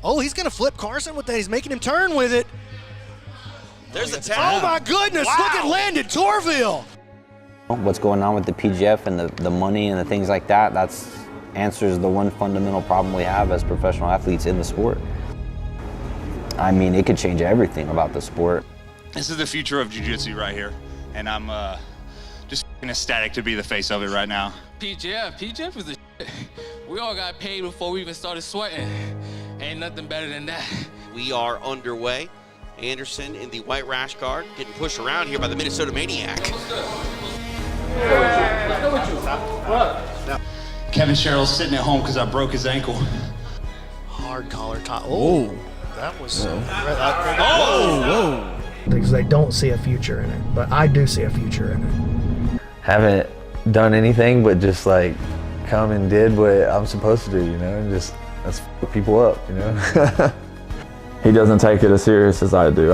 Oh, he's going to flip Carson with that. He's making him turn with it. There's a tap. Oh, my goodness. Wow. Look at Landon Torville. What's going on with the PGF and the money and the things like that, that's answers the one fundamental problem we have as professional athletes in the sport. I mean, it could change everything about the sport. This is the future of jiu-jitsu right here, and I'm just ecstatic to be the face of it right now. PGF is the shit. We all got paid before we even started sweating. Ain't nothing better than that. We are underway. Anderson in the white rash guard, getting pushed around here by the Minnesota Maniac. Kevin Sherrill's sitting at home because I broke his ankle. Hard collar tie. Oh, that was. Oh! Because they don't see a future in it, but I do see a future in it. Haven't done anything but just like come and did what I'm supposed to do, you know, and just let's f people up, you know. He doesn't take it as serious as I do.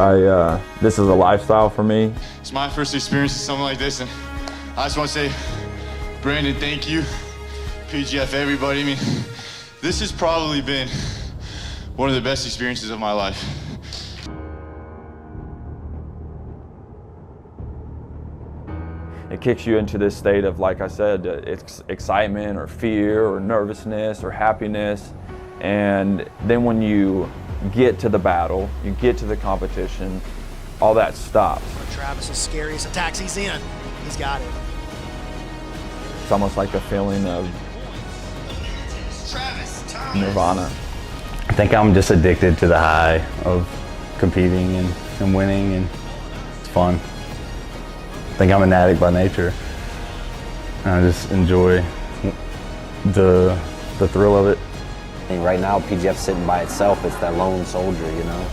This is a lifestyle for me. It's my first experience with something like this, and I just want to say, Brandon, thank you. PGF, everybody. I mean, this has probably been one of the best experiences of my life. It kicks you into this state of, like I said, excitement or fear or nervousness or happiness. And then when you get to the battle, you get to the competition, all that stops. Travis is scary as attacks. He's in. He's got it. It's almost like a feeling of nirvana. I think I'm just addicted to the high of competing and winning, and it's fun. I think I'm an addict by nature. I just enjoy the thrill of it. And right now, PGF's sitting by itself. It's that lone soldier, you know?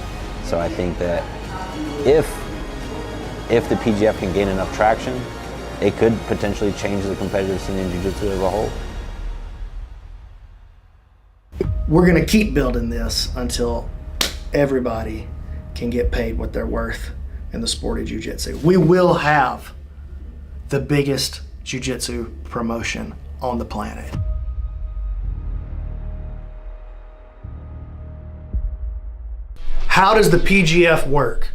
So I think that if the PGF can gain enough traction, it could potentially change the competitive scene in jiu-jitsu as a whole. We're going to keep building this until everybody can get paid what they're worth in the sport of jiu-jitsu. We will have the biggest jiu-jitsu promotion on the planet. How does the PGF work?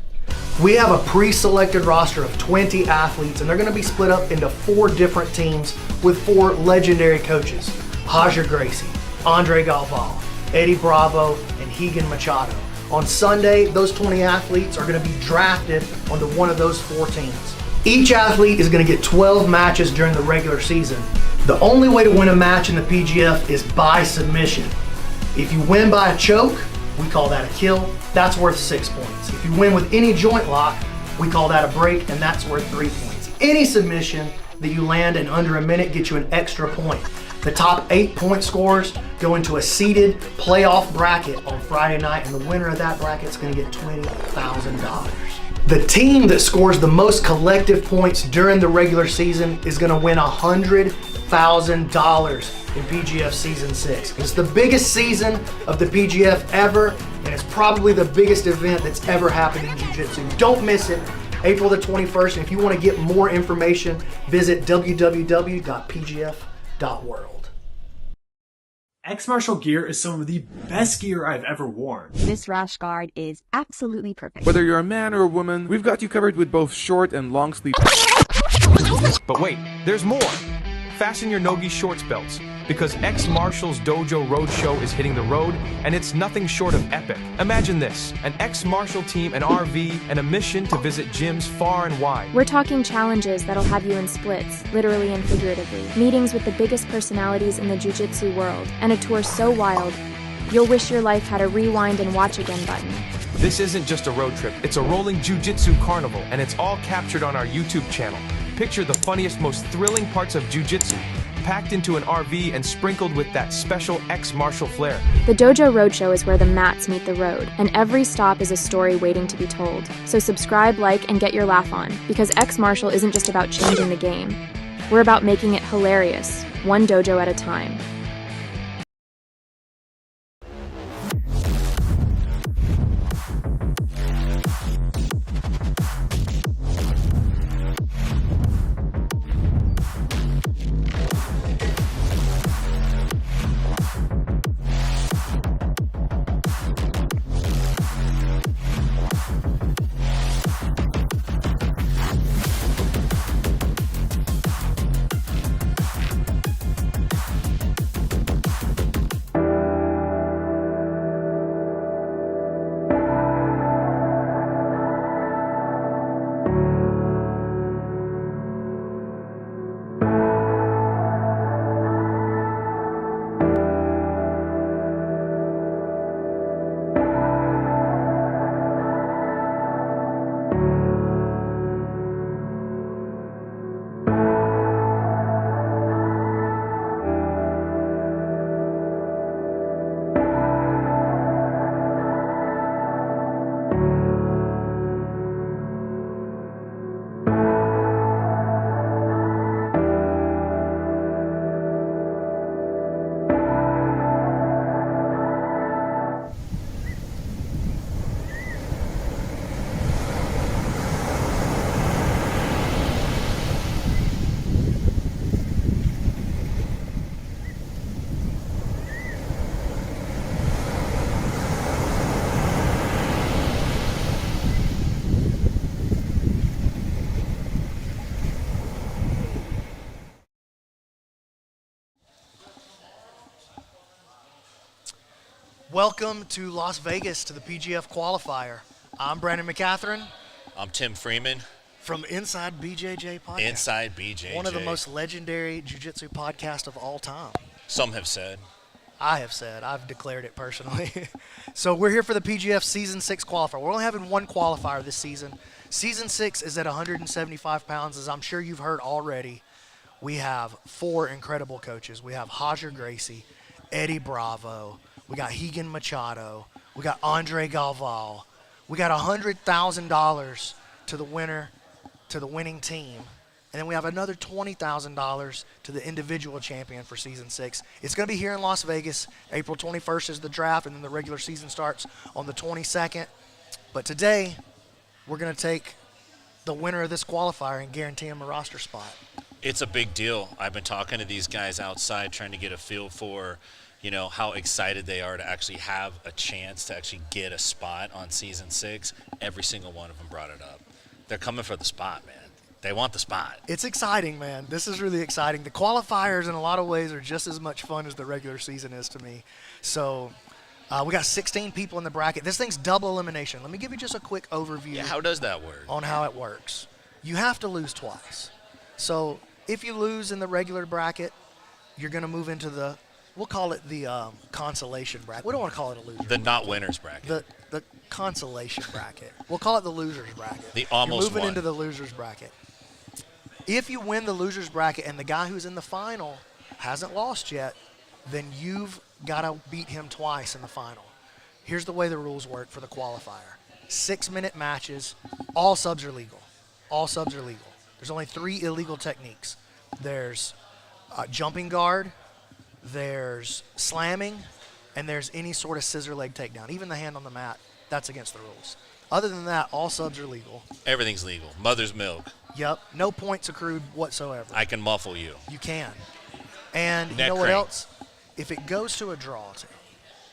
We have a pre-selected roster of 20 athletes, and they're going to be split up into 4 different teams with 4 legendary coaches: Hajer Gracie, Andre Galval, Eddie Bravo, and Higan Machado. On Sunday, those 20 athletes are going to be drafted onto one of those 4 teams. Each athlete is going to get 12 matches during the regular season. The only way to win a match in the PGF is by submission. If you win by a choke, we call that a kill. That's worth 6 points. If you win with any joint lock, we call that a break, and that's worth 3 points. Any submission that you land in under a minute gets you an extra point. The top 8 point scorers go into a seeded playoff bracket on Friday night, and the winner of that bracket is going to get $20,000. The team that scores the most collective points during the regular season is going to win $100,000 in PGF Season 6. It's the biggest season of the PGF ever, and it's probably the biggest event that's ever happened in Jiu-Jitsu. Don't miss it, April the 21st, and if you want to get more information, visit www.pgf.world. X Martial gear is some of the best gear I've ever worn. This rash guard is absolutely perfect. Whether you're a man or a woman, we've got you covered with both short and long sleeve. But wait, there's more. Fasten your Nogi shorts belts, because X Martial's Dojo Roadshow is hitting the road, and it's nothing short of epic. Imagine this, an X Martial team, an RV, and a mission to visit gyms far and wide. We're talking challenges that'll have you in splits, literally and figuratively. Meetings with the biggest personalities in the jiu-jitsu world, and a tour so wild, you'll wish your life had a rewind and watch again button. This isn't just a road trip, it's a rolling jiu-jitsu carnival, and it's all captured on our YouTube channel. Picture the funniest, most thrilling parts of jiu-jitsu, packed into an RV and sprinkled with that special X Martial flair. The Dojo Roadshow is where the mats meet the road, and every stop is a story waiting to be told. So subscribe, like, and get your laugh on, because X Martial isn't just about changing the game. We're about making it hilarious, one dojo at a time. Welcome to Las Vegas to the PGF Qualifier. I'm Brandon McCatherine. I'm Tim Freeman. From Inside BJJ Podcast. Inside BJJ. One of the most legendary jiu-jitsu podcasts of all time. Some have said. I have said. I've declared it personally. So we're here for the PGF Season 6 Qualifier. We're only having one qualifier this season. Season 6 is at 175 pounds, as I'm sure you've heard already. We have 4 incredible coaches. We have Roger Gracie, Eddie Bravo, we got Higan Machado, we got Andre Galval. We got $100,000 to the winner, to the winning team. And then we have another $20,000 to the individual champion for Season 6. It's going to be here in Las Vegas. April 21st is the draft, and then the regular season starts on the 22nd. But today, we're going to take the winner of this qualifier and guarantee him a roster spot. It's a big deal. I've been talking to these guys outside trying to get a feel for, you know, how excited they are to actually have a chance to actually get a spot on Season 6. Every single one of them brought it up. They're coming for the spot, man. They want the spot. It's exciting, man. This is really exciting. The qualifiers, in a lot of ways, are just as much fun as the regular season is to me. So we got 16 people in the bracket. This thing's double elimination. Let me give you just a quick overview. Yeah, how does that work? On how it works. You have to lose twice. So if you lose in the regular bracket, you're going to move into the, we'll call it the consolation bracket. We don't want to call it a loser. The not winners bracket. The consolation bracket. We'll call it the losers bracket. The almost You're moving won. into the losers bracket. If you win the losers bracket and the guy who's in the final hasn't lost yet, then you've got to beat him twice in the final. Here's the way the rules work for the qualifier. 6-minute matches. All subs are legal. All subs are legal. There's only 3 illegal techniques. There's jumping guard, there's slamming, and there's any sort of scissor leg takedown. Even the hand on the mat, that's against the rules. Other than that, all subs are legal. Everything's legal. Mother's milk. Yep. No points accrued whatsoever. I can muffle you. You can. And you Neck know what crank. else? If it goes to a draw,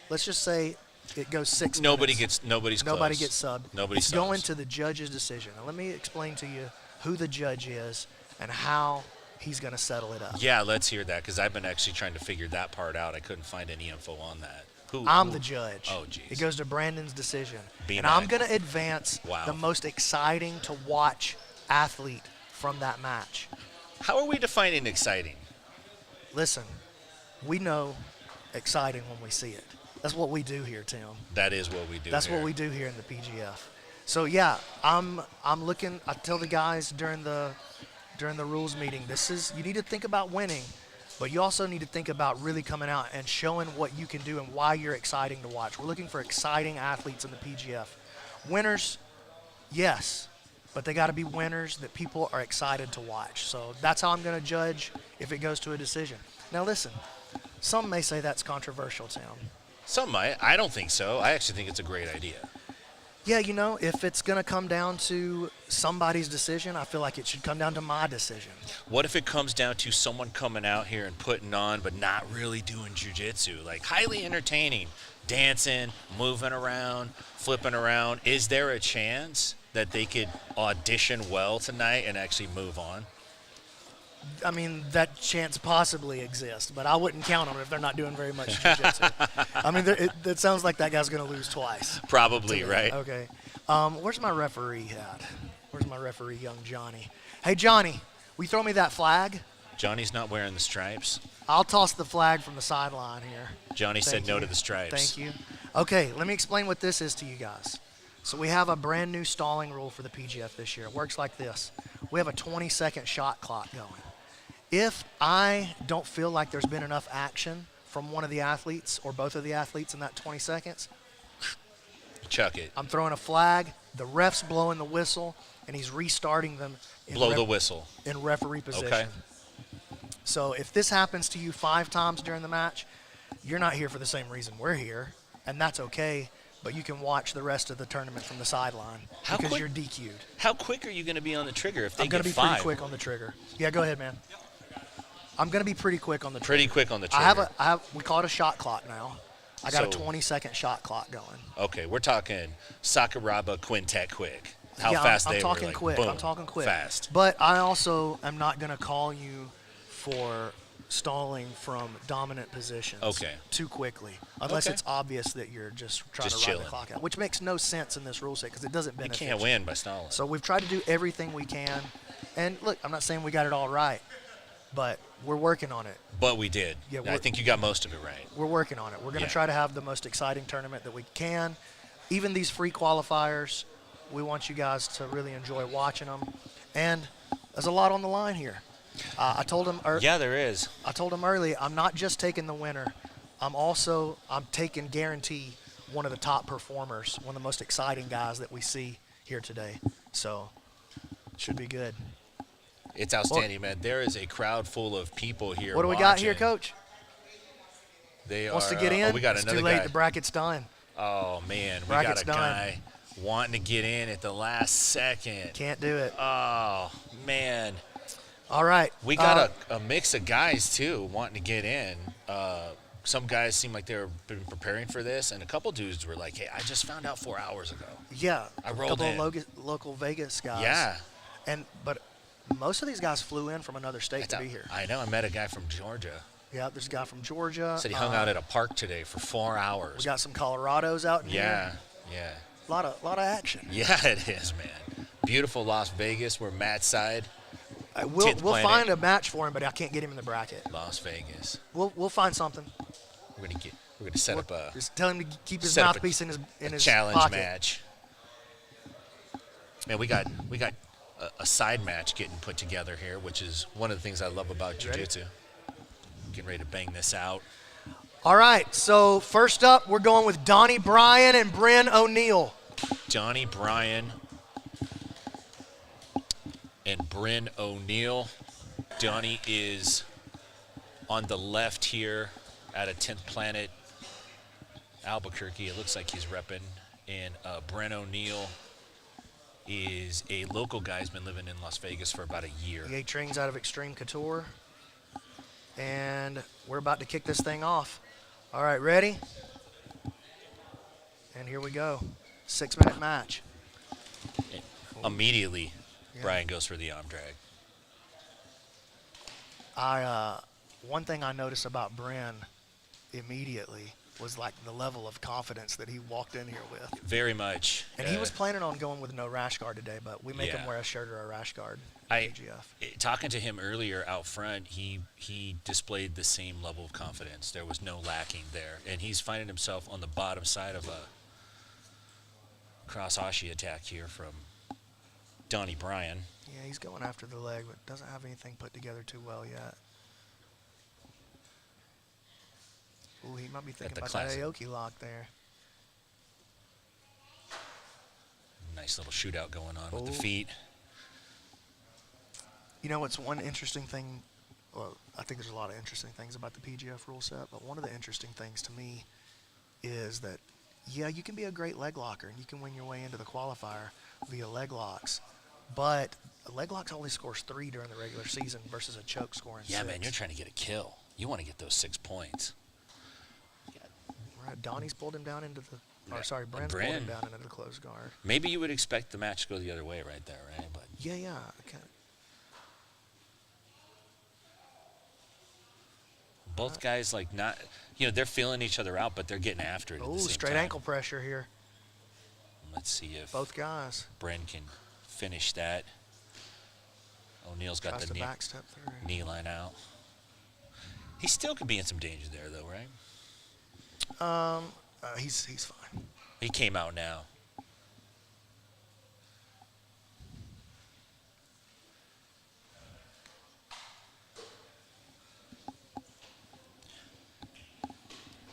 let's just say it goes 6 Nobody minutes. nobody's Nobody close. gets subbed. Nobody's It's going to the judge's decision. Now let me explain to you who the judge is and how he's going to settle it up. Yeah, let's hear that, because I've been actually trying to figure that part out. I couldn't find any info on that. I'm the judge. Oh, geez. It goes to Brandon's decision. Be and nice. I'm going to advance Wow. the most exciting to watch athlete from that match. How are we defining exciting? Listen, we know exciting when we see it. That's what we do here, Tim. That is what we do. That's here. what we do here in the PGF. So yeah, I'm looking. I tell the guys during the rules meeting, you need to think about winning, but you also need to think about really coming out and showing what you can do and why you're exciting to watch. We're looking for exciting athletes in the PGF. Winners, yes, but they got to be winners that people are excited to watch. So that's how I'm going to judge if it goes to a decision. Now listen, some may say that's controversial, Tim. Some might. I don't think so. I actually think it's a great idea. Yeah, you know, if it's going to come down to somebody's decision, I feel like it should come down to my decision. What if it comes down to someone coming out here and putting on but not really doing jiu-jitsu? Like highly entertaining, dancing, moving around, flipping around. Is there a chance that they could audition well tonight and actually move on? I mean, that chance possibly exists, but I wouldn't count on it if they're not doing very much jiu-jitsu. I mean, it sounds like that guy's going to lose twice. Probably, right? Okay. Where's my referee at? Where's my referee, young Johnny? Hey, Johnny, will you throw me that flag? Johnny's not wearing the stripes. I'll toss the flag from the sideline here. Johnny said Thank no you. to the stripes. Thank you. Okay, let me explain what this is to you guys. So we have a brand new stalling rule for the PGF this year. It works like this. We have a 20-second shot clock going. If I don't feel like there's been enough action from one of the athletes or both of the athletes in that 20 seconds, Chuck it. I'm throwing a flag, the ref's blowing the whistle, and he's restarting them Blow the whistle. in referee position. Okay. So if this happens to you 5 times during the match, you're not here for the same reason we're here, and that's okay, but you can watch the rest of the tournament from the sideline because you're DQ'd. How quick are you going to be on the trigger if they I'm get going to be 5? pretty quick on the trigger. Yeah, go ahead, man. I'm going to be pretty quick on the trigger. Pretty quick on the trigger. I have we call it a shot clock now. I got a So- 20-second shot clock going. Okay, we're talking Sakuraba quintet quick. How Yeah, fast I'm they talking were. Like, quick. boom, I'm talking quick. Fast. But I also am not going to call you for stalling from dominant positions Okay. too quickly, unless Okay. it's obvious that you're just trying Just to ride chilling. the clock out, which makes no sense in this rule set because it doesn't You benefit can't win by stalling. So we've tried to do everything we can. And look, I'm not saying we got it all right, but we're working on it. But we did. Yeah, I think you got most of it right. We're working on it. We're going to Yeah. try to have the most exciting tournament that we can. Even these free qualifiers, we want you guys to really enjoy watching them. And there's a lot on the line here. I told him. Yeah, there is. I told him early. I'm not just taking the winner. I'm taking guarantee one of the top performers, one of the most exciting guys that we see here today. So, should be good. It's outstanding, man. There is a crowd full of people here. What do we got here, watching. Coach? They Wants are. to get in? Oh, we got It's another too late. guy. The bracket's done. Oh man, we Bracket's got a done. guy wanting to get in at the last second. Can't do it. Oh man. All right. We got a mix of guys too wanting to get in. Some guys seem like they've been preparing for this, and a couple dudes were like, "Hey, I just found out 4 hours ago." Yeah. I rolled a in. couple of local Vegas guys. Yeah. But most of these guys flew in from another state to be here. I know. I met a guy from Georgia. Yeah, there's a guy from Georgia. Said he hung out at a park today for 4 hours. We got some Colorados out in Yeah, here. yeah. A lot of action. Yeah, it is, man. Beautiful Las Vegas. We're matside. We'll 10th planet. find a match for him, but I can't get him in the bracket. Las Vegas. We'll find something. We're gonna set up a Just tell him to keep his set up mouthpiece in his challenge pocket. match. Man, we got a side match getting put together here, which is one of the things I love about Jiu-Jitsu. Getting ready to bang this out. All right, so first up, we're going with Donnie Bryan and Bryn O'Neill. Donnie Bryan and Bryn O'Neill. Donnie is on the left here at a 10th Planet, Albuquerque. It looks like he's repping. And Bryn O'Neill is a local guy who's been living in Las Vegas for about a year. He trains out of Extreme Couture. And we're about to kick this thing off. All right, ready? And here we go. 6-minute match. Immediately, Bryan goes for the arm drag. One thing I noticed about Bryn immediately was like the level of confidence that he walked in here with. Very much. And he was planning on going with no rash guard today, but we make him wear a shirt or a rash guard. PGF. Talking to him earlier out front, he displayed the same level of confidence. There was no lacking there, and he's finding himself on the bottom side of a cross-ashi attack here from Donnie Bryan. Yeah, he's going after the leg, but doesn't have anything put together too well yet. Ooh, he might be thinking about that Aoki lock there. Nice little shootout going on with the feet. You know, it's one interesting thing. Well, I think there's a lot of interesting things about the PGF rule set, but one of the interesting things to me is that, yeah, you can be a great leg locker and you can win your way into the qualifier via leg locks, but a leg lock only scores 3 during the regular season versus a choke scoring 6. Yeah, man, you're trying to get a kill. You want to get those 6 points. Right, Donnie's pulled him down into the, Bryn's pulled him down into the closed guard. Maybe you would expect the match to go the other way right there, right? But yeah, okay. both guys like not, they're feeling each other out, but they're getting after it. Oh, at the same straight time. ankle pressure here. Let's see if both guys. Bryn can finish that. O'Neill's got the knee line out. He still could be in some danger there, though, right? He's fine. He came out now.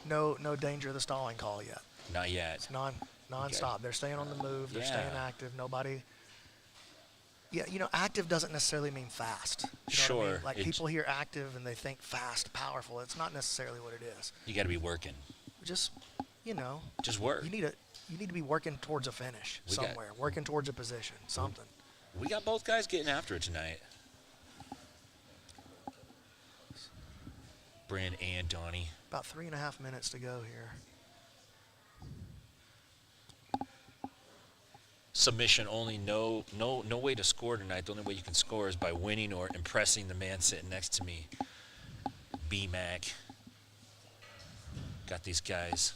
No danger of the stalling call yet. Not yet. It's non-stop. They're staying on the move. They're staying active. Nobody. Yeah, active doesn't necessarily mean fast. You know what I mean? Like people hear active and they think fast, powerful. It's not necessarily what it is. You got to be working. Just work. You need to be working towards a finish somewhere. Working towards a position, something. We got both guys getting after it tonight. Bryn and Donnie. About 3.5 minutes to go here. Submission only, no way to score tonight. The only way you can score is by winning or impressing the man sitting next to me. B-Mac. Got these guys.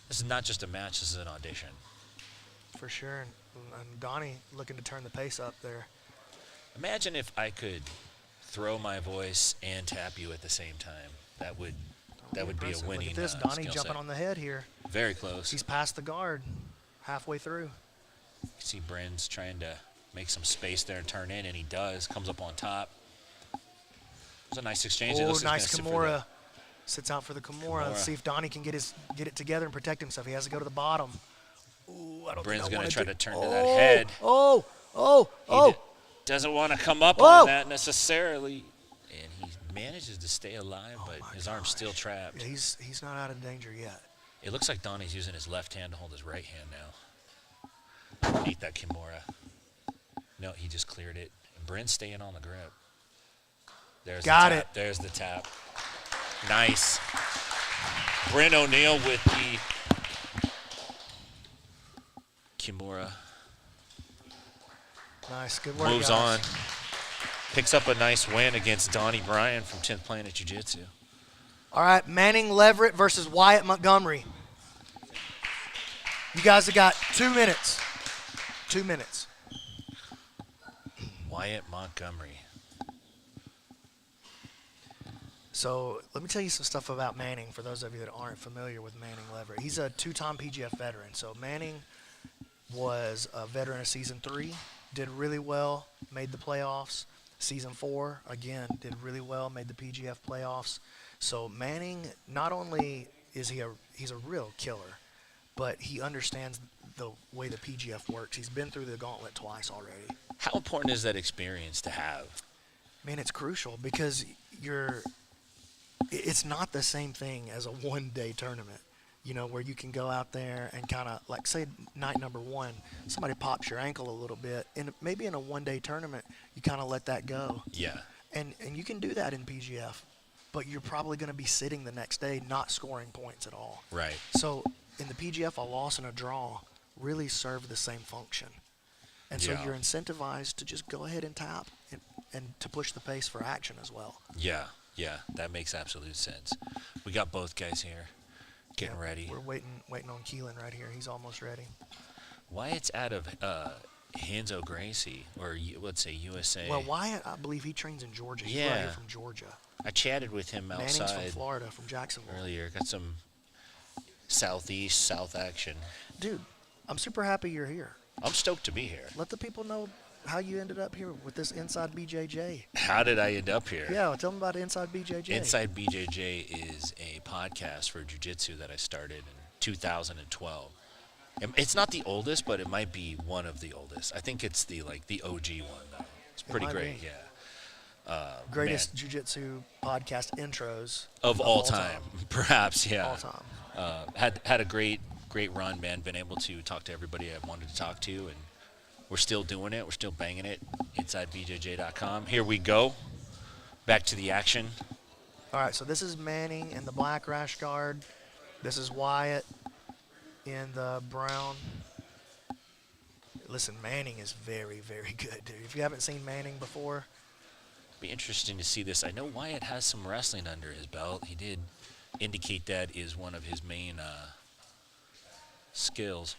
This is not just a match, this is an audition. For sure. And Donnie looking to turn the pace up there. Imagine if I could throw my voice and tap you at the same time. That would be a winning. Look at this, Donnie skill jumping set. on the head here. Very close. He's past the guard, halfway through. You see Bryn's trying to make some space there and turn in, and he does. Comes up on top. It was a nice exchange. Oh, nice Kimura. Sits out for the Kimura. Let's see if Donnie can get it together and protect himself. He has to go to the bottom. Ooh, I don't Bryn's think going to try to turn to oh, that head. Oh. Doesn't want to come up on that necessarily. And he manages to stay alive, but his arm's still trapped. Yeah, he's not out of danger yet. It looks like Donnie's using his left hand to hold his right hand now. Beat that Kimura. No, he just cleared it. And Bryn's staying on the grip. There's Got the tap. it. There's the tap. Nice. Bryn O'Neill with the Kimura. Nice, good work, Moves guys. on. Picks up a nice win against Donnie Bryan from 10th Planet Jiu-Jitsu. All right, Manning Leverett versus Wyatt Montgomery. You guys have got 2 minutes. 2 minutes. Wyatt Montgomery. So let me tell you some stuff about Manning for those of you that aren't familiar with Manning Leverett. He's a 2-time PGF veteran. So Manning was a veteran of Season 3, did really well, made the playoffs. Season 4, again, did really well, made the PGF playoffs. So Manning, not only is he's a real killer, but he understands the way the PGF works. He's been through the gauntlet twice already. How important is that experience to have? Man, it's crucial because it's not the same thing as a one-day tournament, where you can go out there and kind of, like, say, night number 1, somebody pops your ankle a little bit, and maybe in a one-day tournament, you kind of let that go. Yeah. And you can do that in PGF, but you're probably going to be sitting the next day not scoring points at all. Right. So in the PGF, a loss and a draw really serve the same function. And so you're incentivized to just go ahead and tap and to push the pace for action as well. Yeah, that makes absolute sense. We got both guys here getting ready. We're waiting on Keelan right here. He's almost ready. Wyatt's out of Hanzo Gracie, or let's say USA. Well, Wyatt, I believe he trains in Georgia. He's right here from Georgia. I chatted with him outside. Manning's from Florida, from Jacksonville. Earlier. Got some south action. Dude, I'm super happy you're here. I'm stoked to be here. Let the people know how you ended up here with this Inside BJJ. How did I end up here? Yeah, tell them about Inside BJJ. Inside BJJ is a podcast for jiu-jitsu that I started in 2012. It's not the oldest, but it might be one of the oldest. I think it's the OG one, though. It's pretty great, yeah. Greatest jiu-jitsu podcast intros of all time. Perhaps, yeah. All time. Had a great run, man. Been able to talk to everybody I wanted to talk to, and we're still doing it. We're still banging it. InsideBJJ.com. Here we go. Back to the action. All right, so this is Manning in the black rash guard. This is Wyatt in the brown. Listen, Manning is very, very good, dude. If you haven't seen Manning before, be interesting to see this. I know Wyatt has some wrestling under his belt. He did indicate that is one of his main skills.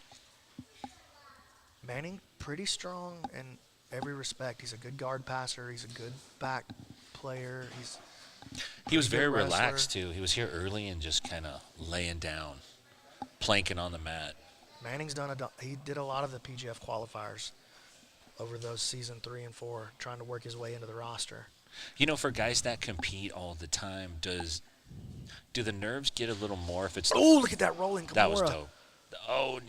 Manning, pretty strong in every respect. He's a good guard passer. He's a good back player. He was very relaxed, too. He was here early and just kind of laying down, planking on the mat. Manning's he did a lot of the PGF qualifiers over those season 3 and 4, trying to work his way into the roster. For guys that compete all the time, do the nerves get a little more if it's... Oh, look at that rolling Kimura. That was dope. Oh, look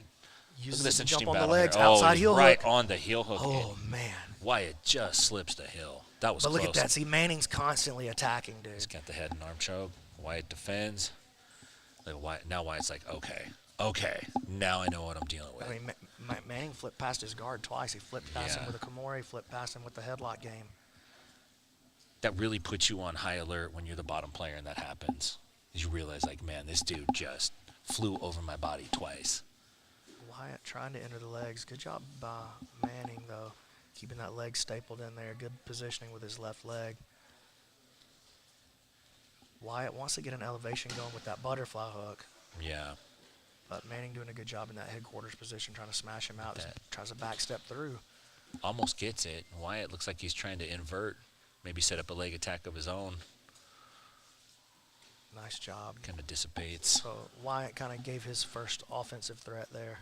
Uses at this it to interesting jump on battle the legs, here. outside he's heel right hook. on the heel hook. Oh, man. Wyatt just slips the hill. That was But close. look at that. See, Manning's constantly attacking, dude. He's got the head and arm choke. Wyatt defends. Now Wyatt's like, okay, now I know what I'm dealing with. I mean, Manning flipped past his guard twice. He flipped past him with a Kimura. He flipped past him with the headlock game. That really puts you on high alert when you're the bottom player and that happens. You realize, man, this dude just flew over my body twice. Wyatt trying to enter the legs. Good job by Manning, though, keeping that leg stapled in there. Good positioning with his left leg. Wyatt wants to get an elevation going with that butterfly hook. Yeah. But Manning doing a good job in that headquarters position, trying to smash him out. Just tries to back step through. Almost gets it. Wyatt looks like he's trying to invert, maybe set up a leg attack of his own. Nice job. Kind of dissipates. So Wyatt kind of gave his first offensive threat there.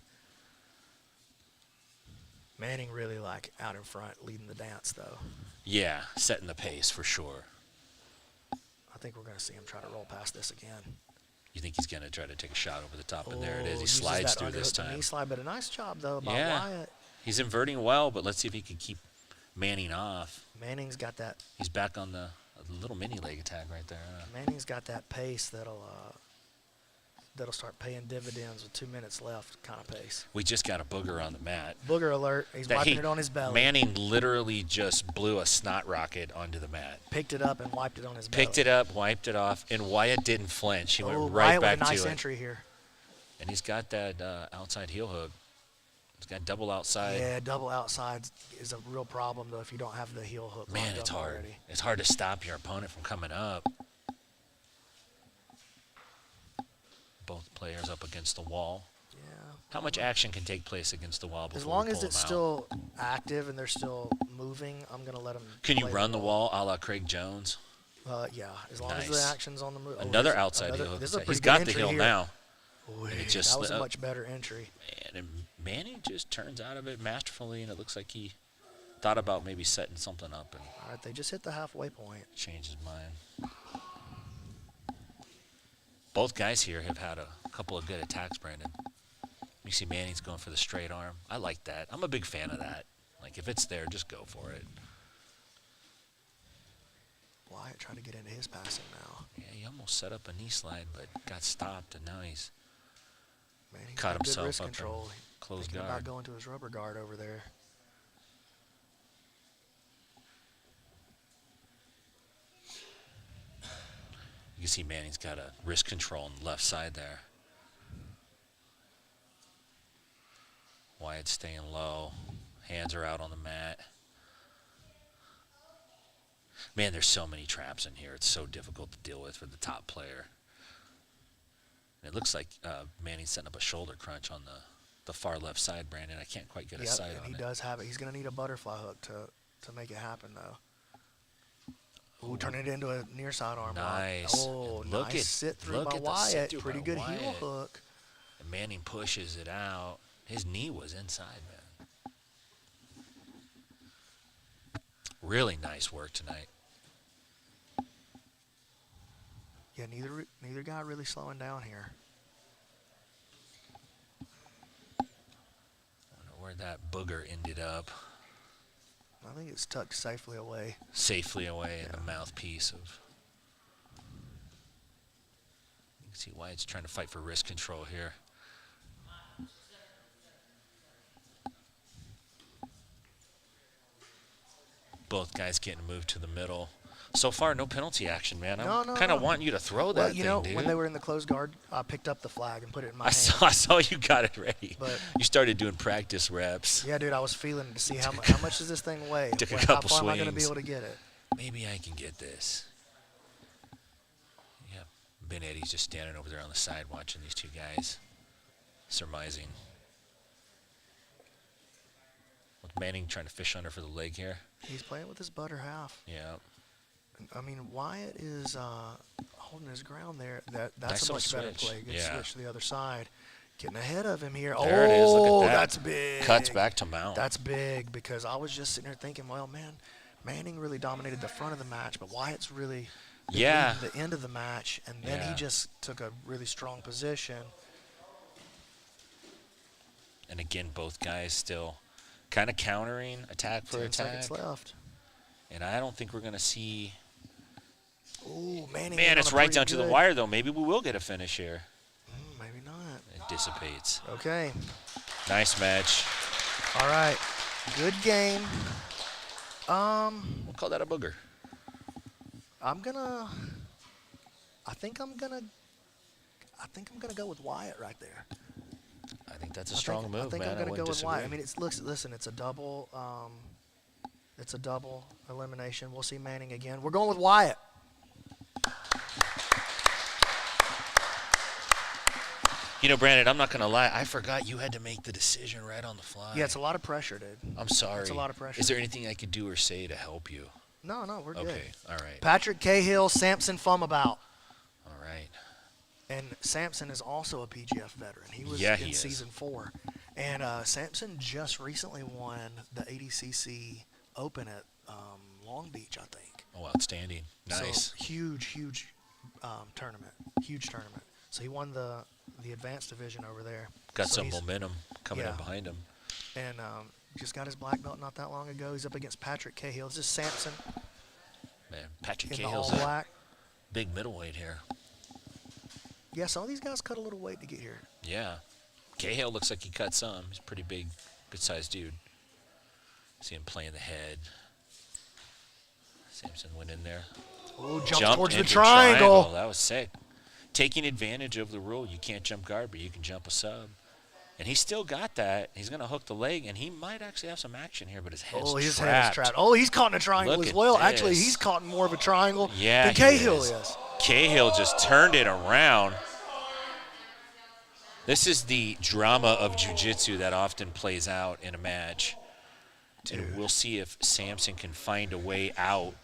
Manning really like out in front, leading the dance though. Yeah, setting the pace for sure. I think we're going to see him try to roll past this again. You think he's going to try to take a shot over the top, and there it is. He slides through this time. Knee slide, but a nice job though by Wyatt. He's inverting well, but let's see if he can keep Manning off. Manning's got that. He's back on the little mini leg attack right there. Manning's got that pace that'll start paying dividends with 2 minutes left kind of pace. We just got a booger on the mat. Booger alert. He's wiping it on his belly. Manning literally just blew a snot rocket onto the mat. Picked it up and wiped it on his belly. Picked it up, wiped it off, and Wyatt didn't flinch. He went Wyatt right back with a to nice it. entry here. And he's got that outside heel hook. He's got double outside. Yeah, double outside is a real problem, though, if you don't have the heel hook. Man, it's hard. Already. It's hard to stop your opponent from coming up. Both players up against the wall. Yeah. How much action can take place against the wall before As long we as pull it's them out? still active and they're still moving, I'm going to let them. Can you run the wall a la Craig Jones? Yeah, as long as the action's on the move. Another outside heel hook. This is a He's pretty got good the entry heel here. now. Ooh, And it just that was a much better entry. And Manning just turns out of it masterfully, and it looks like he thought about maybe setting something up. And All right, they just hit the halfway point. changed his mind. Both guys here have had a couple of good attacks, Brandon. You see Manning's going for the straight arm. I like that. I'm a big fan of that. Like, if it's there, just go for it. Wyatt trying to get into his passing now. Yeah, he almost set up a knee slide, but got stopped, and now he's Manning's caught got good himself wrist up control. in close Thinking guard. about going to his rubber guard over there. You can see Manning's got a wrist control on the left side there. Wyatt's staying low. Hands are out on the mat. Man, there's so many traps in here. It's so difficult to deal with for the top player. And it looks like Manning's setting up a shoulder crunch on the far left side, Brandon. I can't quite get a sight on it. He does have it. He's going to need a butterfly hook to make it happen, though. Ooh, turn it into a near side arm Nice. lock. Oh, And look nice at- sit through look by at the Wyatt. sit-through Pretty by good heel Wyatt. hook. And Manning pushes it out. His knee was inside, man. Really nice work tonight. Yeah, neither guy really slowing down here. I don't know where that booger ended up. I think it's tucked safely away. Safely away in the mouthpiece of. You can see Wyatt's trying to fight for wrist control here. Both guys getting moved to the middle. So far, no penalty action, man. I'm kind of wanting you to throw that thing, you know, dude. when they were in the closed guard, I picked up the flag and put it in my hand. I saw you got it ready. But you started doing practice reps. Yeah, dude, I was feeling to see how much does this thing weigh? Took a How couple far swings. am I going to be able to get it? Maybe I can get this. Yeah, Ben Eddie's just standing over there on the side watching these two guys, surmising. With Manning trying to fish under for the leg here. He's playing with his butter half. Yeah. I mean, Wyatt is holding his ground there. That's Nice a much little better switch. play. Good Yeah. switch to the other side. Getting ahead of him here. There it is. Look at that. That's big. Cuts back to mount. That's big because I was just sitting there thinking, well, man, Manning really dominated the front of the match, but Wyatt's really Yeah. leading the end of the match, and then Yeah. he just took a really strong position. And again, both guys still kind of countering attack for 10 attack. seconds left. And I don't think we're going to see. Ooh, Manning. Man, in it's on a right pretty down to the good- wire, though. Maybe we will get a finish here. Maybe not. It dissipates. Okay. Nice match. All right. Good game. We'll call that a booger. I think I'm gonna go with Wyatt right there. I think that's a strong move, I think man. I'm gonna go wouldn't with Wyatt. I disagree. mean, listen, it's a double. It's a double elimination. We'll see Manning again. We're going with Wyatt. You know, Brandon, I'm not going to lie. I forgot you had to make the decision right on the fly. Yeah, it's a lot of pressure, dude. I'm sorry. It's a lot of pressure. Is there anything I could do or say to help you? No, we're good. Okay, all right. Patrick Cahill, Samson Fumabout. All right. And Samson is also a PGF veteran. He was he in is. season 4. And Samson just recently won the ADCC Open at Long Beach, I think. Oh, outstanding. Nice. So, huge tournament. Huge tournament. So he won the advanced division over there. Got so some momentum coming in behind him. And just got his black belt not that long ago. He's up against Patrick Cahill. This is Samson. Man, Patrick in Cahill's the all black. Big middleweight here. Yeah, some of these guys cut a little weight to get here. Yeah. Cahill looks like he cut some. He's a pretty big, good-sized dude. See him playing the head. Samson went in there. Oh, jumped towards the into triangle. That was sick. Taking advantage of the rule. You can't jump guard, but you can jump a sub. And he still got that. He's going to hook the leg, and he might actually have some action here, but his head's trapped. His head is trapped. Oh, he's caught in a triangle as well. Actually, he's caught in more of a triangle than Cahill is. Cahill just turned it around. This is the drama of jiu-jitsu that often plays out in a match. Dude. And we'll see if Samson can find a way out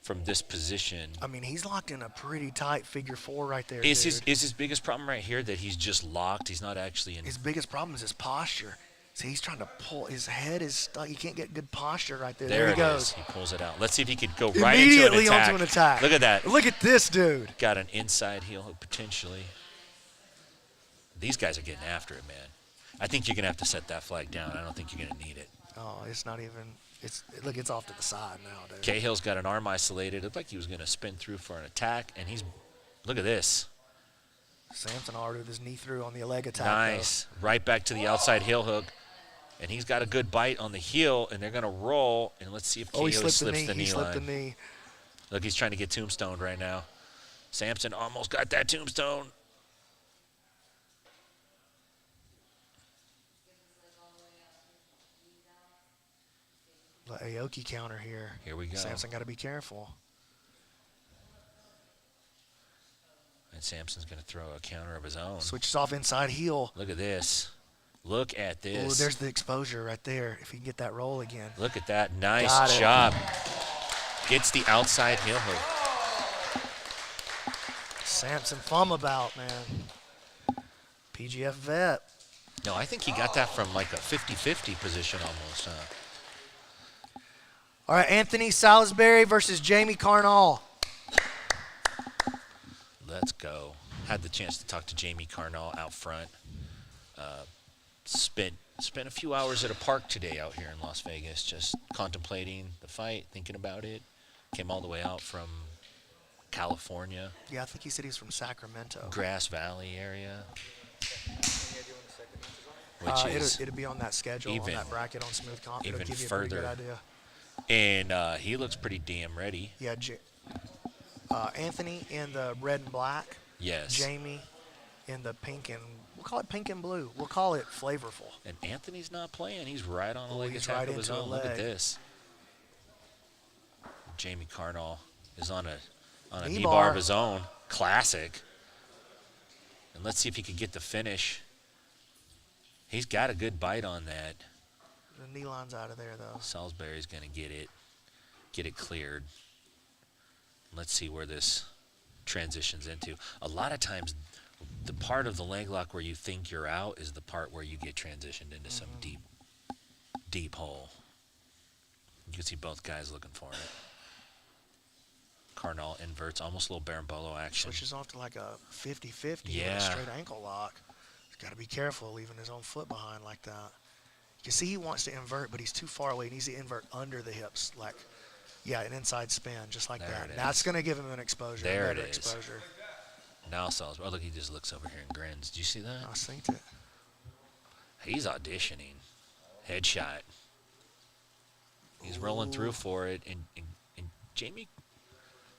from this position. I mean, he's locked in a pretty tight figure 4 right there. Is his biggest problem right here that he's just locked? He's not actually in. His biggest problem is his posture. See, he's trying to pull. His head is stuck. You can't get good posture right there. There he goes. He pulls it out. Let's see if he could go right immediately into onto an attack. Look at that. Look at this dude. Got an inside heel hook potentially. These guys are getting after it, man. I think you're going to have to set that flag down. I don't think you're going to need it. Oh, it's not even. Look, it's off to the side now, dude. Cahill's got an arm isolated. It looked like he was going to spin through for an attack, and he's. Look at this. Samson already with his knee through on the leg attack. Nice. Right back to the outside heel hook. And he's got a good bite on the heel, and they're going to roll. And let's see if Cahill slips the knee line. He slipped the knee. Look, he's trying to get tombstoned right now. Samson almost got that tombstone. The Aoki counter here. Here we go. Samson got to be careful. And Samson's going to throw a counter of his own. Switches off inside heel. Look at this. Look at this. Oh, there's the exposure right there. If he can get that roll again. Look at that. Nice job. Gets the outside heel hook. Samson Fumabout, man. PGF vet. No, I think he got that from like a 50-50 position almost, huh? All right, Anthony Salisbury versus Jamie Carnall. Let's go. Had the chance to talk to Jamie Carnall out front. Spent a few hours at a park today out here in Las Vegas, just contemplating the fight, thinking about it. Came all the way out from California. Yeah, I think he said he's from Sacramento. Grass Valley area. Which is it'll be on that schedule, on that bracket on Smooth Comp. It'll even give you further. A pretty good idea. And he looks pretty damn ready. Yeah, Anthony in the red and black. Yes. Jamie in the pink and, we'll call it pink and blue. We'll call it flavorful. And Anthony's not playing. He's right on a leg he's attack right of his into own. a Look at leg. this. Jamie Carnall is on a knee knee bar bar of his own. Classic. And let's see if he can get the finish. He's got a good bite on that. The knee line's out of there, though. Salisbury's going to get it cleared. Let's see where this transitions into. A lot of times, the part of the leg lock where you think you're out is the part where you get transitioned into some deep hole. You can see both guys looking for it. Carnall inverts, almost a little Berimbolo action. Switches off to like a 50-50 with Yeah. a straight ankle lock. He's got to be careful leaving his own foot behind like that. You can see he wants to invert, but he's too far away. He needs to invert under the hips, like, yeah, an inside spin, just like There that. it That's is. going to give him an exposure. There it better is. Exposure. Now Salisbury, oh, look, he just looks over here and grins. Do you see that? I synced it. He's auditioning. Headshot. He's rolling through for it, and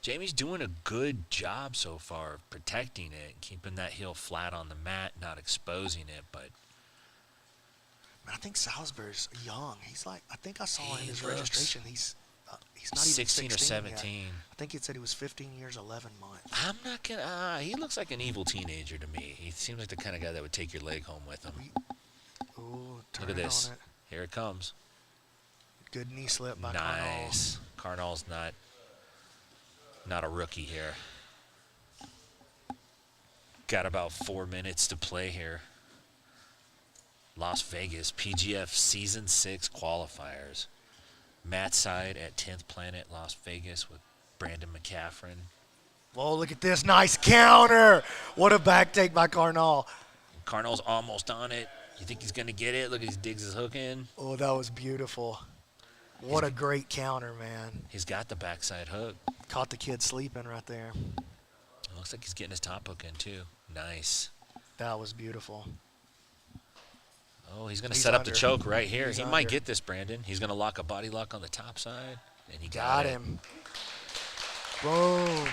Jamie's doing a good job so far of protecting it, keeping that heel flat on the mat, not exposing it, but I think Salisbury's young. He's like, I think I saw in his registration, he's He's not even 16 or 17. Yet. I think it said he was 15 years, 11 months. I'm not gonna. He looks like an evil teenager to me. He seems like the kind of guy that would take your leg home with him. Ooh, Look at this. Here it comes. Good knee slip by Nice. Carnall's not a rookie here. Got about 4 minutes to play here. Las Vegas, PGF Season 6 qualifiers. Matside at 10th Planet, Las Vegas with Brandon McCaffrey. Whoa, look at this. Nice counter. What a back take by Carnall. Carnall's almost on it. You think he's going to get it? Look at he digs his hook in. Oh, that was beautiful. What a great counter, man. He's got the backside hook. Caught the kid sleeping right there. It looks like he's getting his top hook in, too. Nice. That was beautiful. Oh, he's going to set up the choke right here. He's he might get this, Brandon. He's going to lock a body lock on the top side. And he got him. Boom.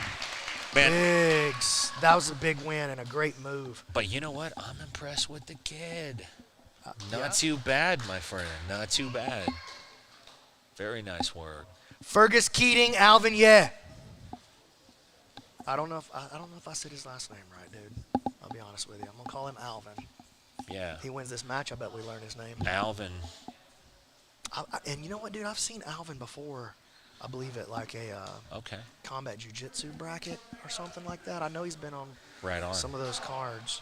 Man. Biggs. That was a big win and a great move. But you know what? I'm impressed with the kid. Not too bad, my friend. Not too bad. Very nice work. Fergus Keating, Alvin, yeah. I don't know if I said his last name right, dude. I'll be honest with you. I'm gonna call him Alvin. Yeah. He wins this match. I bet we learn his name. Alvin. And you know what, dude? I've seen Alvin before. I believe at like a combat jiu-jitsu bracket or something like that. I know he's been on some of those cards.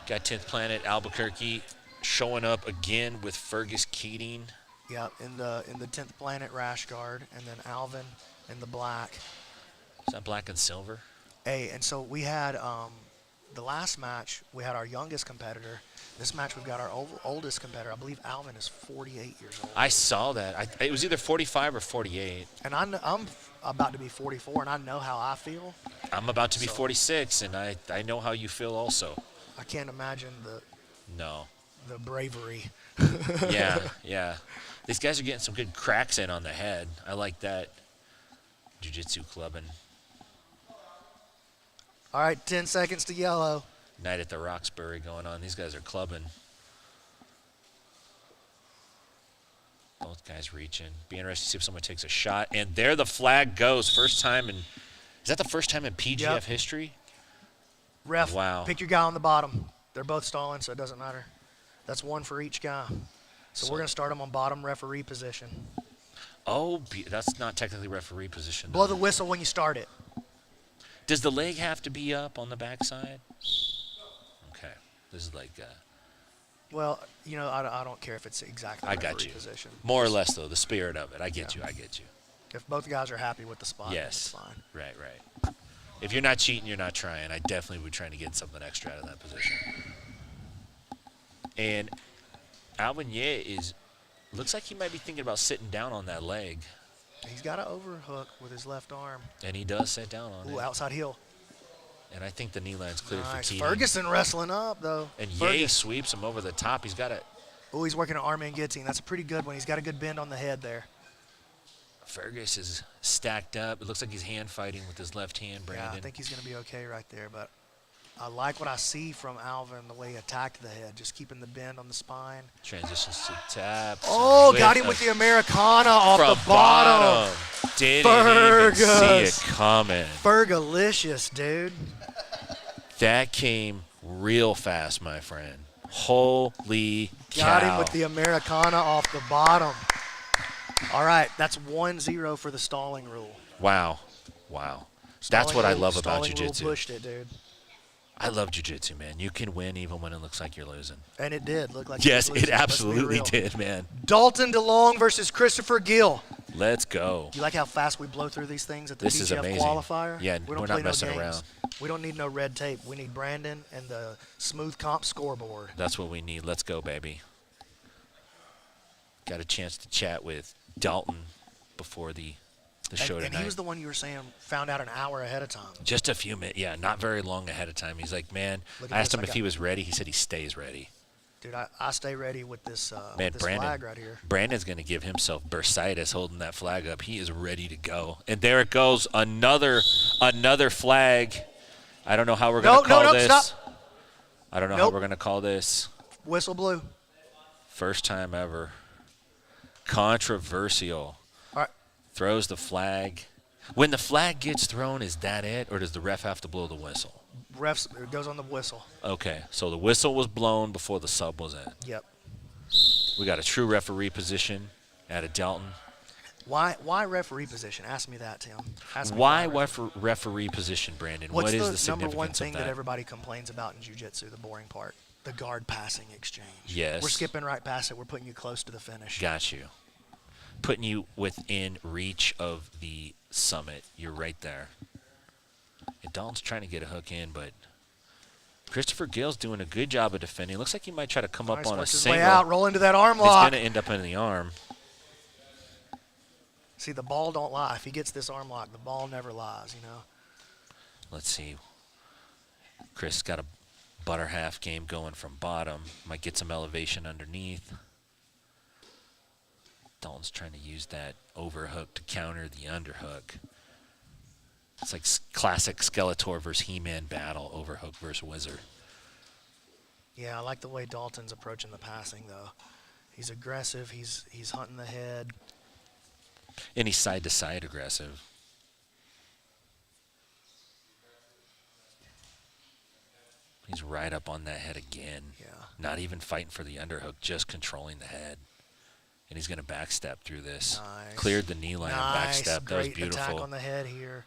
Got 10th Planet Albuquerque showing up again with Fergus Keating. Yeah, in the 10th Planet rash guard, and then Alvin in the black. Is that black and silver? Hey, and so we had the last match, we had our youngest competitor. This match, we've got our oldest competitor. I believe Alvin is 48 years old. I saw that. It was either 45 or 48. And I'm about to be 44, and I know how I feel. I'm about to be 46, and I know how you feel also. I can't imagine the bravery. Yeah. These guys are getting some good cracks in on the head. I like that. Jiu-Jitsu clubbing. All right, 10 seconds to yellow. Night at the Roxbury going on. These guys are clubbing. Both guys reaching. Be interested to see if someone takes a shot. And there the flag goes. First time in, is that the first time in PGF history? Ref, wow. Pick your guy on the bottom. They're both stalling, so it doesn't matter. That's one for each guy. So we're going to start them on bottom referee position. Oh, that's not technically referee position. Blow the whistle when you start it. Does the leg have to be up on the backside? Okay. This is like... well, you know, I don't care if it's exactly referee position. More or less, though, the spirit of it. I get you. If both guys are happy with the spot, yes. then it's fine. Right. If you're not cheating, you're not trying. I definitely would try to get something extra out of that position. And Alvin looks like he might be thinking about sitting down on that leg. He's got an overhook with his left arm. And he does sit down on it. Ooh, outside heel. And I think the knee line's clear for Keating. Ferguson wrestling up, though. And Ye sweeps him over the top. He's got it. Oh, he's working an arm and guillotine. That's a pretty good one. He's got a good bend on the head there. Fergus is stacked up. It looks like he's hand fighting with his left hand, Brandon. Yeah, I think he's going to be okay right there. But I like what I see from Alvin, the way he attacked the head, just keeping the bend on the spine. Transitions to taps. Oh, got him with the Americana off the bottom. Didn't even see it coming. Fergalicious, dude. That came real fast, my friend. Holy cow. Got him with the Americana off the bottom. All right, that's 1-0 for the stalling rule. Wow. That's what I love about Jiu-Jitsu. Jiu-Jitsu. Pushed it, dude. I love Jiu-Jitsu, man. You can win even when it looks like you're losing. And it did look like yes, he was losing. It absolutely did, man. Dalton DeLong versus Christopher Gill. Let's go. You like how fast we blow through these things at the PGF is amazing. Qualifier? Yeah, we're not messing around. We don't need no red tape. We need Brandon and the smooth comp scoreboard. That's what we need. Let's go, baby. Got a chance to chat with Dalton before the show tonight. And he was the one you were saying found out an hour ahead of time. Just a few minutes. Yeah, not very long ahead of time. He's like, man, I asked him if he was ready. He said he stays ready. Dude, I stay ready with this, man, with this flag right here. Brandon's going to give himself bursitis holding that flag up. He is ready to go. And there it goes. Another flag. I don't know how we're going to call this. Stop. I don't know how we're going to call this. Whistle blew. First time ever. Controversial. All right. Throws the flag. When the flag gets thrown, is that it, or does the ref have to blow the whistle? Refs, it goes on the whistle. Okay, so the whistle was blown before the sub was in. Yep. We got a true referee position out of Dalton. Why referee position? Ask me that, Tim. Ask me Why referee position, Brandon? What's what is the the significance number one thing of that? that everybody complains about in jiu-jitsu, the boring part? The guard passing exchange. Yes. We're skipping right past it. We're putting you close to the finish. Got you. Putting you within reach of the summit. You're right there. And Dalton's trying to get a hook in, but Christopher Gill's doing a good job of defending. Looks like he might try to come up on a single. Way out, roll into that arm lock. He's going to end up in the arm. See, the ball don't lie. If he gets this arm lock, the ball never lies, you know. Let's see. Chris got a butter half game going from bottom. Might get some elevation underneath. Dalton's trying to use that overhook to counter the underhook. It's like classic Skeletor versus He-Man battle, overhook versus Wizard. Yeah, I like the way Dalton's approaching the passing, though. He's aggressive. He's hunting the head. And he's side-to-side aggressive. He's right up on that head again. Yeah. Not even fighting for the underhook, just controlling the head. And he's going to backstep through this. Nice. Cleared the knee line and backstep. That was beautiful. Attack on the head here.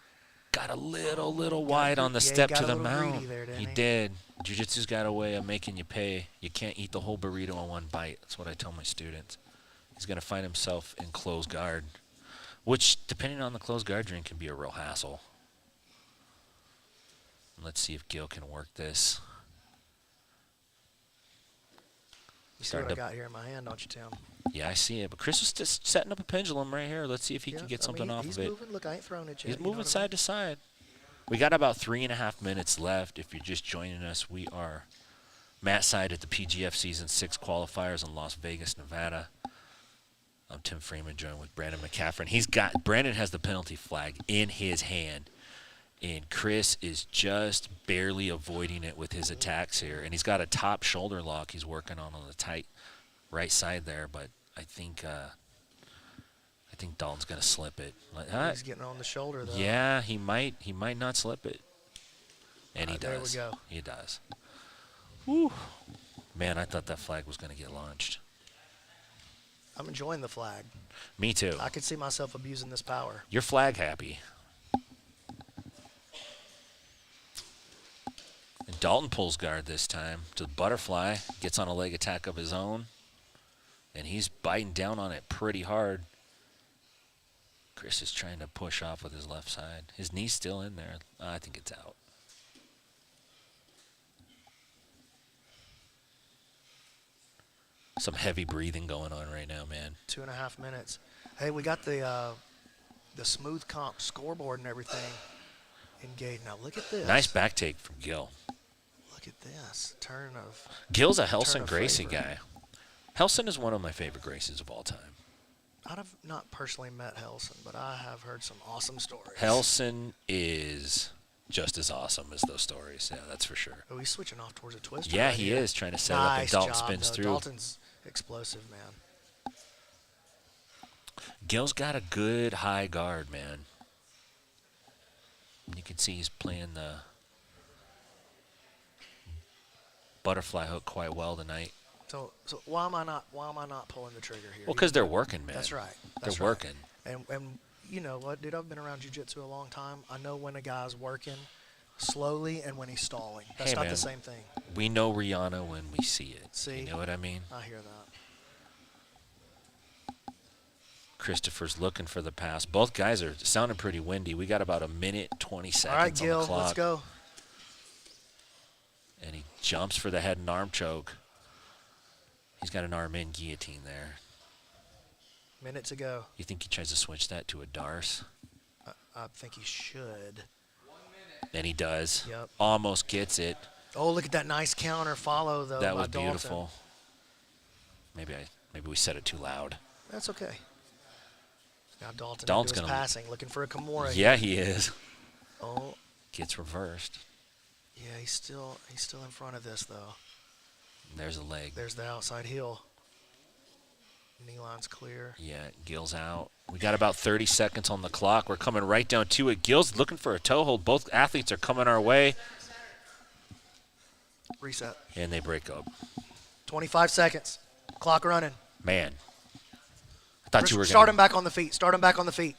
Got a little wide on the step to the mount. There, he did. Jiu-Jitsu's got a way of making you pay. You can't eat the whole burrito in one bite. That's what I tell my students. He's going to find himself in closed guard, which, depending on the closed guard ring, can be a real hassle. Let's see if Gil can work this. You see what I got here in my hand, don't you, Tim? Yeah, I see it. But Chris was just setting up a pendulum right here. Let's see if he can get something off of it. He's moving. Look, I ain't throwing it yet. He's moving side to side. We got about 3.5 minutes left. If you're just joining us, we are matside at the PGF Season 6 qualifiers in Las Vegas, Nevada. I'm Tim Freeman, joined with Brandon McCaffrey. Brandon has the penalty flag in his hand, and Chris is just barely avoiding it with his attacks here. And he's got a top shoulder lock he's working on the tight right side there, but I think Dalton's gonna slip it. He's getting on the shoulder though. Yeah, he might not slip it, and he does. There we go. He does. Whew. Man, I thought that flag was gonna get launched. I'm enjoying the flag. Me too. I could see myself abusing this power. You're flag happy. And Dalton pulls guard this time to the butterfly, gets on a leg attack of his own, and he's biting down on it pretty hard. Chris is trying to push off with his left side. His knee's still in there. I think it's out. Some heavy breathing going on right now, man. 2.5 minutes. Hey, we got the smooth comp scoreboard and everything engaged. Now look at this. Nice back take from Gil. Look at this turn of. Gil's a Helson Gracie guy. Helson is one of my favorite Gracies of all time. I've not personally met Helson, but I have heard some awesome stories. Helson is just as awesome as those stories. Yeah, that's for sure. Oh, he's switching off towards a twister. Yeah, right he here. is trying to set up, and Dalton spins through. Dalton's explosive, man. Gil's got a good high guard, man. You can see he's playing the butterfly hook quite well tonight. So why am I not pulling the trigger here? Well, because they're working, man. That's right. They're working. And you know what, dude? I've been around jiu-jitsu a long time. I know when a guy's working slowly and when he's stalling. That's not the same thing. We know Rihanna when we see it. See? You know what I mean? I hear that. Christopher's looking for the pass. Both guys are sounding pretty windy. We got about 1:20 seconds All right, Gil, on the clock. let's go. And he jumps for the head and arm choke. He's got an arm in guillotine there. Minute to go. You think he tries to switch that to a Darce? I think he should. And he does. Yep. Almost gets it. Oh, look at that nice counter follow, though. That by was Dalton. beautiful. Maybe we said it too loud. That's okay. Now Dalton's gonna passing, looking for a Kimura. Yeah, he is. Oh. Gets reversed. Yeah, he's still in front of this though. And there's a leg. There's the outside heel. Knee line's clear. Yeah, Gill's out. We got about 30 seconds on the clock. We're coming right down to it. Gill's looking for a toe hold. Both athletes are coming our way. Reset. And they break up. 25 seconds. Clock running. Man. I thought you were going to. Start him back on the feet. Start him back on the feet.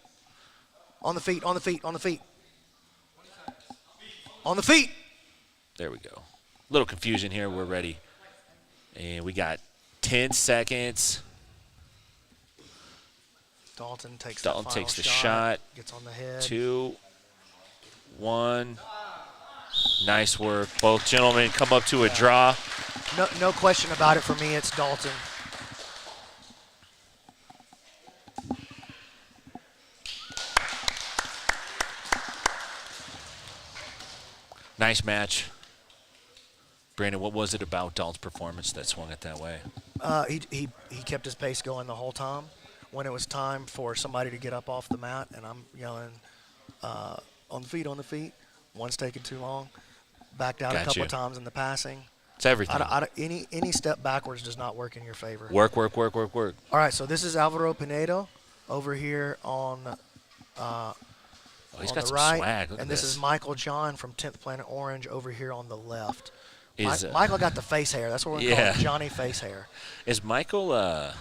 On the feet, on the feet, on the feet. On the feet. There we go. Little confusion here. We're ready. And we got 10 seconds. Dalton takes the shot. Gets on the head. 2, 1. Nice work. Both gentlemen come up to a draw. No question about it for me. It's Dalton. Nice match. Brandon, what was it about Dalton's performance that swung it that way? He kept his pace going the whole time. When it was time for somebody to get up off the mat, and I'm yelling, on the feet. One's taking too long. Backed out a couple of times in the passing. It's everything. Any step backwards does not work in your favor. Work. All right, so this is Alvaro Pinedo over here on he's on got the some right, swag. Look and at this is Michael John from 10th Planet Orange over here on the left. Michael got the face hair. That's what we're calling Johnny Face Hair. Is Michael?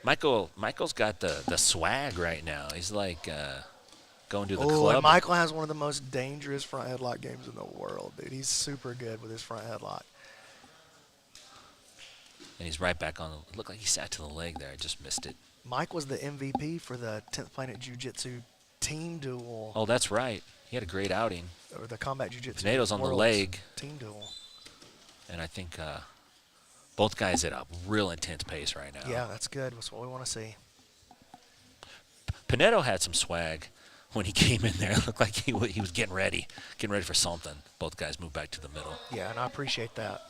Michael's got the swag right now. He's like going to the club. And Michael has one of the most dangerous front headlock games in the world, dude. He's super good with his front headlock. And he's right back on. It looked like he sat to the leg there. I just missed it. Mike was the MVP for the 10th Planet Jiu-Jitsu team duel. Oh, that's right. He had a great outing. Or the combat jiu-jitsu. Pinedo's on the leg. Team duel. And I think both guys at a real intense pace right now. Yeah, that's good. That's what we want to see. Pinedo had some swag when he came in there. It looked like he was getting ready for something. Both guys moved back to the middle. Yeah, and I appreciate that.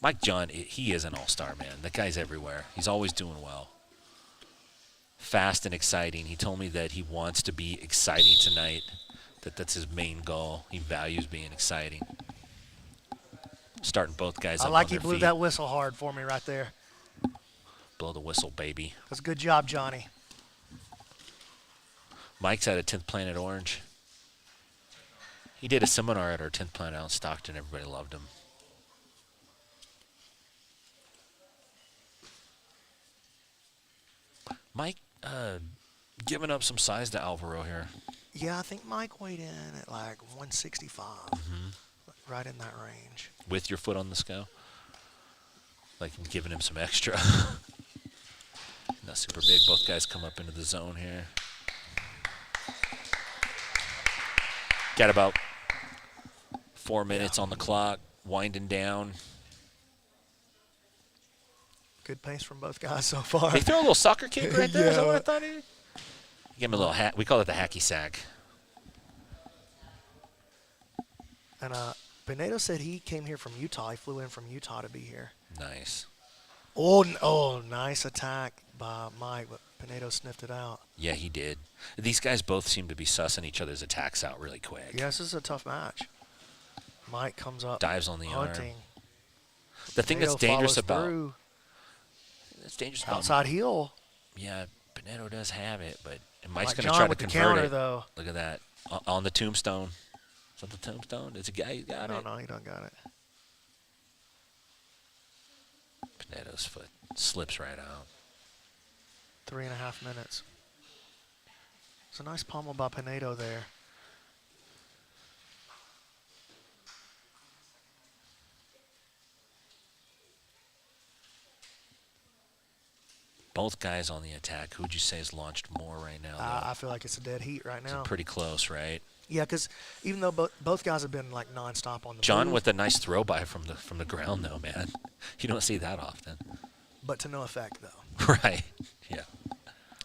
Mike John, he is an all-star, man. That guy's everywhere. He's always doing well. Fast and exciting. He told me that he wants to be exciting tonight, that's his main goal. He values being exciting. Starting both guys up on their feet. He blew that whistle hard for me right there. Blow the whistle, baby. That's a good job, Johnny. Mike's at a 10th Planet Orange. He did a seminar at our 10th Planet out in Stockton. Everybody loved him. Mike giving up some size to Alvaro here. Yeah, I think Mike weighed in at like 165. Right in that range. With your foot on the scale? Like giving him some extra. Not super big. Both guys come up into the zone here. Got about 4 minutes on the clock. Winding down. Good pace from both guys so far. They throw a little soccer kick right there. Is that what I thought? Give him a little hat. We call it the hacky sack. And Pinedo said he came here from Utah. He flew in from Utah to be here. Nice. Oh, nice attack by Mike, but Pinedo sniffed it out. Yeah, he did. These guys both seem to be sussing each other's attacks out really quick. Yeah, this is a tough match. Mike comes up, dives on the hunting. arm. The thing that's dangerous about outside heel. Yeah, Pinedo does have it, but Mike's Like going to John try to with the convert counter, it. though. Look at that on the tombstone. Is that the tombstone? It's a guy. He got it. No, he don't got it. Pinedo's foot slips right out. 3.5 minutes. It's a nice pommel by Pinedo there. Both guys on the attack. Who would you say has launched more right now? I feel like it's a dead heat right now. It's pretty close, right? Yeah, because even though both guys have been like nonstop on the John move, with a nice throw by from the ground though, man. You don't see that often. but to no effect though. Right. Yeah.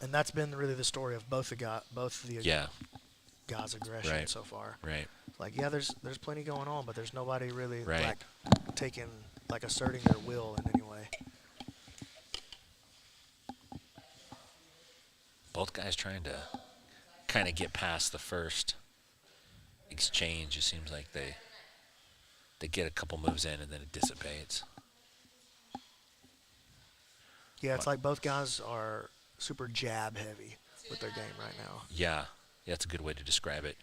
And that's been really the story of both the guys' aggression so far. Right. Like there's plenty going on, but there's nobody really right. asserting their will in any way. Both guys trying to kind of get past the first exchange. It seems like they get a couple moves in and then it dissipates. Yeah, it's like both guys are super jab heavy with their game right now. Yeah, that's a good way to describe it.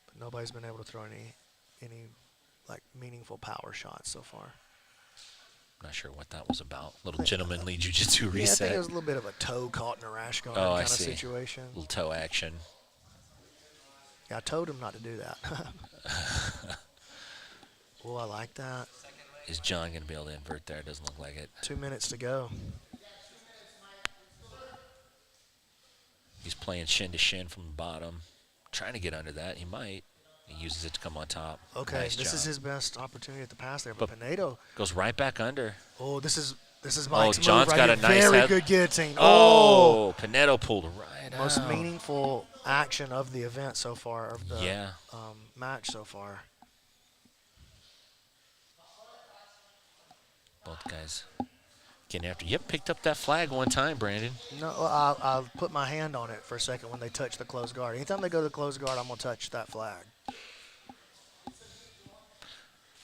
But nobody's been able to throw any like meaningful power shots so far. Not sure what that was about. Little gentlemanly jiu-jitsu reset. Yeah, I think it was a little bit of a toe caught in a rash guard Oh, kind I of see. situation. Little toe action. Yeah, I told him not to do that. Oh, I like that. Is John going to be able to invert there? Doesn't look like it. 2 minutes to go. He's playing shin to shin from the bottom. Trying to get under that. He might. He uses it to come on top. Okay, Nice this job. is his best opportunity at the pass there, but Pinedo. Goes right back under. Oh, this is Mike's John's move right got here. a nice Very head. good guillotine. Oh, Pinedo pulled right out. Most meaningful action of the event so far, of the match so far. Both guys getting after. Yep, picked up that flag one time, Brandon. No, I'll put my hand on it for a second when they touch the closed guard. Anytime they go to the closed guard, I'm going to touch that flag.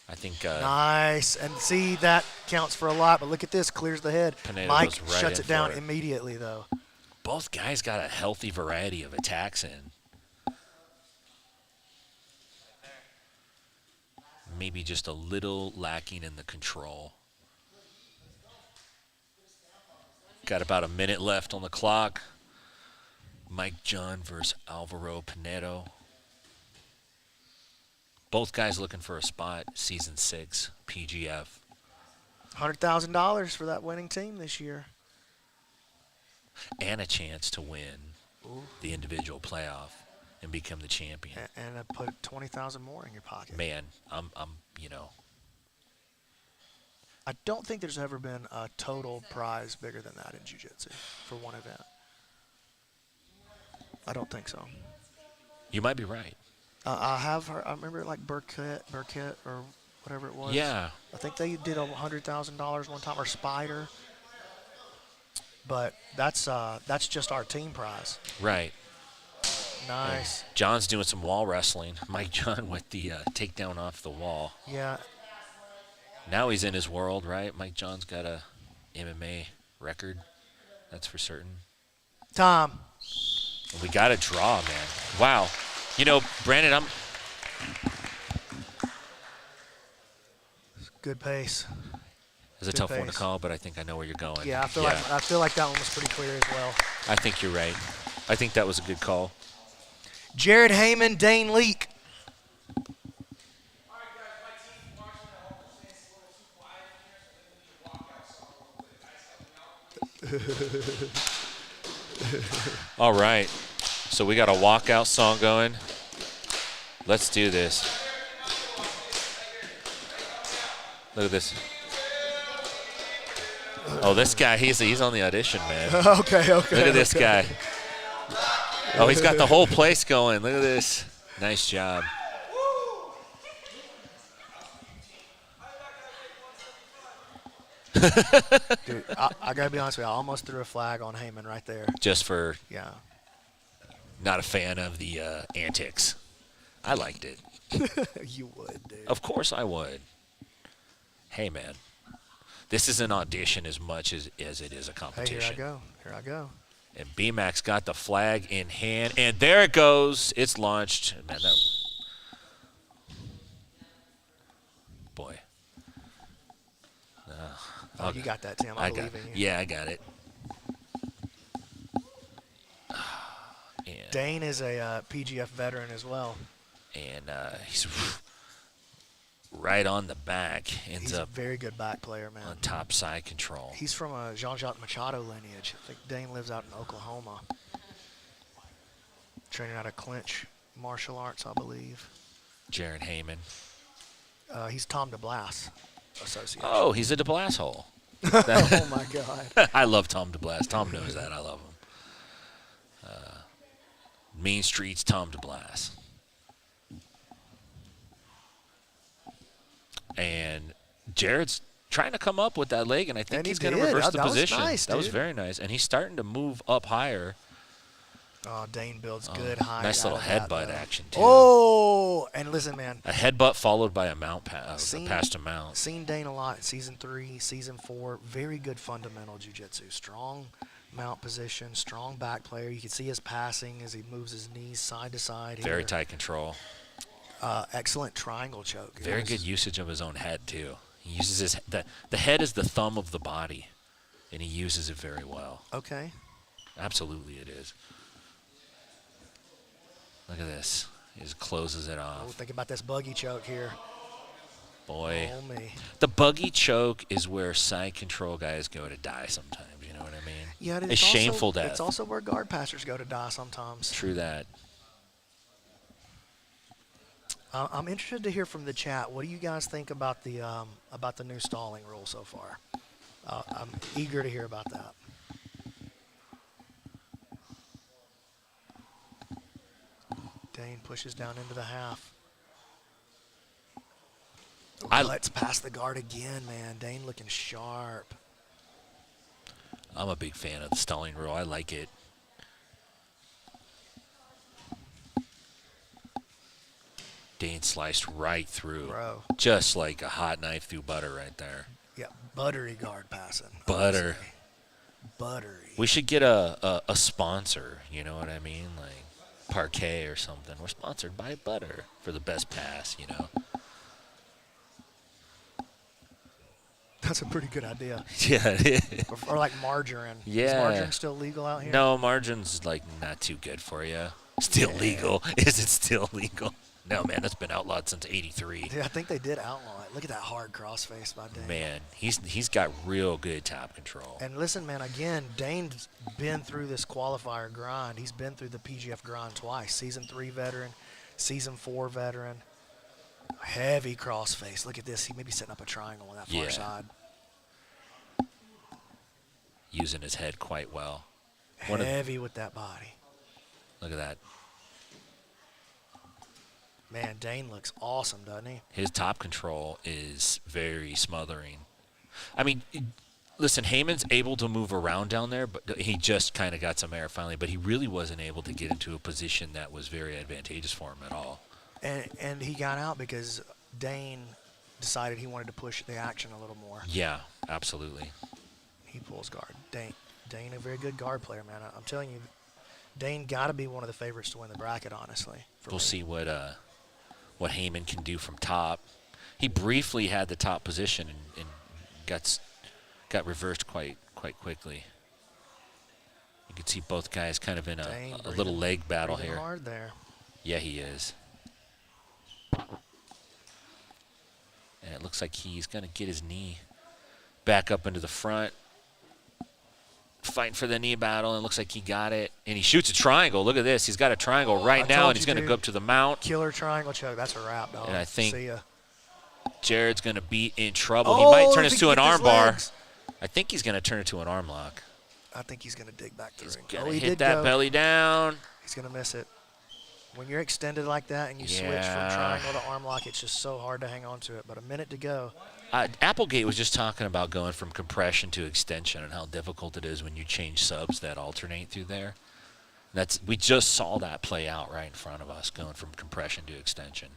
I think. Nice. And see, that counts for a lot, but look at this. Clears the head. Pinedo Mike goes right shuts in it down for it. immediately, though. Both guys got a healthy variety of attacks in. Maybe just a little lacking in the control. Got about a minute left on the clock. Mike John versus Alvaro Pinedo. Both guys looking for a spot, Season 6, PGF. $100,000 for that winning team this year. And a chance to win the individual playoff and become the champion. And put 20,000 more in your pocket. Man, I'm. I don't think there's ever been a total prize bigger than that in jiu-jitsu for one event. I don't think so. You might be right. I have heard, I remember like Burkett or whatever it was. Yeah. I think they did $100,000 one time, or Spider. But that's just our team prize. Right. Nice. And John's doing some wall wrestling. Mike John with the takedown off the wall. Yeah. Now he's in his world, right? Mike John's got a MMA record. That's for certain. Tom. We got a draw, man. Wow. You know, Brandon, Good pace. It's a tough one to call, but I think I know where you're going. Yeah, I feel like that one was pretty clear as well. I think you're right. I think that was a good call. Jared Heyman, Dane Leak. All right. So we got a walkout song going. Let's do this. Look at this. Oh, this guy, he's on the audition, man. Okay. Look at this guy. Oh, he's got the whole place going. Look at this. Nice job. Dude, I gotta be honest with you. I almost threw a flag on Heyman right there. Just for not a fan of the antics. I liked it. You would, dude. Of course I would. Hey, man. This is an audition as much as it is a competition. Hey, here I go. And B-Max got the flag in hand, and there it goes. It's launched. Man, that... Boy. You got that, Tim. I believe in you. Yeah, I got it. Dane is a PGF veteran as well. And he's right on the back. He's a very good back player, man. On top side control. He's from a Jean-Jacques Machado lineage. I think Dane lives out in Oklahoma. Training out of clinch martial arts, I believe. Jared Heyman. He's Tom DeBlass association. Oh, he's a DeBlass hole. Oh, my God. I love Tom DeBlass. Tom knows that. I love him. Mean Streets, Tom DeBlass. And Jared's trying to come up with that leg, and I think he's going to reverse the position. Nice, that was very nice. And he's starting to move up higher. Oh, Dane builds good height. Nice little headbutt though. action, too. Oh, and listen, man. A headbutt followed by a mount pass, to mount. Seen Dane a lot in Season 3, Season 4. Very good fundamental jiu-jitsu. Strong mount position, strong back player. You can see his passing as he moves his knees side to side here. Very tight control. Excellent triangle choke. Very good usage of his own head, too. He uses the head is the thumb of the body, and he uses it very well. Okay. Absolutely it is. Look at this. He just closes it off. Oh, think about this buggy choke here. Boy. Oh, me. The buggy choke is where side control guys go to die sometimes. You know what I mean? Yeah, it's shameful death. It's also where guard passers go to die sometimes. True that. I'm interested to hear from the chat. What do you guys think about the new stalling rule so far? I'm eager to hear about that. Dane pushes down into the half. Let's pass the guard again, man. Dane looking sharp. I'm a big fan of the stalling rule. I like it. Dane sliced right through. Bro. Just like a hot knife through butter right there. Yeah, buttery guard passing. Butter. Buttery. We should get a sponsor, you know what I mean? Like Parquet or something. We're sponsored by Butter for the best pass, you know? That's a pretty good idea. Yeah. Or like margarine. Yeah. Is margarine still legal out here? No, margarine's like not too good for you. Still legal. Is it still legal? No, man, that's been outlawed since '83. Yeah, I think they did outlaw it. Look at that hard crossface by Dane. Man, he's got real good top control. And listen, man, again, Dane's been through this qualifier grind. He's been through the PGF grind twice. Season 3 veteran, Season 4 veteran. Heavy crossface. Look at this. He may be setting up a triangle on that far side. Using his head quite well. Heavy with that body. Look at that. Man, Dane looks awesome, doesn't he? His top control is very smothering. I mean, listen, Heyman's able to move around down there, but he just kind of got some air finally, but he really wasn't able to get into a position that was very advantageous for him at all. And he got out because Dane decided he wanted to push the action a little more. Yeah, absolutely. He pulls guard. Dane, a very good guard player, man. I'm telling you, Dane got to be one of the favorites to win the bracket, honestly. We'll see what Heyman can do from top. He briefly had the top position and got reversed quite quickly. You can see both guys kind of in a little leg battle here. Hard there. Yeah, he is. And it looks like he's going to get his knee back up into the front. Fighting for the knee battle, and it looks like he got it. And he shoots a triangle. Look at this. He's got a triangle right now, and he's going to go up to the mount. Killer triangle choke. That's a wrap, dog. And I think See ya. Jared's going to be in trouble. He might turn this to an arm bar. I think he's going to turn it to an arm lock. I think he's going to dig back through. He's going to hit that belly down. He's going to miss it. When you're extended like that and you switch from triangle to arm lock, it's just so hard to hang on to it. But a minute to go. Applegate was just talking about going from compression to extension and how difficult it is when you change subs that alternate through there. We just saw that play out right in front of us, going from compression to extension.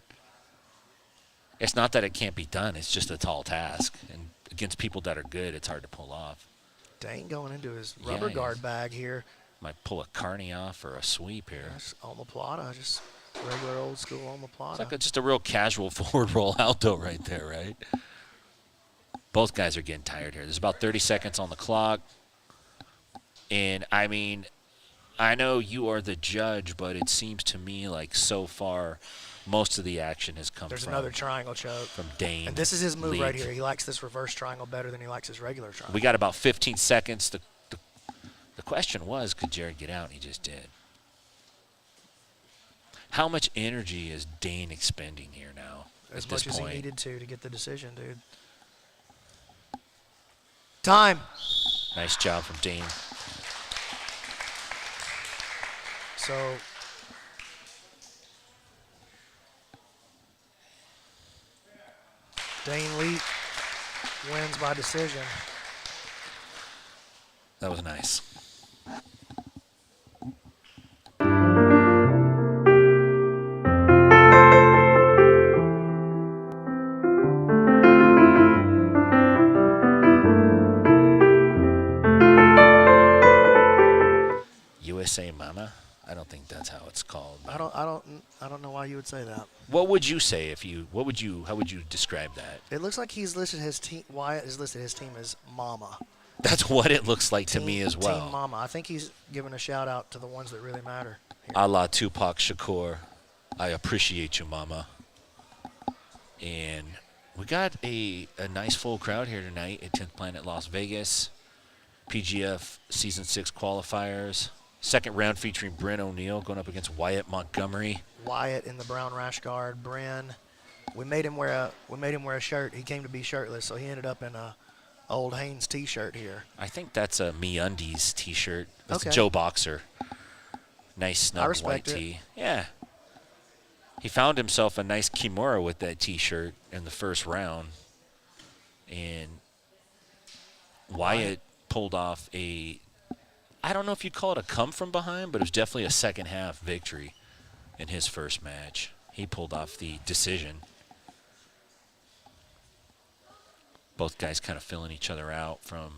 It's not that it can't be done. It's just a tall task. And against people that are good, it's hard to pull off. Dane going into his rubber guard bag here. Might pull a carny off or a sweep here. That's omoplata, just regular old school omoplata. It's like just a real casual forward roll alto right there, right? Both guys are getting tired here. There's about 30 seconds on the clock. And, I mean, I know you are the judge, but it seems to me like so far most of the action has come There's another triangle choke. From Dane. And this is his move right here. He likes this reverse triangle better than he likes his regular triangle. We got about 15 seconds. The question was, could Jared get out? And he just did. How much energy is Dane expending here now As at this much point? as he needed to get the decision, dude. Time. Nice job from Dane. So Dane Leap wins by decision. That was nice. always say mama? I don't think that's how it's called. I don't know why you would say that. What would you say if you? How would you describe that? It looks like he's listed his team. Wyatt has listed his team as Mama. That's what it looks like to me as well. Team Mama. I think he's giving a shout out to the ones that really matter. A la Tupac Shakur, I appreciate you, Mama. And we got a nice full crowd here tonight at 10th Planet Las Vegas. PGF Season 6 qualifiers. Second round featuring Bryn O'Neill going up against Wyatt Montgomery. Wyatt in the brown rash guard. Bryn, we made him wear a shirt. He came to be shirtless, so he ended up in a old Hanes T-shirt here. I think that's a MeUndies T-shirt. That's Okay. Joe Boxer. Nice snug white tee. Yeah. He found himself a nice Kimura with that T-shirt in the first round, and Wyatt pulled off I don't know if you'd call it a come from behind, but it was definitely a second half victory in his first match. He pulled off the decision. Both guys kind of filling each other out from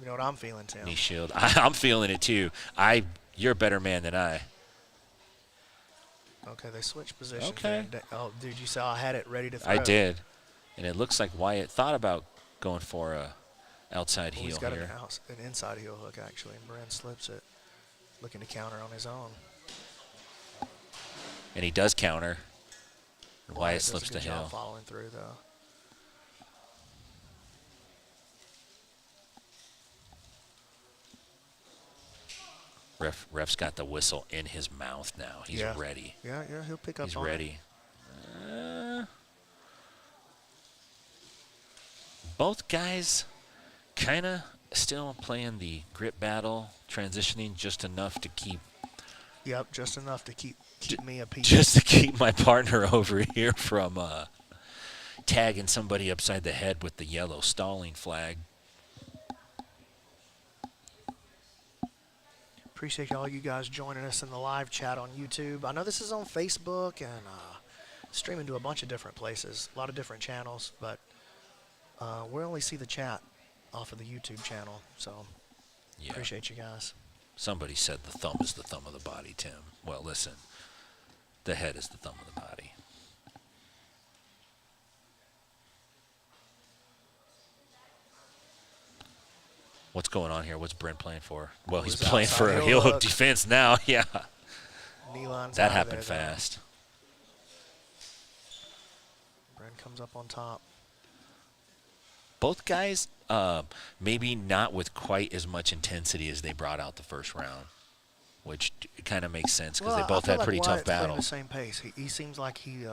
You know what I'm feeling, Tim? knee shield. I'm feeling it too. You're a better man than I. Okay, they switched positions. Okay. There. Oh, dude, you saw I had it ready to throw. I did. And it looks like Wyatt thought about going for a outside Well, heel he's got here. an inside heel hook, actually, and Bryn slips it, looking to counter on his own. And he does counter. And Wyatt does a slips to good job heel. following through, though. Ref's got the whistle in his mouth now. He's ready. Yeah, he'll pick up He's on it. ready. Both guys kind of still playing the grip battle, transitioning just enough to keep. Yep, just enough to keep me a piece. Just to keep my partner over here from tagging somebody upside the head with the yellow stalling flag. Appreciate all you guys joining us in the live chat on YouTube. I know this is on Facebook and streaming to a bunch of different places, a lot of different channels, but we only see the chat off of the YouTube channel, so appreciate you guys. Somebody said the thumb is the thumb of the body, Tim. Well, listen, the head is the thumb of the body. What's going on here? What's Brent playing for? Well, he's playing for a heel hook defense now. Yeah. Knee line's that high happened there, fast. Brent comes up on top. Both guys, maybe not with quite as much intensity as they brought out the first round, which kind of makes sense because they both had pretty tough battles. The same pace. He seems like he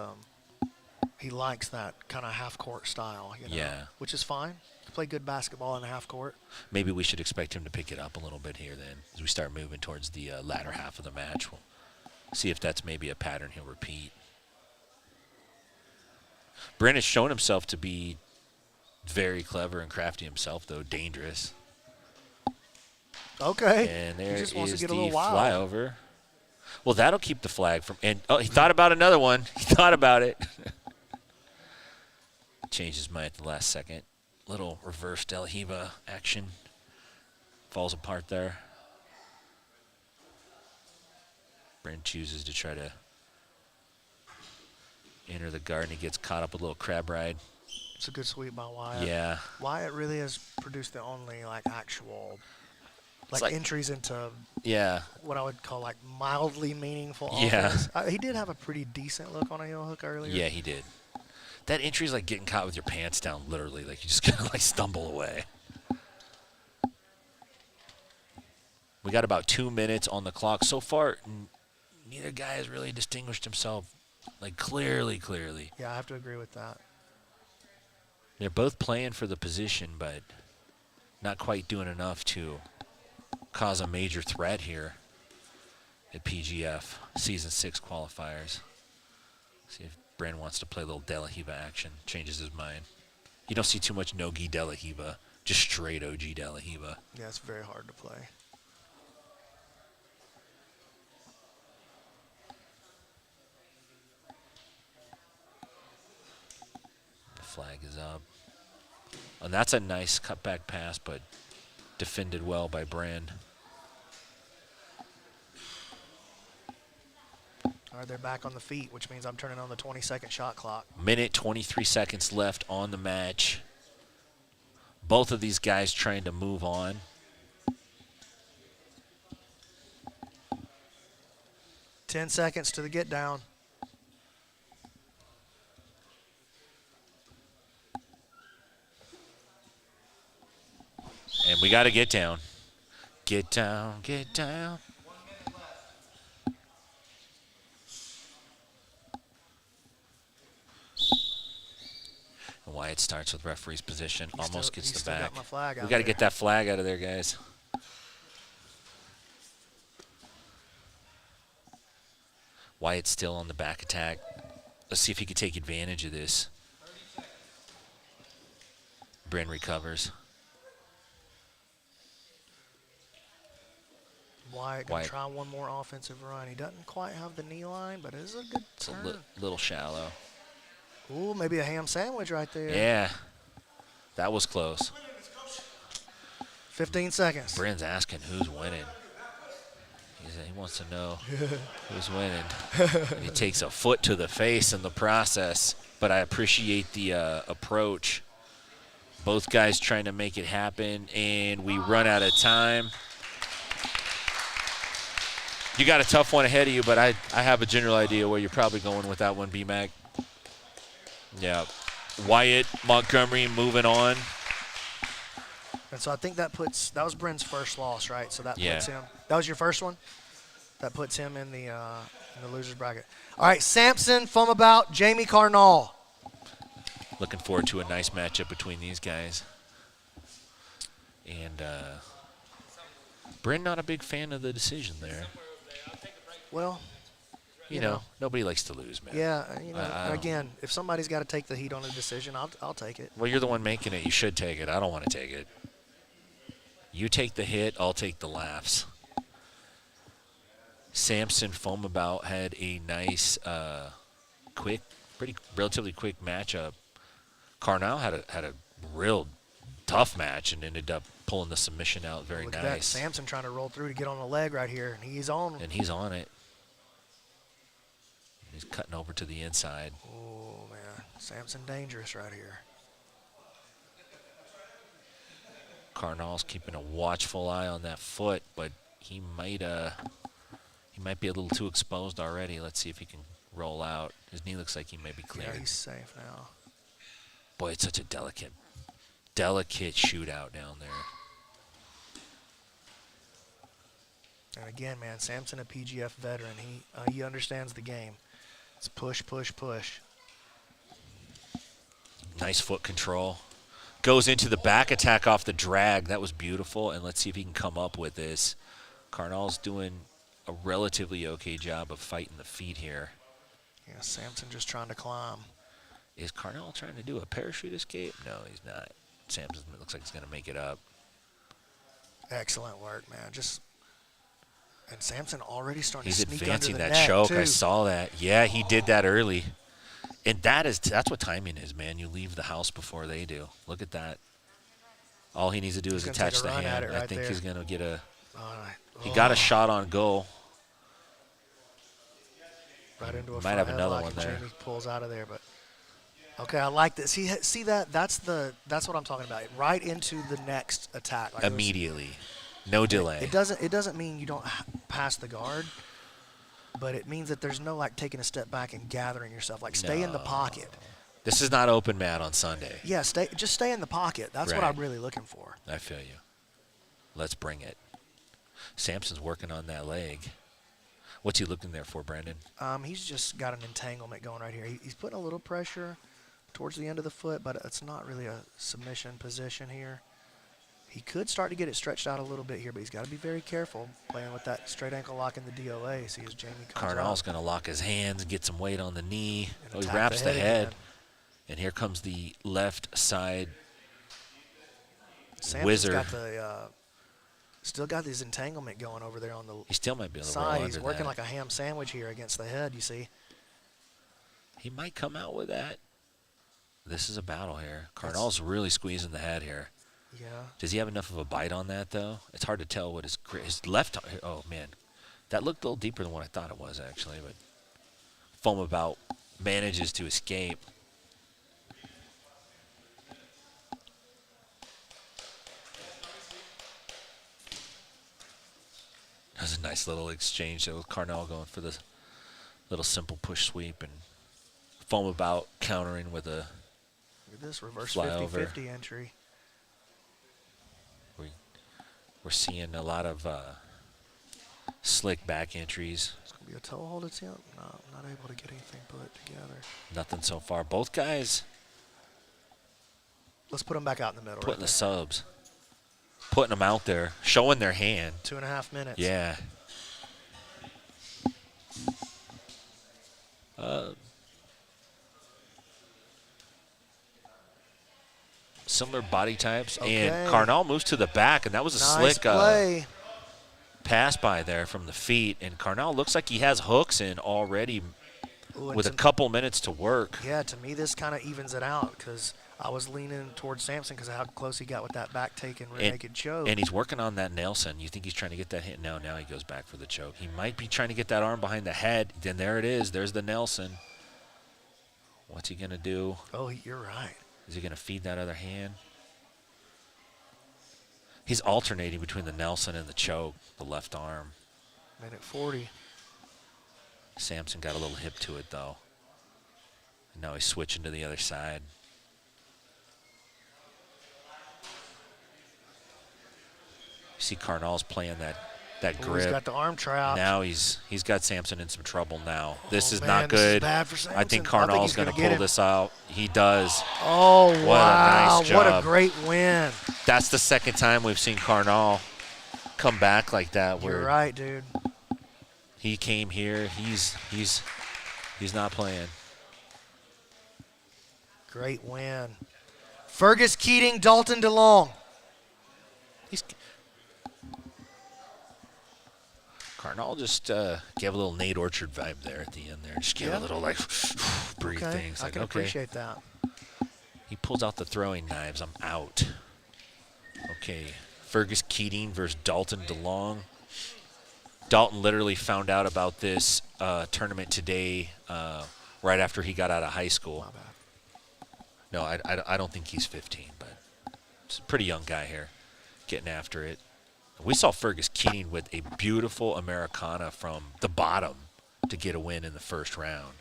likes that kind of half court style. You know, yeah. Which is fine. Play good basketball in the half court. Maybe we should expect him to pick it up a little bit here then as we start moving towards the latter half of the match. We'll see if that's maybe a pattern he'll repeat. Brent has shown himself to be very clever and crafty himself, though dangerous. Okay. And there he just wants is to get the a little wild. flyover. Well, that'll keep the flag from. And he thought about another one. He thought about it. Changed his mind at the last second. Little reverse Del Hiva action. Falls apart there. Brent chooses to try to enter the guard, and he gets caught up with a little crab ride. It's a good sweep by Wyatt. Yeah. Wyatt really has produced the only actual like entries into what I would call mildly meaningful offense. He did have a pretty decent look on a heel hook earlier. Yeah, he did. That entry is like getting caught with your pants down, literally. Like you just gotta stumble away. We got about 2 minutes on the clock. So far, neither guy has really distinguished himself clearly. Yeah, I have to agree with that. They're both playing for the position, but not quite doing enough to cause a major threat here at PGF Season 6 qualifiers. See if Brand wants to play a little De La Hiva action, changes his mind. You don't see too much no-gi De La Hiva, just straight OG De La Hiva. Yeah, it's very hard to play. The flag is up. And that's a nice cutback pass, but defended well by Brand. All right, they're back on the feet, which means I'm turning on the 20-second shot clock. Minute 23 seconds left on the match. Both of these guys trying to move on. Ten seconds to the get down. And we got to get down. Get down, get down. And Wyatt starts with referee's position, almost gets the back. We got to get that flag out of there, guys. Wyatt's still on the back attack. Let's see if he can take advantage of this. Bryn recovers. Wyatt going to try one more offensive run. He doesn't quite have the knee line, but it is a good turn. It's a little shallow. Ooh, maybe a ham sandwich right there. Yeah, that was close. 15 seconds. Bryn's asking who's winning. He wants to know who's winning. And he takes a foot to the face in the process, but I appreciate the approach. Both guys trying to make it happen, and we run out of time. You got a tough one ahead of you, but I have a general idea where you're probably going with that one, B-Mac. Yeah. Wyatt, Montgomery moving on. And so I think that was Bryn's first loss, right? So that Yeah. puts him. That was your first one? That puts him in the loser's bracket. All right, Samson, Fumabout, Jamie Carnal. Looking forward to a nice matchup between these guys. And Bryn not a big fan of the decision there. Well, you know, nobody likes to lose, man. Yeah, again, if somebody's got to take the heat on a decision, I'll take it. Well, you're the one making it. You should take it. I don't want to take it. You take the hit, I'll take the laughs. Samson Fumabout had a nice, relatively quick matchup. Carnal had a real tough match and ended up pulling the submission out very Look nice. at that. Samson trying to roll through to get on the leg right here, and he's on. And he's on it. He's cutting over to the inside. Oh, man. Samson dangerous right here. Carnal's keeping a watchful eye on that foot, but he might be a little too exposed already. Let's see if he can roll out. His knee looks like he may be cleared. Yeah, he's safe now. Boy, it's such a delicate shootout down there. And again, man, Samson, a PGF veteran, he understands the game. It's push, push, push. Nice foot control. Goes into the back attack off the drag. That was beautiful. And let's see if he can come up with this. Carnal's doing a relatively okay job of fighting the feet here. Yeah, Samson just trying to climb. Is Carnal trying to do a parachute escape? No, he's not. Samson looks like he's going to make it up. Excellent work, man. And Samson already starting He's to sneak advancing under the that neck, choke. too. I saw that. Yeah, he did that early. And that's what timing is, man. You leave the house before they do. Look at that. All he needs to do is attach the hand. I think he's going to get he got a shot on goal. Right into a Might have another headlock, one there. Jamie pulls out of there, but okay, I like this. See that? That's what I'm talking about. Right into the next attack. Like Immediately. No delay. It doesn't mean you don't pass the guard, but it means that there's no taking a step back and gathering yourself. Stay in the pocket. This is not open mat on Sunday. Yeah, just stay in the pocket. That's what Right. I'm really looking for. I feel you. Let's bring it. Samson's working on that leg. What's he looking there for, Brandon? He's just got an entanglement going right here. He's putting a little pressure towards the end of the foot, but it's not really a submission position here. He could start to get it stretched out a little bit here, but he's got to be very careful playing with that straight ankle lock in the DOA. See as Jamie comes Carnal's out. going to lock his hands, get some weight on the knee. And He attack wraps the head. again. And here comes the left side Samson's whizzer. got still got this entanglement going over there on the He still might be able to roll side. under He's working that. like a ham sandwich here against the head, you see. He might come out with that. This is a battle here. Carnal's really squeezing the head here. Yeah. Does he have enough of a bite on that, though? It's hard to tell what his left. Oh, man. That looked a little deeper than what I thought it was, actually. But foam about, manages to escape. That was a nice little exchange there with Carnell going for the little simple push sweep and foam about countering with a Look at this reverse flyover. 50-50 entry. We're seeing a lot of slick back entries. It's going to be a toe hold attempt. No, not able to get anything put together. Nothing so far. Both guys Let's put them back out in the middle. putting the subs. Putting them out there. Showing their hand. 2.5 minutes. Yeah. Similar body types. Okay. And Carnell moves to the back, and that was a Nice slick play. pass by there from the feet. And Carnell looks like he has hooks in already Ooh, with a couple minutes to work. Yeah, to me this kind of evens it out because I was leaning towards Sampson because of how close he got with that back take and rear naked choke. And he's working on that Nelson. You think he's trying to get that hit? No, now he goes back for the choke. He might be trying to get that arm behind the head. Then there it is. There's the Nelson. What's he going to do? Oh, you're right. Is he going to feed that other hand? He's alternating between the Nelson and the choke, the left arm. Minute 40. Sampson got a little hip to it, though. And now he's switching to the other side. You see Carnell's playing that Ooh, grip. he's got the arm trap. Now he's got Sampson in some trouble now. This is man, not good. This is bad for Sampson. I think I think Carnell's he's going to gonna get pull him. this out. He does. Oh, What wow. a nice job. What a great win. That's the second time we've seen Carnell come back like that. You're Where right, dude. he came here. He's not playing. Great win. Fergus Keating, Dalton DeLong. Carnell just gave a little Nate Orchard vibe there at the end there. Just gave a little, like, breathe Okay, things. I Like, can okay. appreciate that. He pulls out the throwing knives. I'm out. Okay. Fergus Keating versus Dalton DeLong. Dalton literally found out about this tournament today right after he got out of high school. My bad. No, I don't think he's 15, but he's a pretty young guy here getting after it. We saw Fergus Keating with a beautiful Americana from the bottom to get a win in the first round.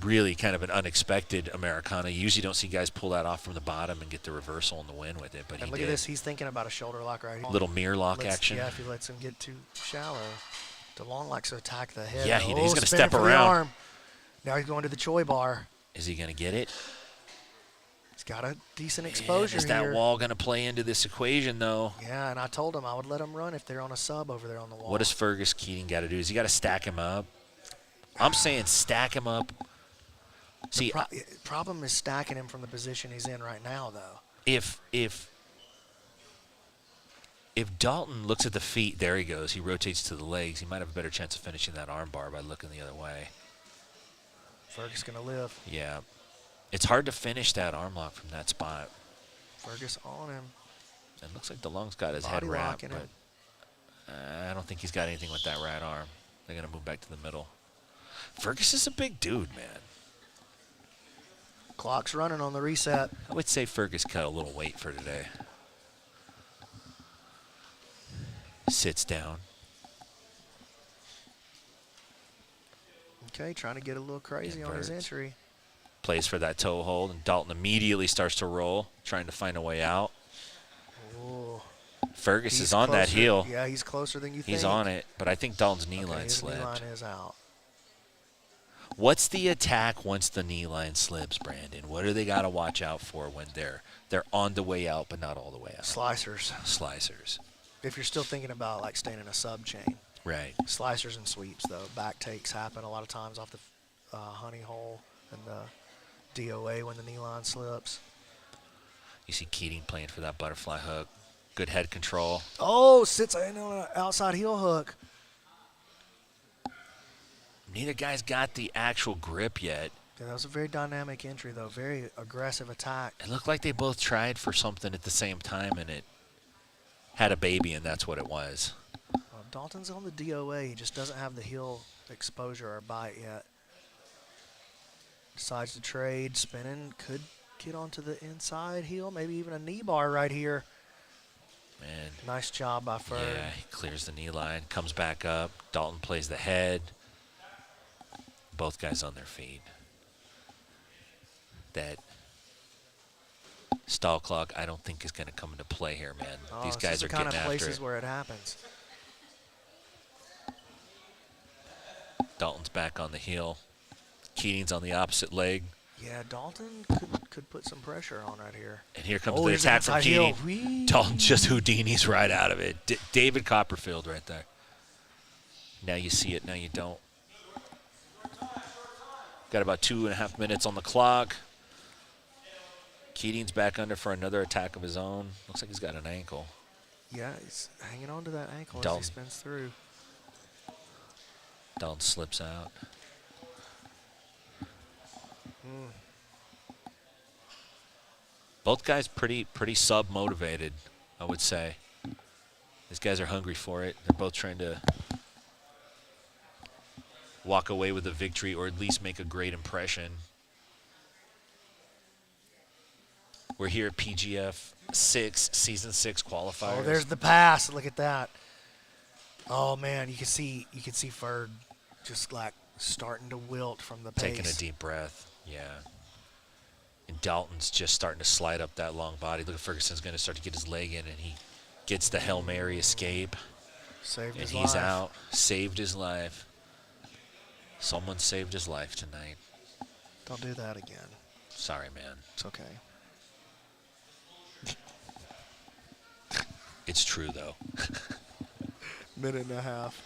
Really kind of an unexpected Americana. You usually don't see guys pull that off from the bottom and get the reversal and the win with it, but And he look did. at this. He's thinking about a shoulder lock right here. Little mirror lock action. Yeah, if he lets him get too shallow. DeLong likes to attack the head. Yeah, he's going to spinning step for the around. arm. Now he's going to the Choi bar. Is he going to get it? He's got a decent exposure Is that here. wall going to play into this equation, though? Yeah, and I told him I would let him run if they're on a sub over there on the wall. What does Fergus Keating got to do? Is he got to stack him up? I'm saying stack him up. See, The problem is stacking him from the position he's in right now, though. if Dalton looks at the feet, there he goes. He rotates to the legs. He might have a better chance of finishing that arm bar by looking the other way. Fergus going to live. Yeah. It's hard to finish that arm lock from that spot. Fergus on him. It looks like DeLong's got his Body head wrapped, locking but it. I don't think he's got anything with that right arm. They're going to move back to the middle. Fergus is a big dude, man. Clock's running on the reset. I would say Fergus cut a little weight for today. Sits down. Okay, trying to get a little crazy on his Inverts. entry. Plays for that toe hold, and Dalton immediately starts to roll, trying to find a way out. Ooh. Fergus He's is on that closer- heel. Yeah, he's closer than you think. He's on it, but I think Dalton's knee Okay, line his slipped. knee line is out. What's the attack once the knee line slips, Brandon? What do they got to watch out for when they're on the way out but not all the way out? Slicers. Slicers. If you're still thinking about like staying in a sub chain. Right. Slicers and sweeps though. Back takes happen a lot of times off the honey hole and the DOA when the knee line slips. You see Keating playing for that butterfly hook. Good head control. Oh, sits in on an outside heel hook. Neither guy's got the actual grip yet. Yeah, that was a very dynamic entry though. Very aggressive attack. It looked like they both tried for something at the same time, and it had a baby, and that's what it was. Dalton's on the DOA. He just doesn't have the heel exposure or bite yet. Decides to trade, spinning, could get onto the inside heel, maybe even a knee bar right here. Man. Nice job by Ferg. Yeah, he clears the knee line, comes back up. Dalton plays the head. Both guys on their feet. That stall clock, I don't think is going to come into play here, man. These guys are getting after it. This is the kind of places where it happens. Dalton's back on the heel. Keating's on the opposite leg. Yeah, Dalton could put some pressure on right here. And here comes the attack from Keating. Dalton just Houdini's right out of it. David Copperfield right there. Now you see it, now you don't. Got about 2.5 minutes on the clock. Keating's back under for another attack of his own. Looks like he's got an ankle. Yeah, he's hanging on to that ankle Dalton. as he spins through. Dalton slips out. Both guys pretty sub-motivated, I would say. These guys are hungry for it. They're both trying to walk away with a victory or at least make a great impression. We're here at PGF 6, Season 6 qualifiers. Oh, there's the pass. Look at that. Oh man, you can see Ferg just like starting to wilt from the pace. Taking a deep breath. Yeah. And Dalton's just starting to slide up that long body. Look at Ferguson's going to start to get his leg in, and he gets the Hail Mary escape. Saved his life. And he's life. out. Saved his life. Someone saved his life tonight. Don't do that again. Sorry, man. It's okay. It's true, though. Minute and a half.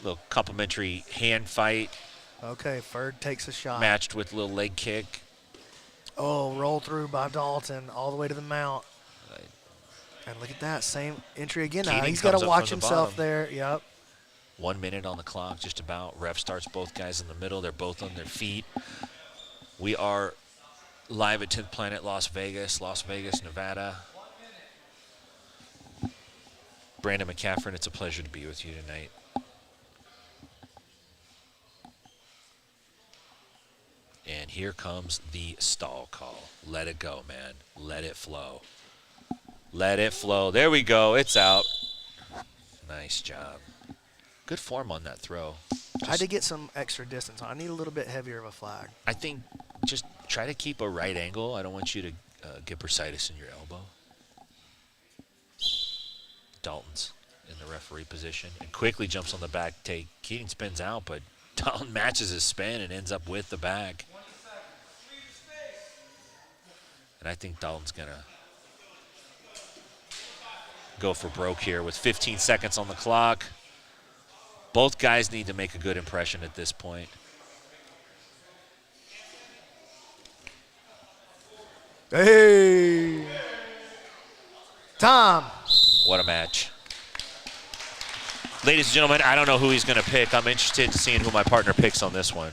Little complimentary hand fight. Okay, Ferg takes a shot. Matched with a little leg kick. Oh, roll through by Dalton all the way to the mount. Right. And look at that, same entry again. Now Keating he's got comes to up watch from the himself bottom. there. Yep. 1 minute on the clock, just about. Ref starts both guys in the middle. They're both on their feet. We are live at 10th Planet, Las Vegas, Nevada. Brandon McCaffrey, it's a pleasure to be with you tonight. And here comes the stall call. Let it go, man. Let it flow. Let it flow. There we go. It's out. Nice job. Good form on that throw. I had to get some extra distance. I need a little bit heavier of a flag. I think just try to keep a right angle. I don't want you to get bursitis in your elbow. Dalton's in the referee position and quickly jumps on the back take. Keating spins out, but Dalton matches his spin and ends up with the back. And I think Dalton's going to go for broke here with 15 seconds on the clock. Both guys need to make a good impression at this point. Hey! Tom! What a match. Ladies and gentlemen, I don't know who he's going to pick. I'm interested in seeing who my partner picks on this one.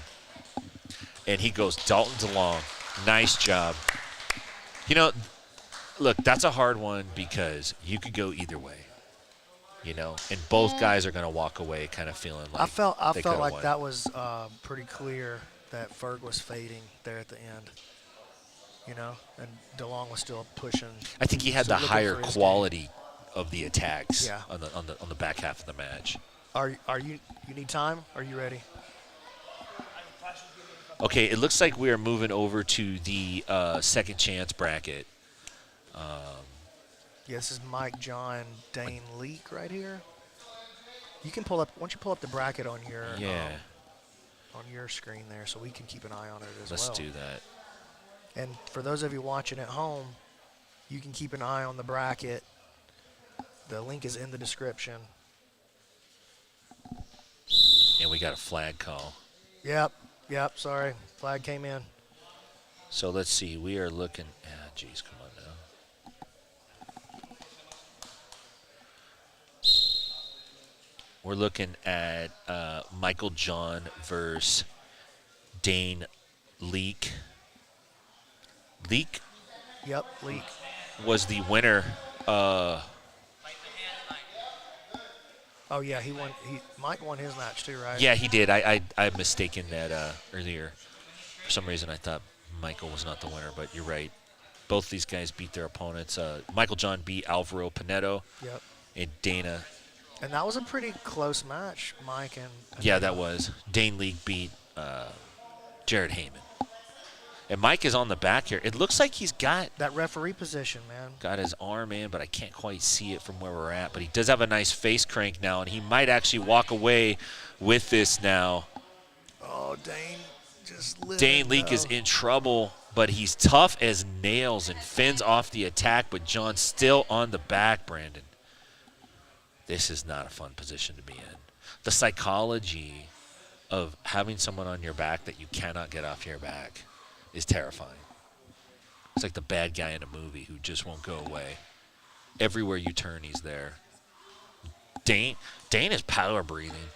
And he goes Dalton DeLong. Nice job. You know, look, that's a hard one because you could go either way. You know, and both guys are going to walk away kind of feeling like I felt like won. that was pretty clear that Ferg was fading there at the end. You know, and DeLong was still pushing. I think he had the looking hire for his quality of the attacks Yeah. on the back half of the match. Are you need time? Are you ready? Okay, it looks like we are moving over to the second chance bracket. Yeah, this is Mike, John, Dane, Leak right here. You can pull up once you pull up the bracket on your on your screen there, so we can keep an eye on it as Let's well. do that. And for those of you watching at home, you can keep an eye on the bracket. The link is in the description. And we got a flag call. Yep, sorry. Flag came in. So let's see. We are looking. Geez, come on now. We're looking at Michael John versus Dane Leak. Leak Yep, Leak. was the winner. Oh yeah, Mike won his match too, right? Yeah, he did. I mistaken that earlier. For some reason, I thought Michael was not the winner, but you're right. Both these guys beat their opponents. Michael John beat Alvaro Pinedo. Yep. And Dana. And that was a pretty close match, Mike and Pinedo. Yeah, that was. Dane League beat Jared Heyman. And Mike is on the back here. It looks like he's got that referee position, man. Got his arm in, but I can't quite see it from where we're at. But he does have a nice face crank now, and he might actually walk away with this now. Oh, Dane just Dane Leak is in trouble, but he's tough as nails and fends off the attack, but John's still on the back, Brandon. This is not a fun position to be in. The psychology of having someone on your back that you cannot get off your back is terrifying. It's like the bad guy in a movie who just won't go away. Everywhere you turn, he's there. Dane is power breathing.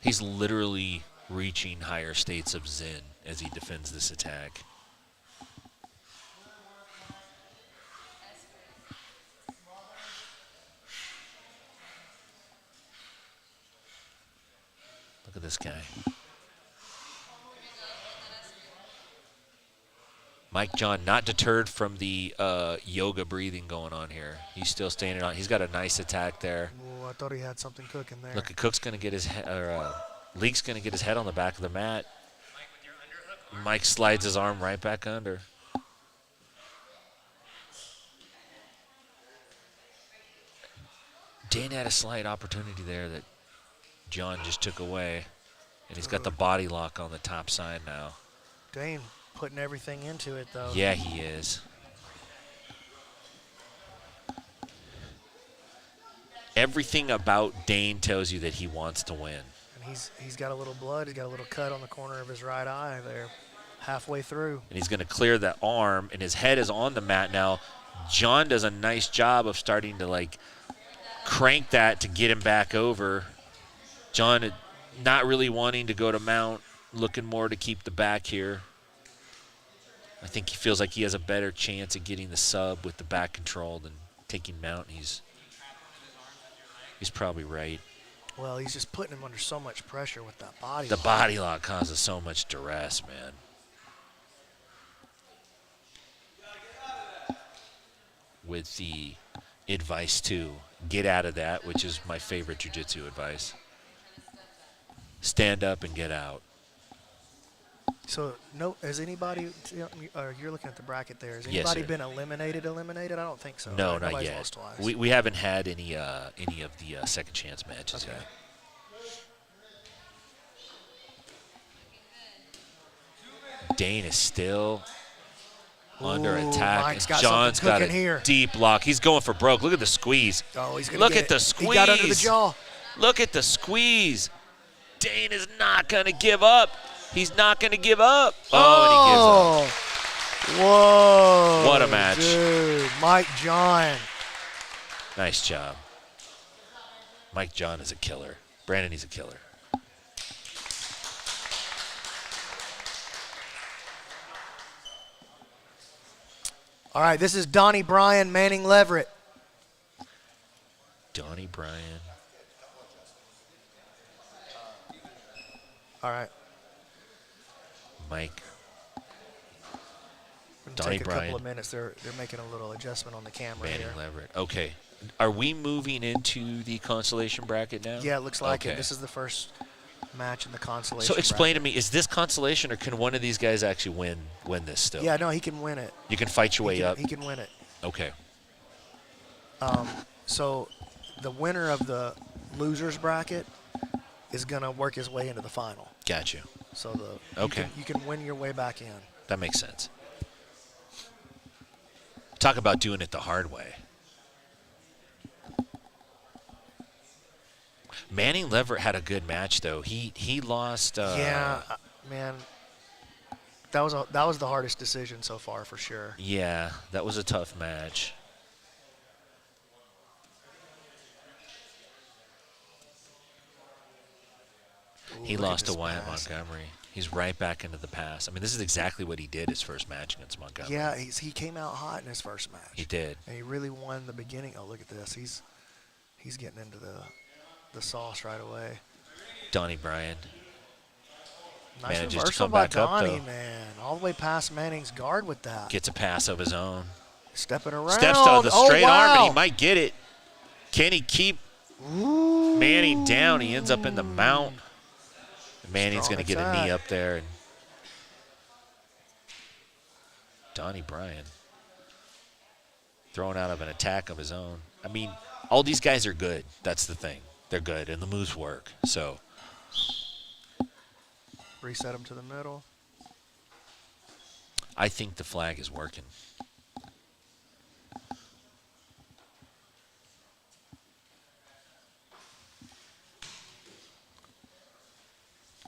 He's literally reaching higher states of zen as he defends this attack. Look at this guy. Mike John not deterred from the yoga breathing going on here. He's still standing on. He's got a nice attack there. Oh, I thought he had something cooking there. Look, Cook's going to get his head, Leak's going to get his head on the back of the mat. Mike slides his arm right back under. Dane had a slight opportunity there that John just took away. And he's got the body lock on the top side now. Dane putting everything into it, though. Yeah, he is. Everything about Dane tells you that he wants to win. And he's got a little blood. He's got a little cut on the corner of his right eye there, halfway through. And he's going to clear that arm, and his head is on the mat now. John does a nice job of starting to, like, crank that to get him back over. John not really wanting to go to mount, looking more to keep the back here. I think he feels like he has a better chance of getting the sub with the back control than taking mount. He's probably right. Well, he's just putting him under so much pressure with that body The lock. body lock causes so much duress, man. With the advice to get out of that, which is my favorite jiu-jitsu advice. Stand up and get out. So, has anybody, you're looking at the bracket there, has Yes, anybody sir. been eliminated? I don't think so. No, right? not Nobody's yet. lost twice. We haven't had any of the second chance matches yet. Dane is still under attack. Mike's and got John's something got a cooking here. deep lock. He's going for broke. Look at the squeeze. Oh, he's gonna Look get at the it. squeeze. He got under the jaw. Look at the squeeze. Dane is not going to give up. He's not going to give up. Oh, and he gives up. Whoa. What a match. Dude, Mike John. Nice job. Mike John is a killer. Brandon, he's a killer. All right, this is Donnie Bryan, Manning Leverett. Donnie Bryan. All right. Mike. Donnie Bryan. Take a couple of minutes. They're making a little adjustment on the camera Manning here. Leverett. Okay. Are we moving into the consolation bracket now? Yeah, it looks like okay. it. This is the first match in the consolation So explain bracket. to me, is this consolation or can one of these guys actually win this still? Yeah, no, he can win it. You can fight your way up? He can win it. Okay. So the winner of the losers bracket is going to work his way into the final. Got you. So you can win your way back in. That makes sense. Talk about doing it the hard way. Manning Leverett had a good match though. He lost. Yeah, man. That was the hardest decision so far for sure. Yeah, that was a tough match. Ooh, He lost to Wyatt pass. Montgomery. He's right back into the pass. I mean, this is exactly what he did his first match against Montgomery. Yeah, he came out hot in his first match. He did. And he really won the beginning. Oh, look at this. He's getting into the the sauce right away. Donnie Bryan. Nice Manages to reversal come by back up, Donnie, though. man. All the way past Manning's guard with that. Gets a pass of his own. Stepping around. Steps to the straight arm, and wow. he might get it. Can he keep Manning down? He ends up in the mount. Manning's going to get a knee up there. And Donnie Bryan throwing out of an attack of his own. I mean, all these guys are good. That's the thing. They're good, and the moves work. So reset him to the middle. I think the flag is working.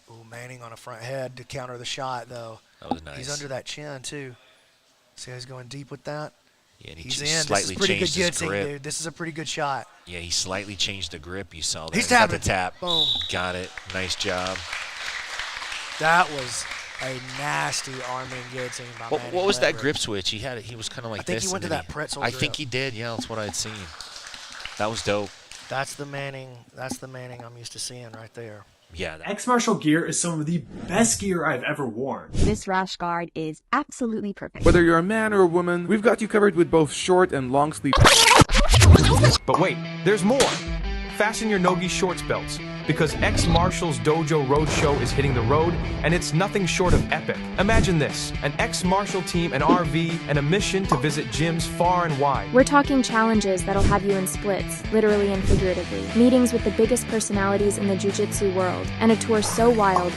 Ooh, Manning on a front head to counter the shot, though. That was nice. He's under that chin, too. See how he's going deep with that? Yeah, and he's he in. slightly This is pretty good changed his guillotine, grip. dude. This is a pretty good shot. Yeah, he slightly changed the grip. You saw that. He's Got tapping. the tap. Boom. Got it. Nice job. That was a nasty arming guillotine by Manning. What was that Clever. grip switch? He had it. He was kind of like I think this. he went and to then that pretzel I grip. think he did. Yeah, that's what I'd seen. That was dope. That's the Manning. That's the Manning I'm used to seeing right there. Yeah. X Martial gear is some of the best gear I've ever worn. This rash guard is absolutely perfect. Whether you're a man or a woman, we've got you covered with both short and long sleeve. But wait, there's more. Fasten your Nogi shorts belts, because X Martial's Dojo Roadshow is hitting the road, and it's nothing short of epic. Imagine this, an X Martial team, an RV, and a mission to visit gyms far and wide. We're talking challenges that'll have you in splits, literally and figuratively. Meetings with the biggest personalities in the Jiu-Jitsu world, and a tour so wild,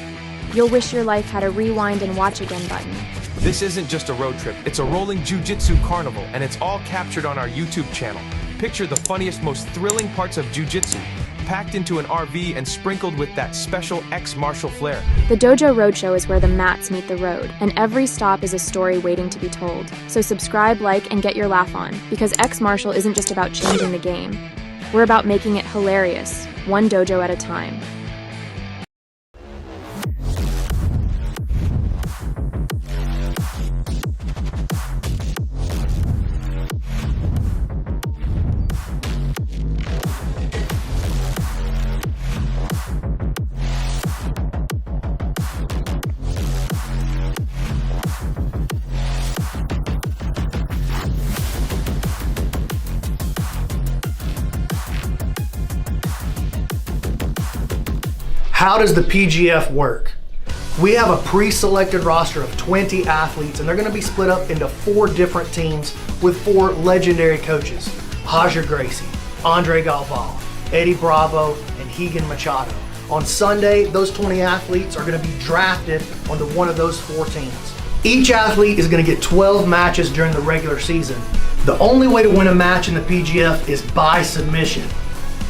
you'll wish your life had a rewind and watch again button. This isn't just a road trip, it's a rolling Jiu-Jitsu carnival, and it's all captured on our YouTube channel. Picture the funniest, most thrilling parts of Jiu-Jitsu, packed into an RV and sprinkled with that special X Martial flair. The Dojo Roadshow is where the mats meet the road, and every stop is a story waiting to be told. So subscribe, like, and get your laugh on, because X Martial isn't just about changing the game. We're about making it hilarious, one dojo at a time. How does the PGF work? We have a pre-selected roster of 20 athletes, and they're going to be split up into 4 different teams with 4 legendary coaches: Hajer Gracie, Andre Galval, Eddie Bravo, and Higan Machado. On Sunday, those 20 athletes are going to be drafted onto one of those 4 teams. Each athlete is going to get 12 matches during the regular season. The only way to win a match in the PGF is by submission.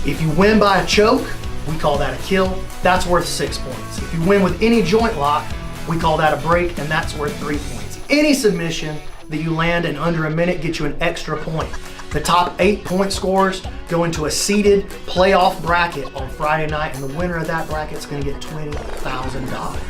If you win by a choke, we call that a kill. That's worth 6 points. If you win with any joint lock, we call that a break, and that's worth 3 points. Any submission that you land in under a minute gets you an extra point. The top 8 point scorers go into a seeded playoff bracket on Friday night, and the winner of that bracket is going to get $20,000.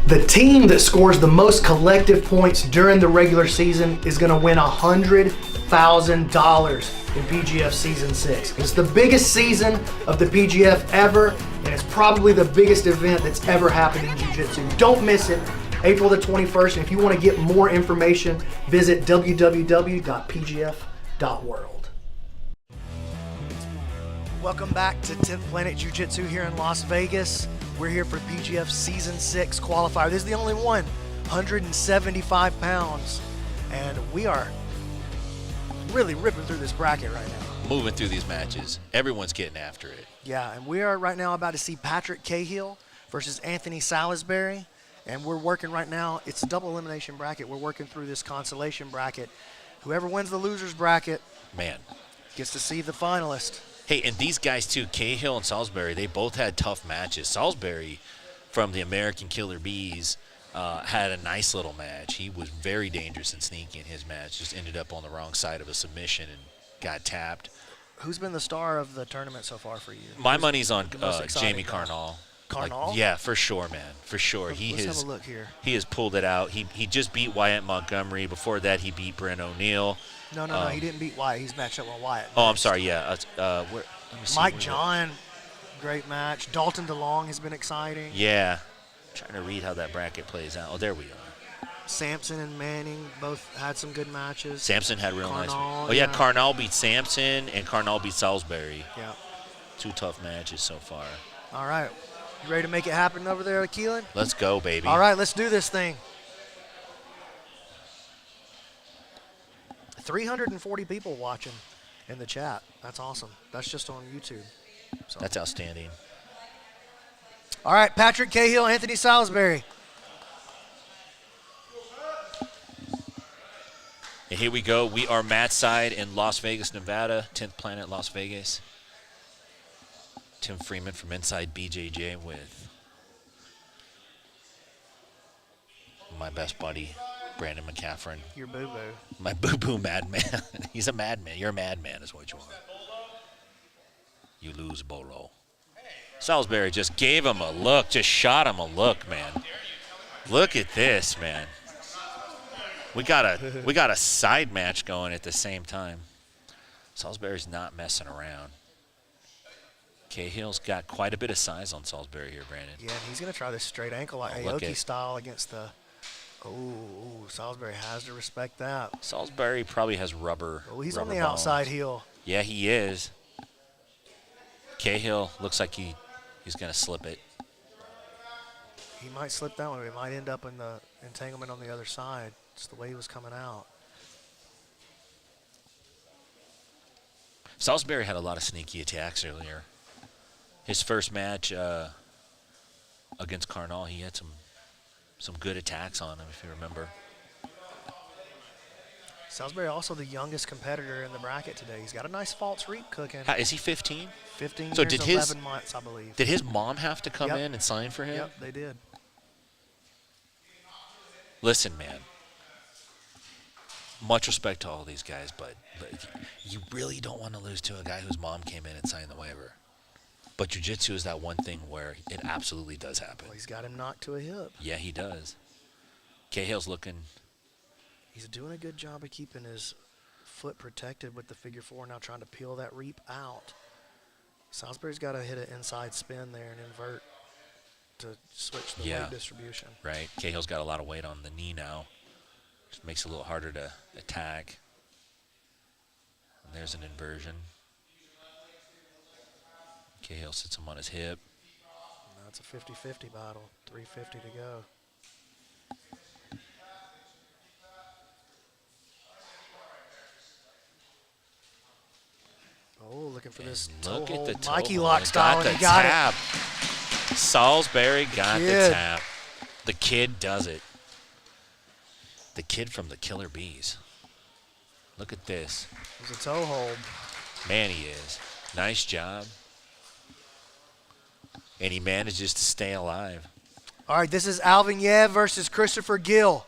The team that scores the most collective points during the regular season is going to win $100,000 in PGF Season 6. It's the biggest season of the PGF ever, and it's probably the biggest event that's ever happened in Jiu-Jitsu. Don't miss it, April the 21st, and if you want to get more information, visit www.pgf.world. Welcome back to 10th Planet Jiu-Jitsu here in Las Vegas. We're here for PGF Season 6 Qualifier. This is the only one, 175 pounds, and we are really ripping through this bracket right now. Moving through these matches. Everyone's getting after it. Yeah, and we are right now about to see Patrick Cahill versus Anthony Salisbury, and we're working right now. It's a double elimination bracket. We're working through this consolation bracket. Whoever wins the losers bracket, Man. gets to see the finalist. Hey, and these guys too, Cahill and Salisbury, they both had tough matches. Salisbury from the American Killer Bees had a nice little match. He was very dangerous and sneaky in his match. Just ended up on the wrong side of a submission and got tapped. Who's been the star of the tournament so far for you? My money's on most exciting Jamie guy? Carnal. Carnal? Yeah, for sure, man. For sure. Let's have a look here. He has pulled it out. He just beat Wyatt Montgomery. Before that, he beat Brent O'Neill. No, he didn't beat Wyatt. He's matched up with Wyatt. Oh, I'm sorry. Yeah. Let me see Mike where John Great match. Dalton DeLong has been exciting. Yeah. Trying to read how that bracket plays out. Oh, there we are. Sampson and Manning both had some good matches. Sampson had real nice. Carnal, Oh, yeah, Carnal beat Sampson, and Carnal beat Salisbury. Yeah. 2 tough matches so far. All right. You ready to make it happen over there, Keelan? Let's go, baby. All right, let's do this thing. 340 people watching in the chat. That's awesome. That's just on YouTube. So. That's outstanding. All right, Patrick Cahill, Anthony Salisbury. And here we go. We are matside in Las Vegas, Nevada, 10th Planet, Las Vegas. Tim Freeman from Inside BJJ with my best buddy, Brandon McCaffron. Your boo-boo. My boo-boo madman. He's a madman. You're a madman is what you are. You lose, Bolo. Salisbury just gave him a look, just shot him a look, man. Look at this, man. We got a side match going at the same time. Salisbury's not messing around. Cahill's got quite a bit of size on Salisbury here, Brandon. Yeah, and he's going to try this straight ankle like Aoki style against the... Oh, Salisbury has to respect that. Salisbury probably has rubber. Oh, he's rubber on the bones. outside heel. Yeah, he is. Cahill looks like he's going to slip it. He might slip that one. He might end up in the entanglement on the other side. Just the way he was coming out. Salisbury had a lot of sneaky attacks earlier. His first match against Carnal, he had some good attacks on him, if you remember. Salisbury also the youngest competitor in the bracket today. He's got a nice false reap cooking. Is he 15? 15 so years, did 11 months, I believe. Did his mom have to come in and sign for him? Yep, they did. Listen, man. Much respect to all these guys, but you really don't want to lose to a guy whose mom came in and signed the waiver. But jiu-jitsu is that one thing where it absolutely does happen. Well, he's got him knocked to a hip. Yeah, he does. Cahill's looking. He's doing a good job of keeping his foot protected with the figure 4, now trying to peel that reap out. Salisbury's got to hit an inside spin there and invert to switch the weight distribution. Right. Cahill's got a lot of weight on the knee now. Just makes it a little harder to attack. And there's an inversion. Cahill sits him on his hip. Now it's a 50-50 battle. 3:50 to go. Oh, looking for this toe Look at the hold. toe Mikey hold. lock style. Got the Got tap. it. Salisbury got the Kid. tap. The kid does it. The kid from the Killer Bees. Look at this. It's a toe hold. Man, he is. Nice job. And he manages to stay alive. All right, this is Alvin Yev versus Christopher Gill.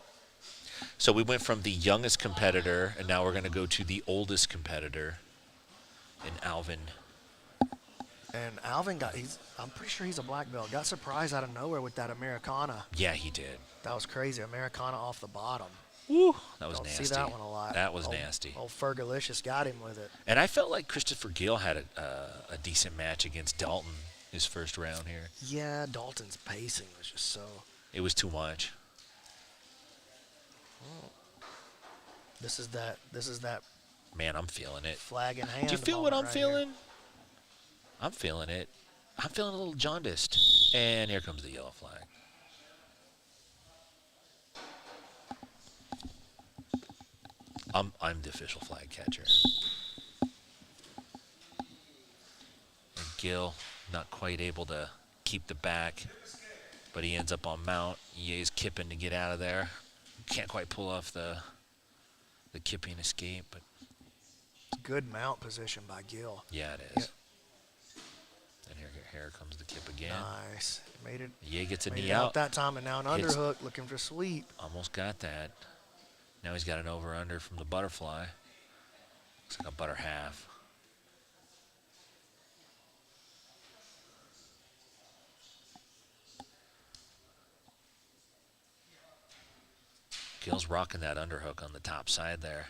So we went from the youngest competitor, and now we're going to go to the oldest competitor in Alvin. And Alvin I'm pretty sure he's a black belt. Got surprised out of nowhere with that Americana. Yeah, he did. That was crazy. Americana off the bottom. Woo. That was Don't nasty. see that one a lot. That was nasty. Old Fergalicious got him with it. And I felt like Christopher Gill had a decent match against Dalton his first round here. Yeah, Dalton's pacing was just so. It was too much. Oh. This is that. Man, I'm feeling it. Flag in hand. Do you feel what I'm right feeling? here. I'm feeling it. I'm feeling a little jaundiced. And here comes the yellow flag. I'm the official flag catcher. And Gill not quite able to keep the back, but he ends up on mount. EA's kipping to get out of there. Can't quite pull off the kipping escape, but good mount position by Gill. yeah, it is. And here comes the kip again. Nice. Made it. EA gets a made knee it out. that time, and now an underhook looking for sweep. Almost got that. Now he's got an over-under from the butterfly. Looks like a butter half. Gill's rocking that underhook on the top side there.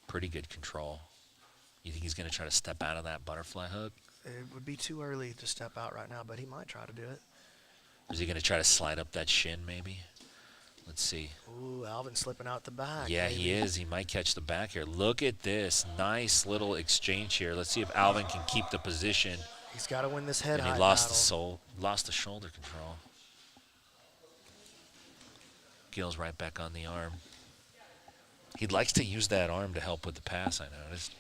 Pretty good control. You think he's going to try to step out of that butterfly hook? It would be too early to step out right now, but he might try to do it. Or is he going to try to slide up that shin maybe? Let's see. Ooh, Alvin slipping out the back. Yeah, maybe. he is. He might catch the back here. Look at this. Nice little exchange here. Let's see if Alvin can keep the position. He's got to win this head And high he lost battle. lost the shoulder control. Gill's right back on the arm. He likes to use that arm to help with the pass, I noticed.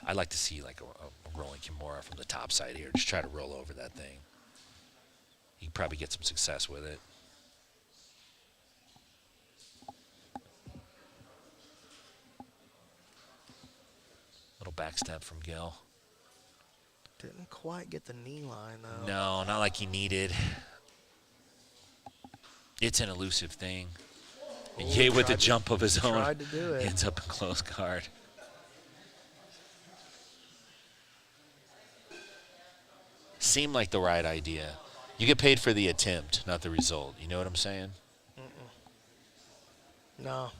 I'd like to see like a rolling Kimura from the top side here. Just try to roll over that thing. You can probably get some success with it. Little backstab from Gill. Didn't quite get the knee line, though. No, not like he needed. It's an elusive thing. And Ye with the jump of his own tried to do it. ends up in close guard. Seemed like the right idea. You get paid for the attempt, not the result. You know what I'm saying? No.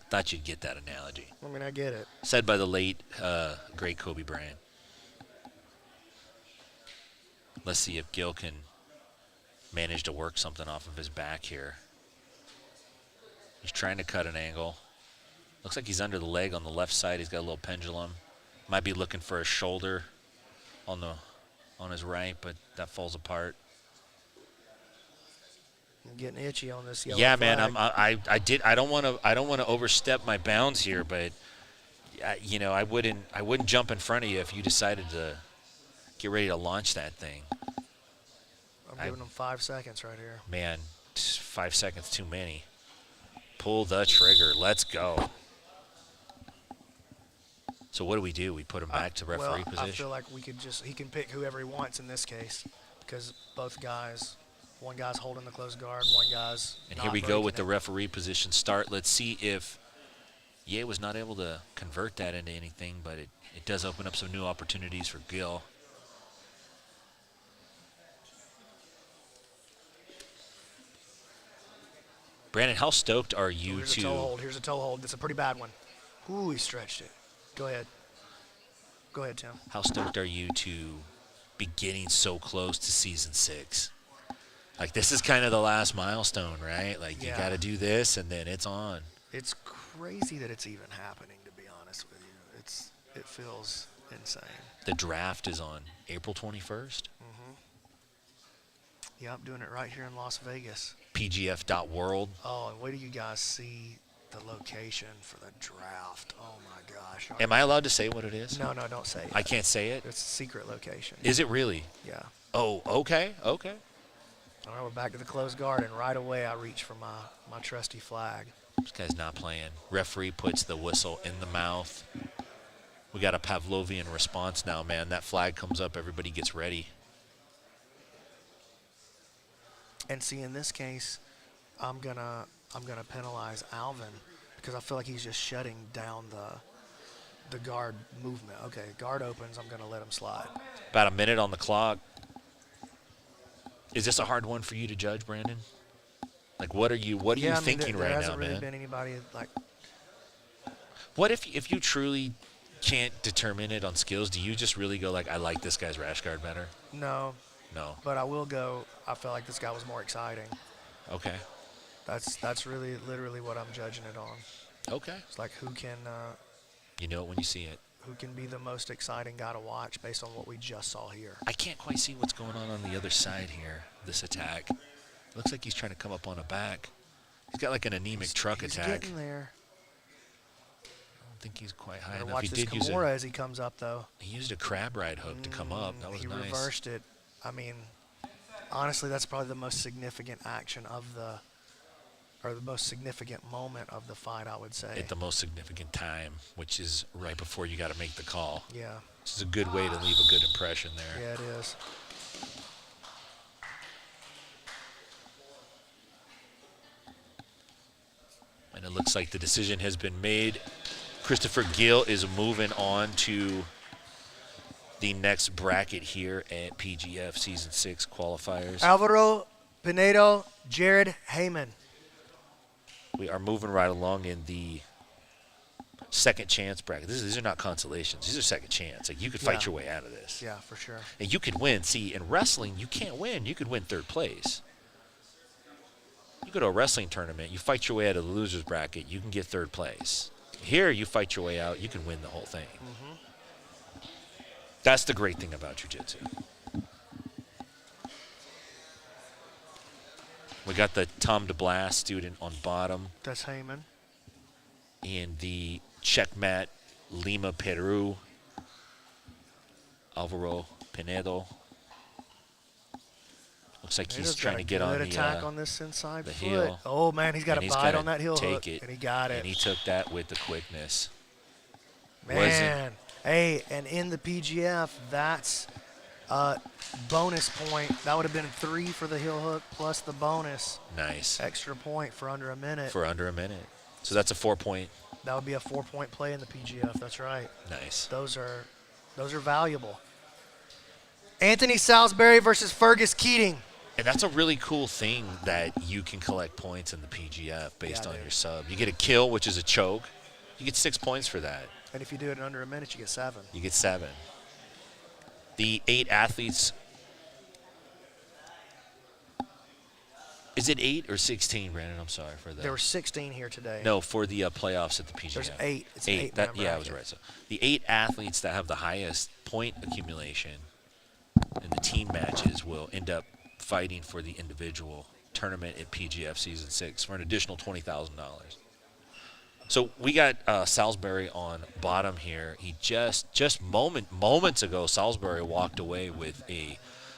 Thought you'd get that analogy. I mean, I get it. Said by the late, great Kobe Bryant. Let's see if Gill can manage to work something off of his back here. He's trying to cut an angle. Looks like he's under the leg on the left side. He's got a little pendulum. Might be looking for a shoulder on his right, but that falls apart. I'm getting itchy on this yellow Yeah, flag. man. I don't want to overstep my bounds here, but you know, I wouldn't jump in front of you if you decided to get ready to launch that thing. I'm giving him 5 seconds right here. Man, 5 seconds too many. Pull the trigger. Let's go. So what do? We put him back to referee position? I feel like he can pick whoever he wants in this case, because both guys, one guy's holding the close guard, one guy's And not here we go breaking with the it. referee position start. Let's see if Ye was not able to convert that into anything, but it does open up some new opportunities for Gill. Brandon, how stoked are you Here's a toe hold. Here's a toe hold. That's a pretty bad one. Ooh, he stretched it. Go ahead. Go ahead, Tim. How stoked are you to be getting so close to season 6? Like, this is kind of the last milestone, right? Like, you got to do this, and then it's on. It's crazy that it's even happening, to be honest with you. It feels insane. The draft is on April 21st. Yep, doing it right here in Las Vegas. PGF.world. Oh, and wait till you guys see the location for the draft. Oh, my gosh. Am I allowed to say what it is? No, don't say it. I can't say it? It's a secret location. Is it really? Yeah. Oh, okay. All right, we're back to the closed guard, and right away I reach for my trusty flag. This guy's not playing. Referee puts the whistle in the mouth. We got a Pavlovian response now, man. That flag comes up, everybody gets ready. And see, in this case, I'm gonna penalize Alvin because I feel like he's just shutting down the guard movement. Okay, guard opens. I'm gonna let him slide. About a minute on the clock. Is this a hard one for you to judge, Brandon? Like, what are you thinking right now, man? There hasn't really been anybody like. What if you truly can't determine it on skills? Do you just really go like, I like this guy's rash guard better? No. But I will go. I felt like this guy was more exciting. Okay. That's really literally what I'm judging it on. Okay. It's like who can. You know it when you see it. Who can be the most exciting guy to watch based on what we just saw here? I can't quite see what's going on the other side here. This attack. Looks like he's trying to come up on a back. He's got like an anemic truck attack. He's getting there. I don't think he's quite high Gotta enough. watch He this did use Kimura as he comes up, though. He used a crab ride hook to come up. That was he nice. He reversed it. I mean, honestly, that's probably the most significant action of or the most significant moment of the fight, I would say. At the most significant time, which is right before you got to make the call. Yeah. This is a good way to leave a good impression there. Yeah, it is. And it looks like the decision has been made. Christopher Gill is moving on to the next bracket here at PGF Season 6 qualifiers. Alvaro Pinedo, Jared Heyman. We are moving right along in the second chance bracket. These are not consolations. These are second chance. Like, you could fight your way out of this. Yeah, for sure. And you could win. See, in wrestling, you can't win. You could win third place. You go to a wrestling tournament, you fight your way out of the loser's bracket, you can get third place. Here, you fight your way out, you can win the whole thing. That's the great thing about jiu-jitsu. We got the Tom DeBlas student on bottom. That's Heyman. And the checkmat Lima, Peru, Alvaro Pinedo. Looks like he's trying to get on the attack on this inside the foot. heel. Oh man, he's got a bite on that heel hook, it, and he got it. And he took that with the quickness. Man, hey, and in the PGF, that's a bonus point. That would have been 3 for the heel hook plus the bonus. Nice. Extra point for under a minute. For under a minute. So that's a 4-point. That would be a 4-point play in the PGF. That's right. Nice. Those are valuable. Anthony Salisbury versus Fergus Keating. And that's a really cool thing that you can collect points in the PGF based on your sub. You get a kill, which is a choke. You get 6 points for that. And if you do it in under a minute, you get 7. You get 7. The 8 athletes. Is it 8 or 16, Brandon? I'm sorry for that. There were 16 here today. No, for the playoffs at the PGF. There's 8. It's 8. I was right. So the 8 athletes that have the highest point accumulation in the team matches will end up fighting for the individual tournament at PGF Season 6 for an additional $20,000. So we got Salisbury on bottom here. He just moments ago, Salisbury walked away with a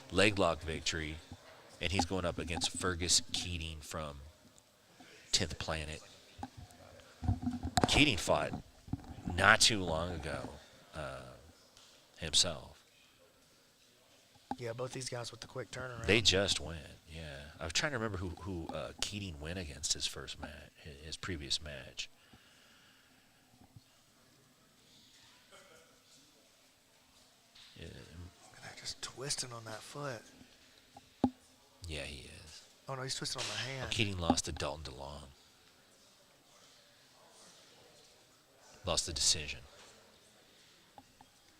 leg lock victory, and he's going up against Fergus Keating from 10th Planet. Keating fought not too long ago himself. Yeah, both these guys with the quick turnaround. They just went, yeah. I was trying to remember who Keating went against his first match, his previous match. Yeah. They're just twisting on that foot. Yeah, he is. Oh, no, he's twisting on the hand. Keating lost to Dalton DeLong. Lost the decision.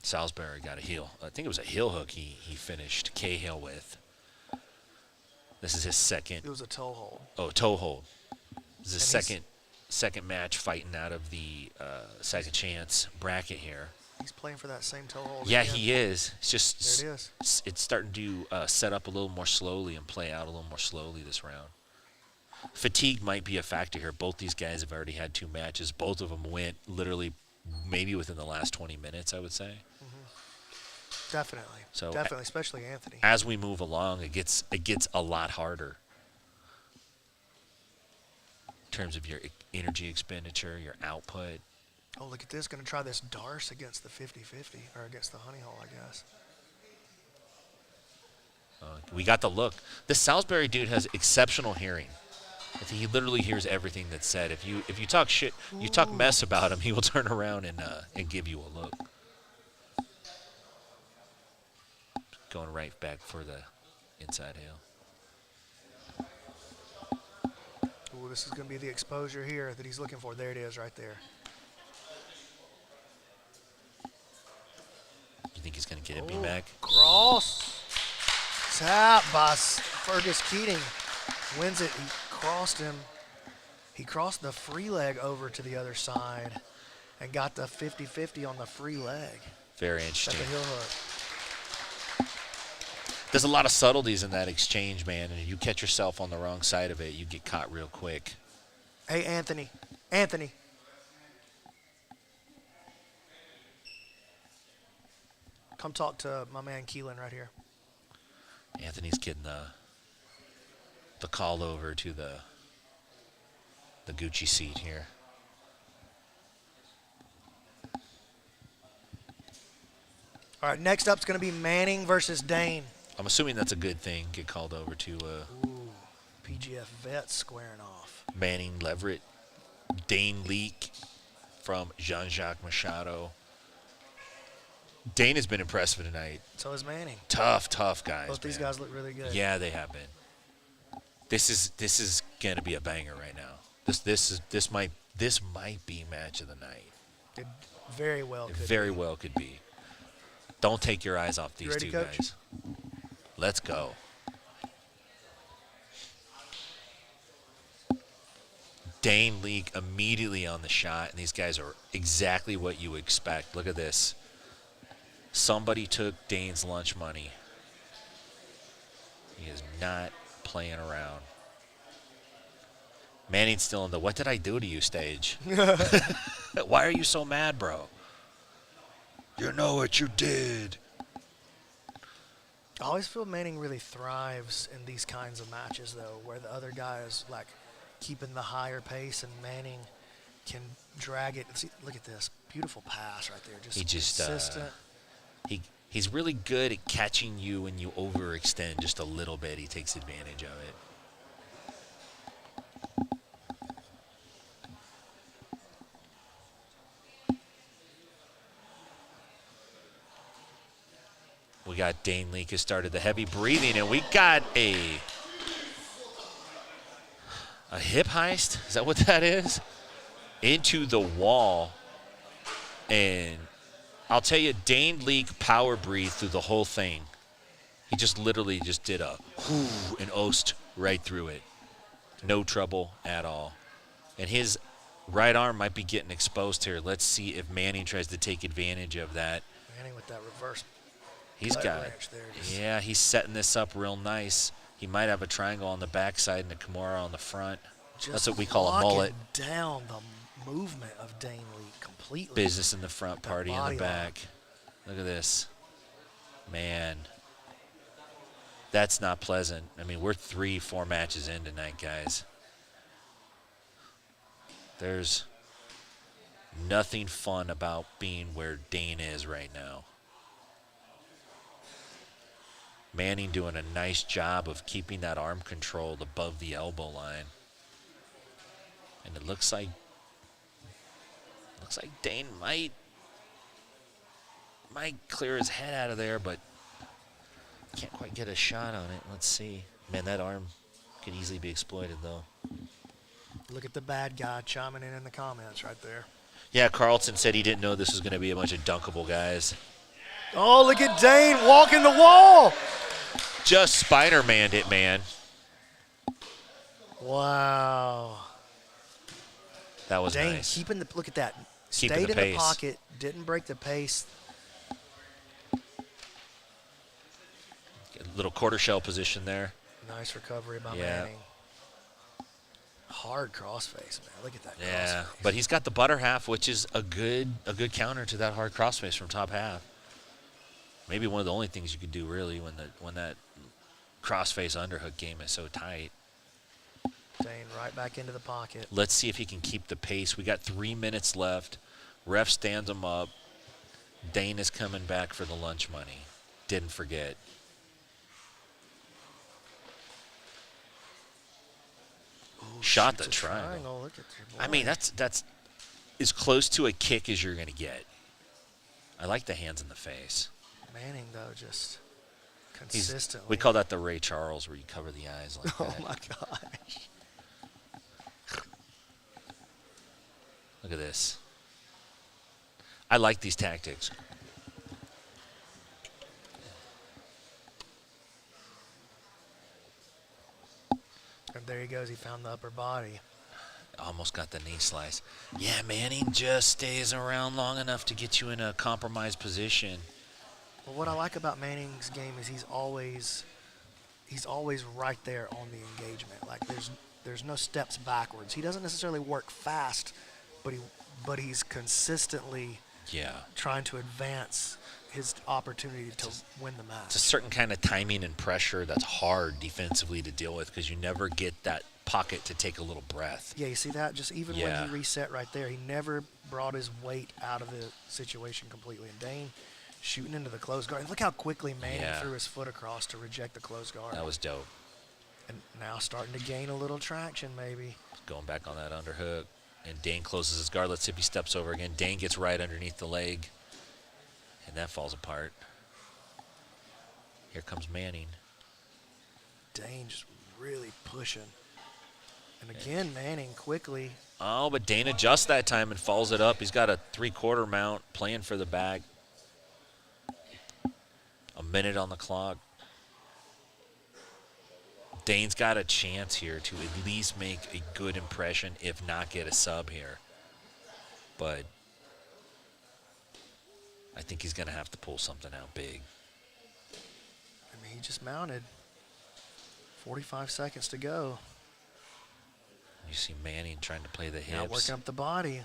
Salisbury got a heel. I think it was a heel hook he finished Cahill with. This is his second. It was a toe hold. Oh, toe hold. This is his second match fighting out of the second chance bracket here. He's playing for that same toe hold. Yeah, again. he is. It's just there it is. It's starting to set up a little more slowly and play out a little more slowly this round. Fatigue might be a factor here. Both these guys have already had 2 matches. Both of them went literally maybe within the last 20 minutes, I would say. Definitely. So definitely, especially Anthony. As we move along, it gets a lot harder in terms of your energy expenditure, your output. Oh, look at this. Going to try this Darce against the 50-50, or against the Honey Hole, I guess. We got the look. This Salisbury dude has exceptional hearing. I think he literally hears everything that's said. If you talk shit, you talk mess about him, he will turn around and give you a look. Going right back for the inside heel. Ooh, this is going to be the exposure here that he's looking for. There it is right there. You think he's going to get it back? Cross. Tap by Fergus Keating. Wins it. He crossed him. He crossed the free leg over to the other side and got the 50-50 on the free leg. Very interesting. That's a heel hook. There's a lot of subtleties in that exchange, man, and if you catch yourself on the wrong side of it, you get caught real quick. Hey, Anthony. Anthony. Come talk to my man Keelan right here. Anthony's getting the call over to the Gucci seat here. All right, next up is going to be Manning versus Dane. I'm assuming that's a good thing. Get called over to Ooh, PGF vets squaring off. Manning Leverett, Dane Leak from Jean-Jacques Machado. Dane has been impressive tonight. So is Manning. Tough guys. Both these guys look really good. Yeah, they have been. This is gonna be a banger right now. This might be match of the night. It very well could Very be. well could be. Don't take your eyes off these ready, two Coach? guys. Let's go. Dane Leak immediately on the shot, and these guys are exactly what you expect. Look at this. Somebody took Dane's lunch money. He is not playing around. Manning's still in the "what did I do to you" stage. Why are you so mad, bro? You know what you did. I always feel Manning really thrives in these kinds of matches, though, where the other guy is like keeping the higher pace, and Manning can drag it. See, look at this beautiful pass right there. He just consistent. He's really good at catching you when you overextend just a little bit. He takes advantage of it. We got Dane Leak has started the heavy breathing, and we got a hip heist. Is that what that is? Into the wall. And I'll tell you, Dane Leak power breathed through the whole thing. He just literally just did a whoo and oast right through it. No trouble at all. And his right arm might be getting exposed here. Let's see if Manning tries to take advantage of that. Manning with that reverse. He's got, yeah, he's setting this up real nice. He might have a triangle on the backside and a Kimura on the front. That's what we call a mullet. Down the movement of Dane Leak completely. Business in the front, party in the back. Look at this. Man, that's not pleasant. I mean, we're 3-4 matches in tonight, guys. There's nothing fun about being where Dane is right now. Manning doing a nice job of keeping that arm controlled above the elbow line. And it looks like Dane might clear his head out of there, but can't quite get a shot on it. Let's see. Man, that arm could easily be exploited, though. Look at the bad guy chiming in the comments right there. Yeah, Carlton said he didn't know this was going to be a bunch of dunkable guys. Oh, look at Dane walking the wall. Just Spider-Man'd it, man. Wow. That was Dane nice. keeping the, look at that. Keeping Stayed the in pace. the pocket, didn't break the pace. A little quarter shell position there. Nice recovery by Yeah. Manning. Hard crossface, man. Look at that Yeah, crossface. but he's got the butter half, which is a good counter to that hard crossface from top half. Maybe one of the only things you could do really when that crossface underhook game is so tight. Dane right back into the pocket. Let's see if he can keep the pace. We got 3 minutes left. Ref stands him up. Dane is coming back for the lunch money. Didn't forget. Ooh, Shot the shoots a triangle. Look at your boy. I mean, that's as close to a kick as you're going to get. I like the hands in the face. Manning, though, just He's, consistently. we call that the Ray Charles, where you cover the eyes like that. Oh, my gosh. Look at this. I like these tactics. And there he goes. He found the upper body. Almost got the knee slice. Yeah, Manning just stays around long enough to get you in a compromised position. Well, what I like about Manning's game is he's always right there on the engagement. Like there's no steps backwards. He doesn't necessarily work fast, but he's consistently trying to advance his opportunity to win the match. It's a certain kind of timing and pressure that's hard defensively to deal with because you never get that pocket to take a little breath. Yeah, you see that? Just even when he reset right there, he never brought his weight out of the situation completely. And Dane shooting into the closed guard. And look how quickly Manning threw his foot across to reject the closed guard. That was dope. And now starting to gain a little traction, maybe. Going back on that underhook. And Dane closes his guard. Let's see if he steps over again. Dane gets right underneath the leg. And that falls apart. Here comes Manning. Dane just really pushing. And again, Manning quickly. Oh, but Dane adjusts that time and follows it up. He's got a 3/4 mount playing for the bag. A minute on the clock. Dane's got a chance here to at least make a good impression, if not get a sub here. But I think he's going to have to pull something out big. I mean, he just mounted. 45 seconds to go. You see Manning trying to play the hips. Now working up the body.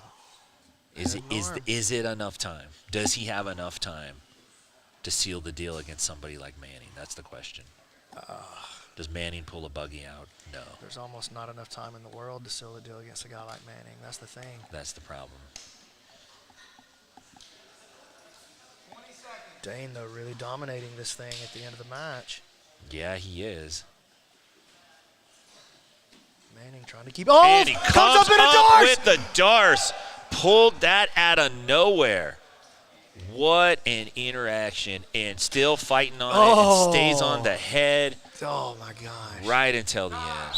Is it enough time? Does he have enough time to seal the deal against somebody like Manning? That's the question. Does Manning pull a buggy out? No. There's almost not enough time in the world to seal the deal against a guy like Manning. That's the thing. That's the problem. Dane, though, really dominating this thing at the end of the match. Yeah, he is. Manning trying to keep. Oh, and he comes up in a Darce! with the Darce. Pulled that out of nowhere. What an interaction. And still fighting on it and stays on the head. Oh, my gosh. Right until the end.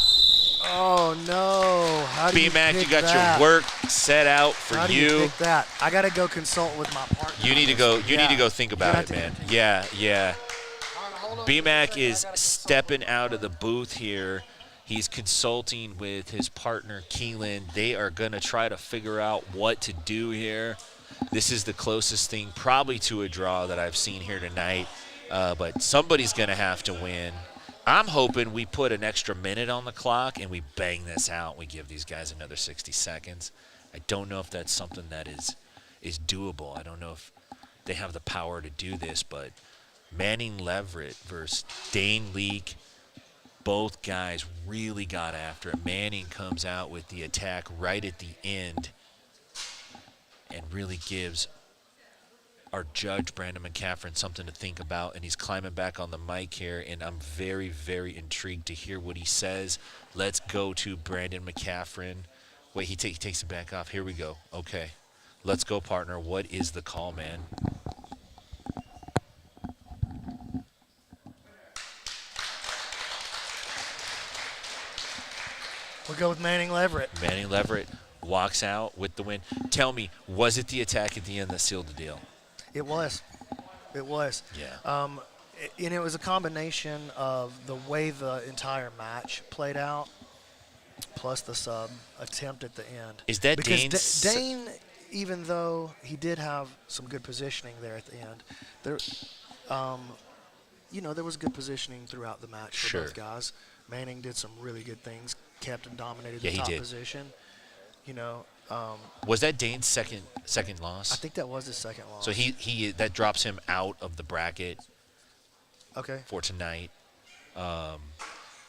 Oh, no. How do B-Mac, you got that? your work set out for How do you pick that? I got to go consult with my partner. You need to go. You need to go think about it, man. Yeah, yeah. B-Mac is stepping out of the booth here. He's consulting with his partner, Keelan. They are going to try to figure out what to do here. This is the closest thing probably to a draw that I've seen here tonight, but somebody's going to have to win. I'm hoping we put an extra minute on the clock and we bang this out. We give these guys another 60 seconds. I don't know if that's something that is doable. I don't know if they have the power to do this, but Manning Leverett versus Dane Leake, both guys really got after it. Manning comes out with the attack right at the end and really gives our judge, Brandon McCaffrey, something to think about. And he's climbing back on the mic here, and I'm very, very intrigued to hear what he says. Let's go to Brandon McCaffrey. Wait, he takes it back off. Here we go. Okay. Let's go, partner. What is the call, man? We'll go with Manning Leverett. Manning Leverett walks out with the win. Tell me, was it the attack at the end that sealed the deal? It was. It was. Yeah. And it was a combination of the way the entire match played out, plus the sub attempt at the end. Is that because Dane, even though he did have some good positioning there at the end, there, there was good positioning throughout the match for both guys. Manning did some really good things, kept and dominated the top position. Was that Dane's second loss? I think that was his second loss. So he that drops him out of the bracket. Okay. For tonight.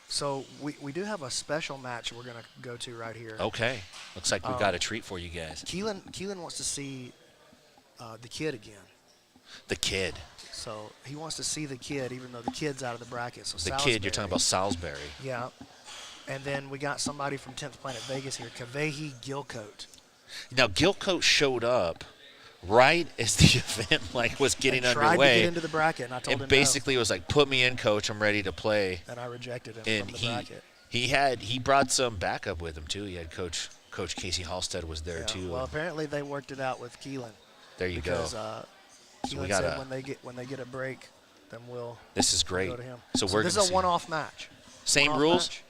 So we do have a special match we're gonna go to right here. Okay. Looks like we've got a treat for you guys. Keelan wants to see the kid again. The kid. So he wants to see the kid, even though the kid's out of the bracket. So the kid, you're talking about Salisbury. Yeah. And then we got somebody from 10th Planet Vegas here, Kavehi Gilcoat. Now, Gilcoat showed up right as the event was getting underway. Tried to get into the bracket, and I told him basically was like, put me in, coach. I'm ready to play. And I rejected him and from the bracket. He brought some backup with him, too. He had Coach Casey Halstead was there, too. Well, apparently they worked it out with Keelan. There you go. So Keelan said when they get a break, then we'll This is great. go to him. So this is a one-off match. Same rules? Match.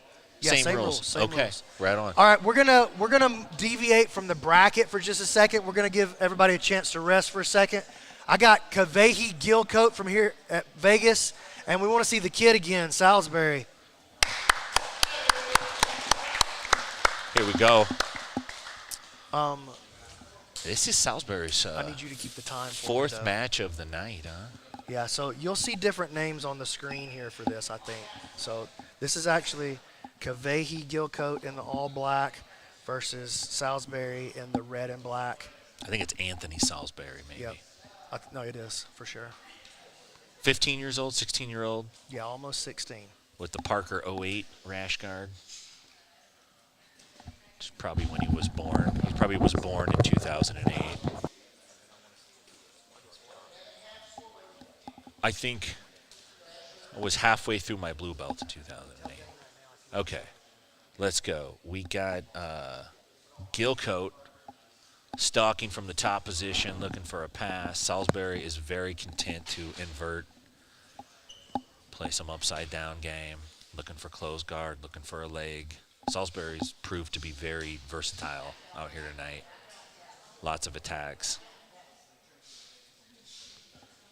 Yeah, same rules. Same okay, rules. right on. All right, we're gonna deviate from the bracket for just a second. We're gonna give everybody a chance to rest for a second. I got Kavehi Gilcoat from here at Vegas, and we want to see the kid again, Salisbury. Here we go. This is Salisbury's I need you to keep the time for fourth match of the night, huh? Yeah, so you'll see different names on the screen here for this, I think. So this is actually Kavehi Gilcoat in the all black versus Salisbury in the red and black. I think it's Anthony Salisbury, maybe. Yep. No, it is, for sure. 15 years old, 16-year-old? Yeah, almost 16. With the Parker 08 rash guard. It's probably when he was born. He probably was born in 2008. I think I was halfway through my blue belt in 2008. Okay, let's go. We got Gilcoat stalking from the top position, looking for a pass. Salisbury is very content to invert, play some upside down game, looking for closed guard, looking for a leg. Salisbury's proved to be very versatile out here tonight. Lots of attacks.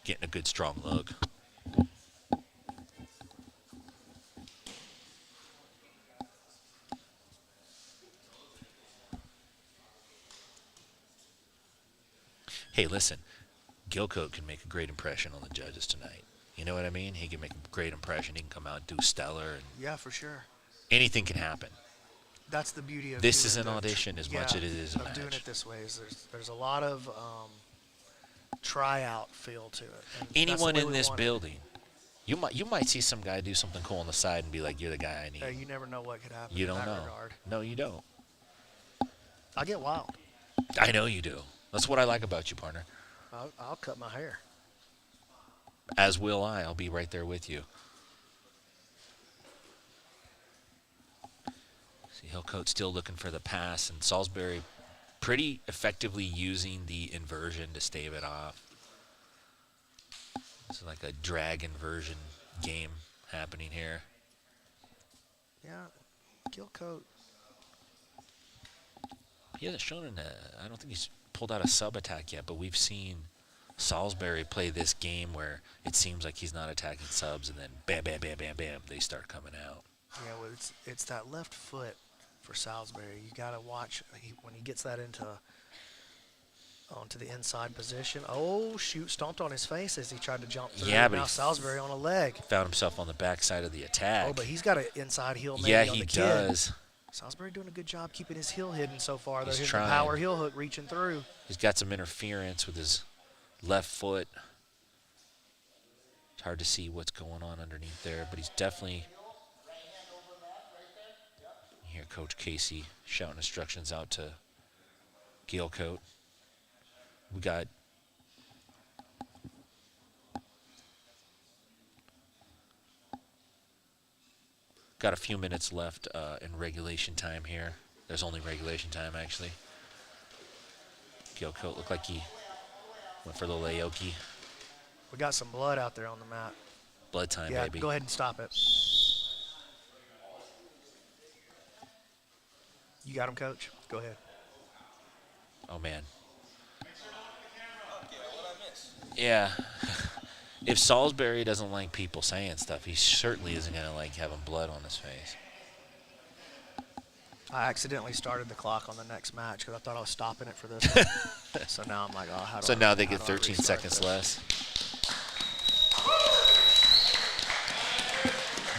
Getting a good strong look. Hey, listen, Gilcoat can make a great impression on the judges tonight. You know what I mean? He can make a great impression. He can come out and do stellar. And Yeah, for sure. anything can happen. That's the beauty of This doing is an the audition as much as it is a of match. doing it this way. Is there's a lot of tryout feel to it. And that's the Anyone way in we this want it. building, you might see some guy do something cool on the side and be like, "You're the guy I need." You never know what could happen. You in don't that know. regard. No, you don't. I get wild. I know you do. That's what I like about you, partner. I'll cut my hair. As will I. I'll be right there with you. See, Hillcoat still looking for the pass, and Salisbury pretty effectively using the inversion to stave it off. It's like a drag inversion game happening here. Yeah, Gilcoat. He hasn't shown I don't think he's pulled out a sub attack yet, but we've seen Salisbury play this game where it seems like he's not attacking subs, and then bam, bam, bam, bam, bam, they start coming out. Yeah, well, it's that left foot for Salisbury. You got to watch when he gets that onto the inside position. Oh, shoot, stomped on his face as he tried to jump through. Yeah, but now Salisbury on a leg. Found himself on the backside of the attack. Oh, but he's got an inside heel maybe Yeah, on he the kid. does. Salisbury doing a good job keeping his heel hidden so far. He's There's trying. the power heel hook reaching through. He's got some interference with his left foot. It's hard to see what's going on underneath there, but he's definitely... You hear Coach Casey shouting instructions out to Gilcoat. We got... Got a few minutes left in regulation time here. There's only regulation time, actually. Gilcoat looked like he went for the Laoki. We got some blood out there on the mat. Blood time, yeah, baby. Go ahead and stop it. You got him, Coach? Go ahead. Oh, man. Yeah. If Salisbury doesn't like people saying stuff, he certainly isn't going to like having blood on his face. I accidentally started the clock on the next match because I thought I was stopping it for this one. So now I'm like, oh, how do So I, now they how get do I 13 restart seconds this? less.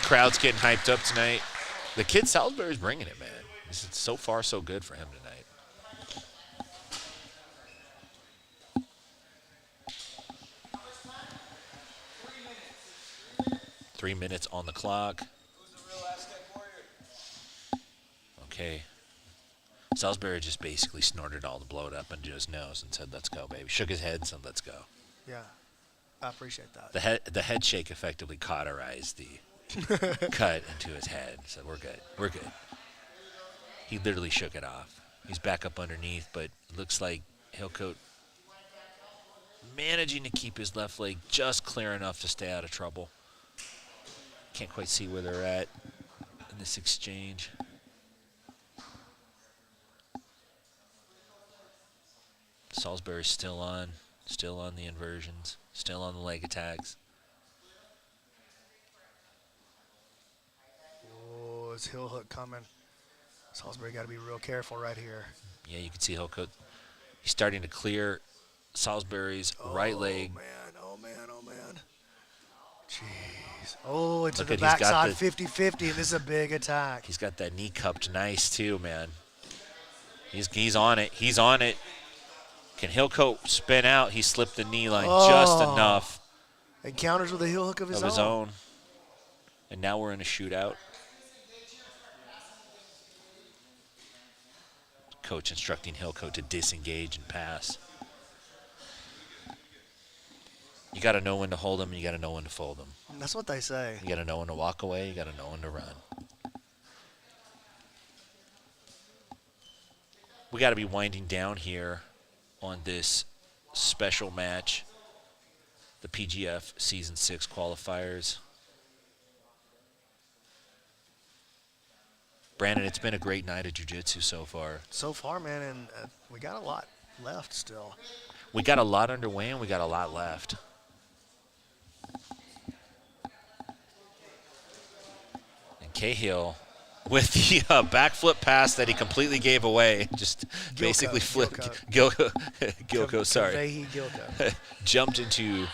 Crowd's getting hyped up tonight. The kid Salisbury's bringing it, man. This is so far so good for him tonight. 3 minutes on the clock. Okay. Salisbury just basically snorted all the blood up into his nose and said, "Let's go, baby." Shook his head and said, "Let's go." Yeah, I appreciate that. The head shake effectively cauterized the cut into his head. So we're good. We're good. He literally shook it off. He's back up underneath, but it looks like Hillcoat managing to keep his left leg just clear enough to stay out of trouble. Can't quite see where they're at in this exchange. Salisbury's still on the inversions, still on the leg attacks. Oh, his heel hook coming. Salisbury got to be real careful right here. Yeah, you can see Hillcoat. He's starting to clear Salisbury's right leg. Oh, man. Jeez. Oh, into Look the at- he's got backside the- 50-50, and this is a big attack. He's got that knee cupped nice too, man. He's on it. He's on it. Can Hillcoat spin out? He slipped the knee line just enough And counters with a heel hook of his own. And now we're in a shootout. Coach instructing Hillcoat to disengage and pass. You got to know when to hold them, and you got to know when to fold them. That's what they say. You got to know when to walk away. You got to know when to run. We got to be winding down here on this special match, the PGF Season 6 qualifiers. Brandon, it's been a great night of jiu-jitsu so far. So far, man, and we got a lot left still. We got a lot underway and we got a lot left. And Cahill, with the backflip pass that he completely gave away, just basically flipped. Gilco, sorry. Jumped into.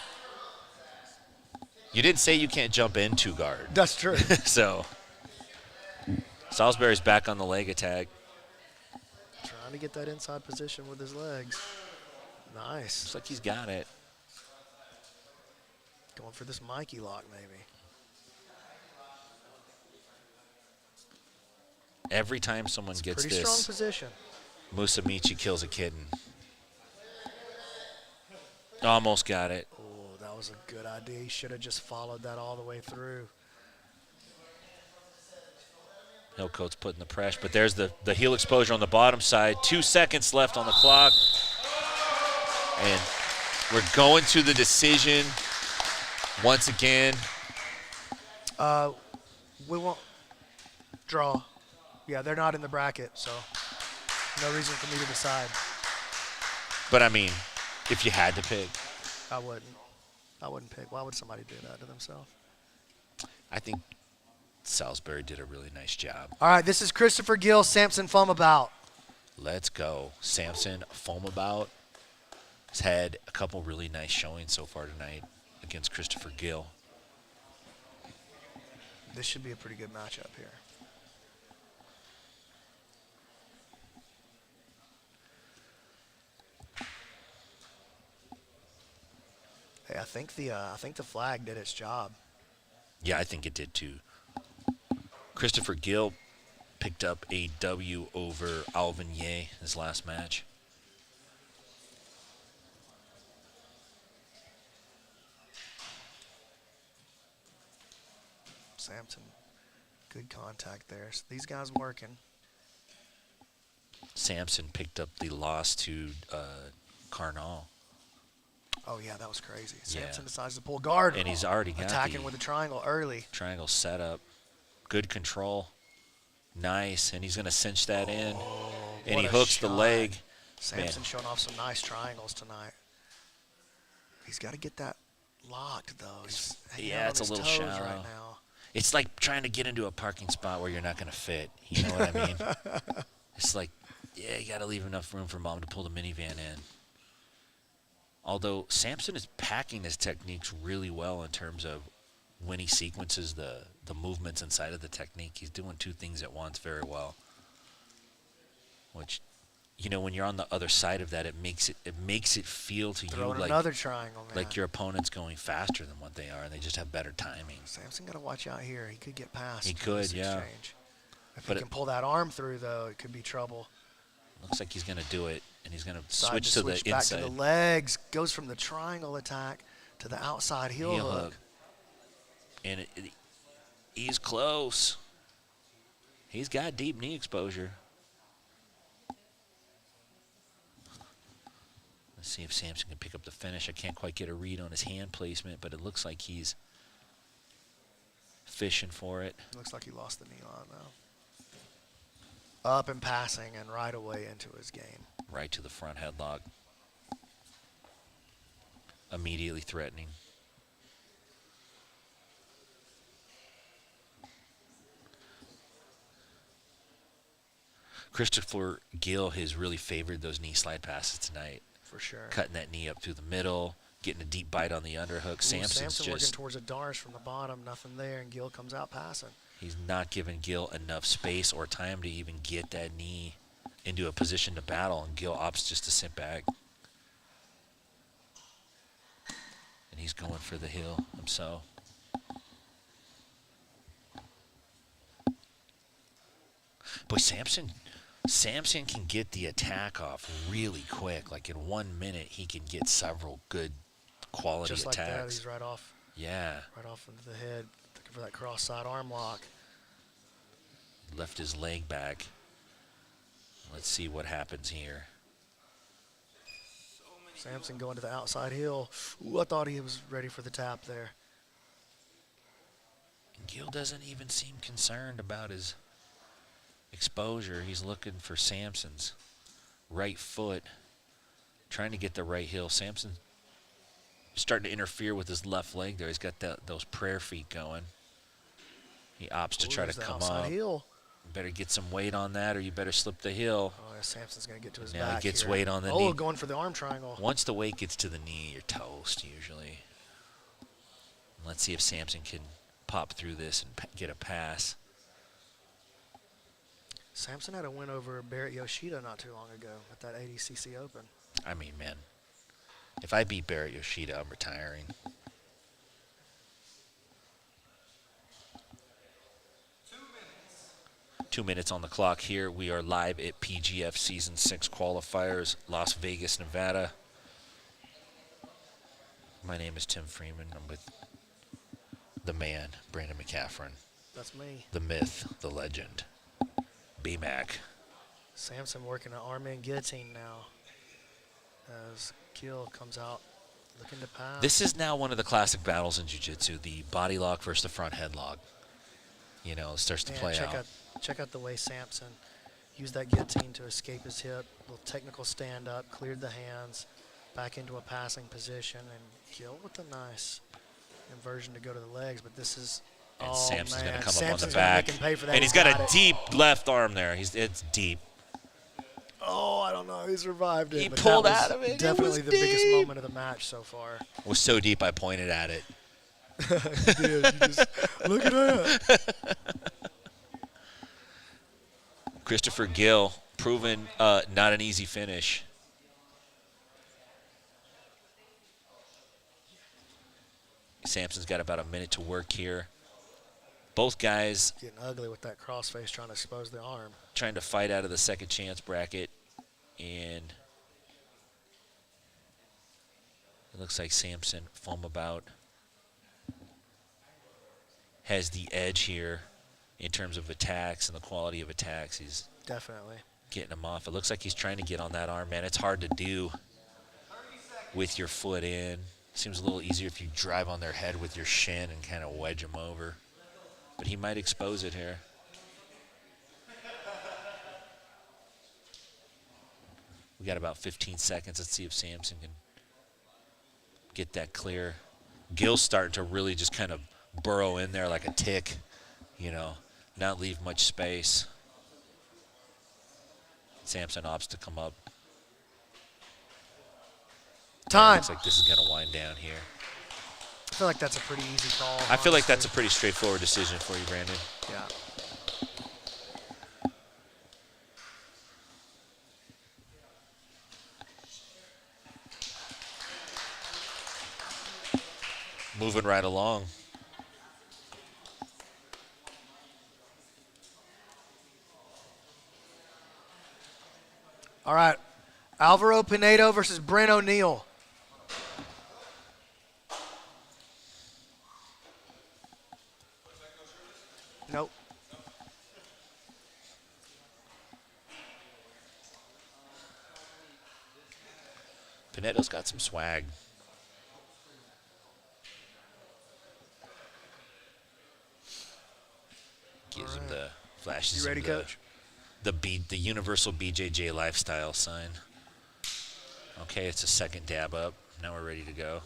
You didn't say you can't jump into guard. That's true. So, Salisbury's back on the leg attack. Trying to get that inside position with his legs. Nice. Looks like he's got it. Going for this Mikey lock, maybe. Every time someone gets pretty this, strong position. Musamichi kills a kitten. Almost got it. Oh, that was a good idea. He should have just followed that all the way through. Hillcoat's putting the pressure, but there's the heel exposure on the bottom side. 2 seconds left on the clock. And we're going to the decision once again. We won't draw. Yeah, they're not in the bracket, so no reason for me to decide. But, I mean, if you had to pick. I wouldn't. I wouldn't pick. Why would somebody do that to themselves? I think Salisbury did a really nice job. All right, this is Christopher Gill, Samson Foamabout. Let's go. Samson Foamabout has had a couple really nice showings so far tonight against Christopher Gill. This should be a pretty good matchup here. Hey, I think the flag did its job. Yeah, I think it did too. Christopher Gill picked up a W over Alvin Ye his last match. Samson, good contact there. So these guys working. Samson picked up the loss to Carnal. Oh, yeah, that was crazy. Yeah. Samson decides to pull guard. And he's already got attacking with a triangle early. Triangle setup. Good control. Nice. And he's going to cinch that in. And he hooks the leg. Samson showing off some nice triangles tonight. He's got to get that locked, though. Yeah, it's a little shallow. Right now. It's like trying to get into a parking spot where you're not going to fit. You know what I mean? It's like, yeah, you got to leave enough room for Mom to pull the minivan in. Although Samson is packing his techniques really well in terms of when he sequences the movements inside of the technique. He's doing two things at once very well. Which, you know, when you're on the other side of that, it makes it feel to you like another triangle, man. Like your opponent's going faster than what they are, and they just have better timing. Samson got to watch out here. He could get past. He could, yeah. Exchange. If he can pull that arm through, though, it could be trouble. Looks like he's going to do it, and he's going to switch to the back inside. To the legs, goes from the triangle attack to the outside heel hook. And he's close. He's got deep knee exposure. Let's see if Samson can pick up the finish. I can't quite get a read on his hand placement, but it looks like he's fishing for it. Looks like he lost the knee line, though. Up and passing and right away into his game. Right to the front headlock. Immediately threatening. Christopher Gill has really favored those knee slide passes tonight. For sure. Cutting that knee up through the middle, getting a deep bite on the underhook. Samson just working towards a Darce from the bottom, nothing there, and Gill comes out passing. He's not giving Gill enough space or time to even get that knee into a position to battle, and Gill opts just to sit back. And he's going for the heel himself. Boy, Samson can get the attack off really quick. Like in 1 minute, he can get several good quality Just attacks. Just like that, he's right off. Yeah. Right off into the head, looking for that cross-side arm lock. Left his leg back. Let's see what happens here. Sampson going to the outside heel. Ooh, I thought he was ready for the tap there. Gill doesn't even seem concerned about his exposure. He's looking for Sampson's right foot, trying to get the right heel. Sampson starting to interfere with his left leg there. He's got those prayer feet going. He opts to try to come up. Heel. You better get some weight on that, or you better slip the heel. Oh, yeah, Sampson's going to get to his Now back he gets here. weight on the knee. knee. Going for the arm triangle. Once the weight gets to the knee, you're toast usually. Let's see if Sampson can pop through this and get a pass. Sampson had a win over Barrett Yoshida not too long ago at that 80cc Open. I mean, man, if I beat Barrett Yoshida, I'm retiring. Two minutes on the clock here. We are live at PGF Season 6 qualifiers, Las Vegas, Nevada. My name is Tim Freeman. I'm with the man, Brandon McCaffron. That's me. The myth, the legend, B-Mac. Sampson working an arm in guillotine now as Gill comes out looking to pass. This is now one of the classic battles in Jiu-Jitsu, the body lock versus the front headlock. You know, it starts to play out. Check out the way Sampson used that guillotine to escape his hip. Little technical stand up, cleared the hands, back into a passing position, and Gill with a nice inversion to go to the legs. But this is And Sampson's going to come Sampson's up on the gonna back. make him pay for that. And he's got a deep left arm there. It's deep. Oh, I don't know. He survived it. He but pulled that was out of it. It Definitely was the biggest deep. moment of the match so far. It was so deep I pointed at it. You did. You just, look at that. Christopher Gill, proven not an easy finish. Sampson's got about a minute to work here. Both guys Getting ugly with that crossface, trying to expose the arm. trying to fight out of the second chance bracket. And it looks like Sampson, foam about, has the edge here in terms of attacks and the quality of attacks. He's Definitely. getting him off. It looks like he's trying to get on that arm, man. It's hard to do with your foot in. Seems a little easier if you drive on their head with your shin and kind of wedge them over. But he might expose it here. We got about 15 seconds. Let's see if Sampson can get that clear. Gill's starting to really just kind of burrow in there like a tick, you know, not leave much space. Sampson opts to come up. Time. Looks like this is going to wind down here. I feel like that's a pretty easy call. I feel like that's a pretty straightforward decision for you, Brandon. Yeah. Moving right along. All right. Alvaro Pinedo versus Brent O'Neill. Nope. Pinedo's got some swag. Gives him the flashes. You ready, him Coach? The universal BJJ lifestyle sign. Okay, it's a second dab up. Now we're ready to go.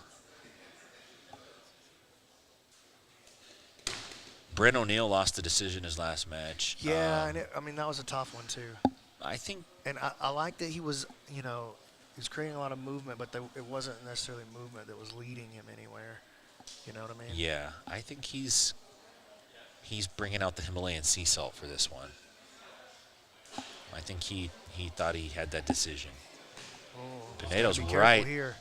Brent O'Neill lost the decision his last match. Yeah, and I mean, that was a tough one, too. I think. And I like that he was, you know, he was creating a lot of movement, but it wasn't necessarily movement that was leading him anywhere. You know what I mean? Yeah, I think he's bringing out the Himalayan sea salt for this one. I think he thought he had that decision. Oh, Pinedo's be careful right here.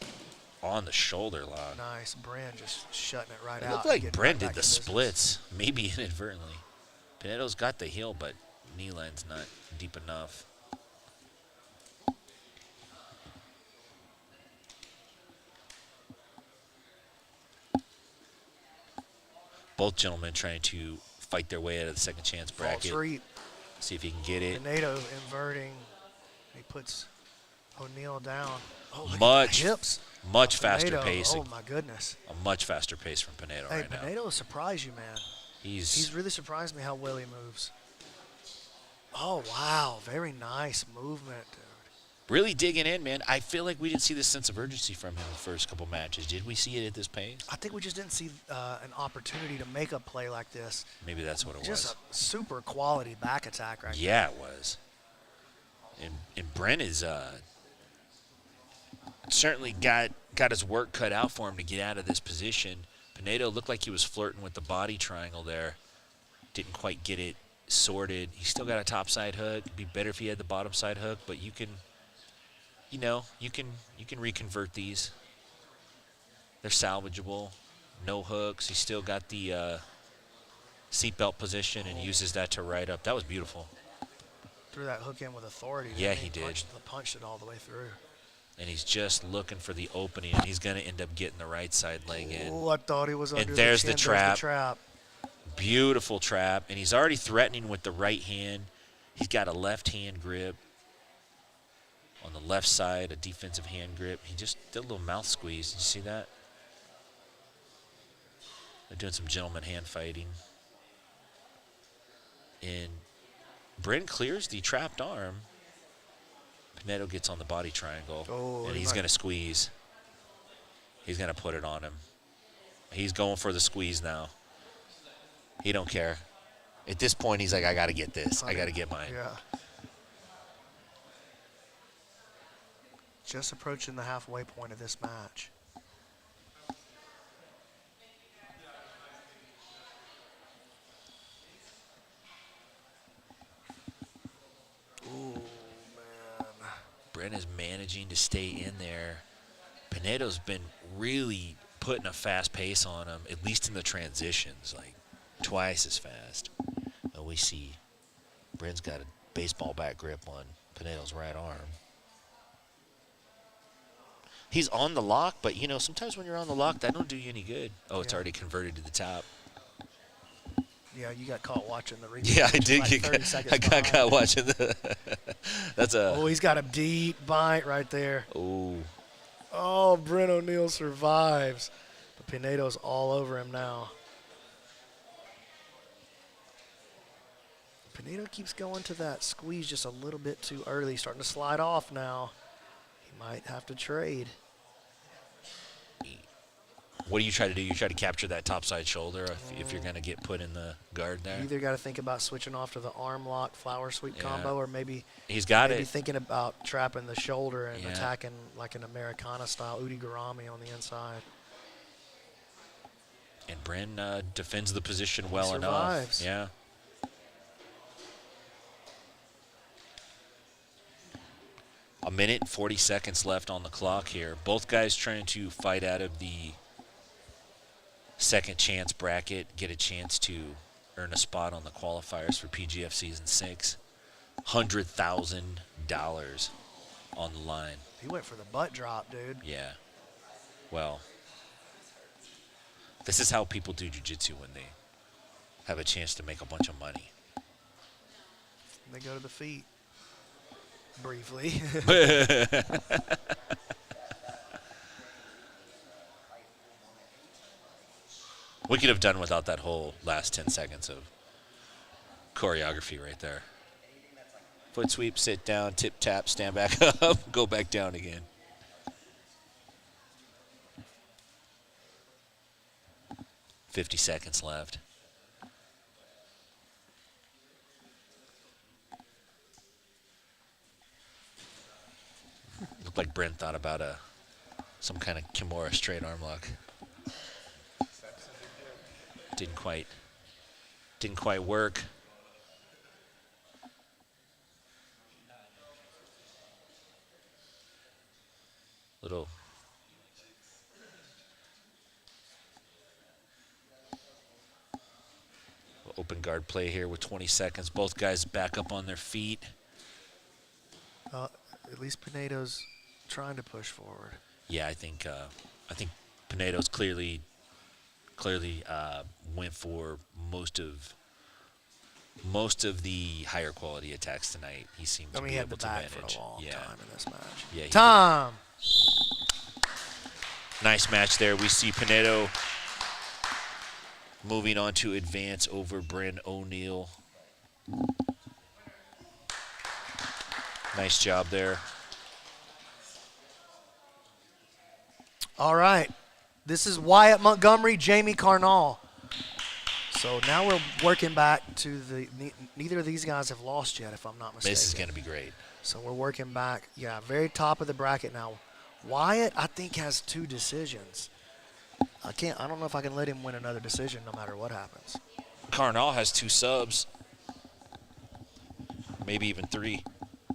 on the shoulder lock. Nice. Brand just shutting it right It out. looked like getting Brent right did back the in business. splits, maybe inadvertently. Pinedo's got the heel, but knee line's not deep enough. Both gentlemen trying to fight their way out of the second chance bracket. False read. See if he can get it. Pinedo inverting. He puts O'Neal down. Oh, look at Much, the hips. much faster Pinedo. pacing. Oh, my goodness. A much faster pace from Pinedo Hey, right now. Pinedo will surprise you, man. He's really surprised me how well he moves. Oh, wow. Very nice movement, dude. Really digging in, man. I feel like we didn't see this sense of urgency from him in the first couple matches. Did we see it at this pace? I think we just didn't see an opportunity to make a play like this. Maybe that's what it was. Just a super quality back attack right Yeah, it was. And Brent is certainly got his work cut out for him to get out of this position. Pinedo looked like he was flirting with the body triangle there. Didn't quite get it sorted. He still got a top side hook. It'd be better if he had the bottom side hook, but you can, you can reconvert these. They're salvageable. No hooks. He still got the seatbelt position and uses that to right up. That was beautiful. Threw that hook in with authority. Yeah, he did. Punched it all the way through. And he's just looking for the opening, and he's going to end up getting the right side leg in. Oh, I thought he was under and there's the chin. the trap. There's the trap. Beautiful trap. And he's already threatening with the right hand. He's got a left hand grip. On the left side, a defensive hand grip. He just did a little mouth squeeze. Did you see that? They're doing some gentleman hand fighting. And Brent clears the trapped arm. Pinedo gets on the body triangle, and he's going to squeeze. He's going to put it on him. He's going for the squeeze now. He don't care. At this point, he's like, I got to get this. I got to get mine. Yeah. Just approaching the halfway point of this match. Ooh, man. Brent is managing to stay in there. Pinedo's been really putting a fast pace on him, at least in the transitions, like twice as fast. But we see Brent's got a baseball bat grip on Pinedo's right arm. He's on the lock, but, you know, sometimes when you're on the lock, that don't do you any good. Oh, it's already converted to the top. Yeah, you got caught watching the replay. Yeah, I did. Like I got caught watching the. That's a. Oh, he's got a deep bite right there. Oh. Oh, Brent O'Neal survives. But Pinedo's all over him now. Pinedo keeps going to that squeeze just a little bit too early. Starting to slide off now. He might have to trade. What do you try to do? You try to capture that topside shoulder if you're going to get put in the guard there? You either got to think about switching off to the arm lock flower sweep combo, or maybe he's got maybe it. thinking about trapping the shoulder and attacking like an Americana style Udi Garami on the inside. And Bryn defends the position well survives. enough. Yeah. A minute and 40 seconds left on the clock here. Both guys trying to fight out of the second chance bracket, get a chance to earn a spot on the qualifiers for PGF Season 6. $100,000 on the line. He went for the butt drop, dude. Yeah. Well, this is how people do jiu-jitsu when they have a chance to make a bunch of money. They go to the feet. Briefly. We could have done without that whole last 10 seconds of choreography right there. Foot sweep, sit down, tip tap, stand back up, go back down again. $50 seconds left. Looked like Brent thought about some kind of Kimura straight arm lock. Didn't quite work. Little open guard play here with 20 seconds. Both guys back up on their feet. At least Pinedo's trying to push forward. Yeah, I think Pinedo's clearly went for most of most of the higher quality attacks tonight, he seemed to be he had able the to back manage. for a long time in this match. Yeah, time. Nice match there. We see Pinedo moving on to advance over Bryn O'Neill. Nice job there. All right. This is Wyatt Montgomery, Jamie Carnal. So now we're working back to neither of these guys have lost yet, if I'm not mistaken. This is going to be great. So we're working back, very top of the bracket now. Wyatt, I think, has 2 decisions. I don't know if I can let him win another decision no matter what happens. Carnal has 2 subs. Maybe even 3.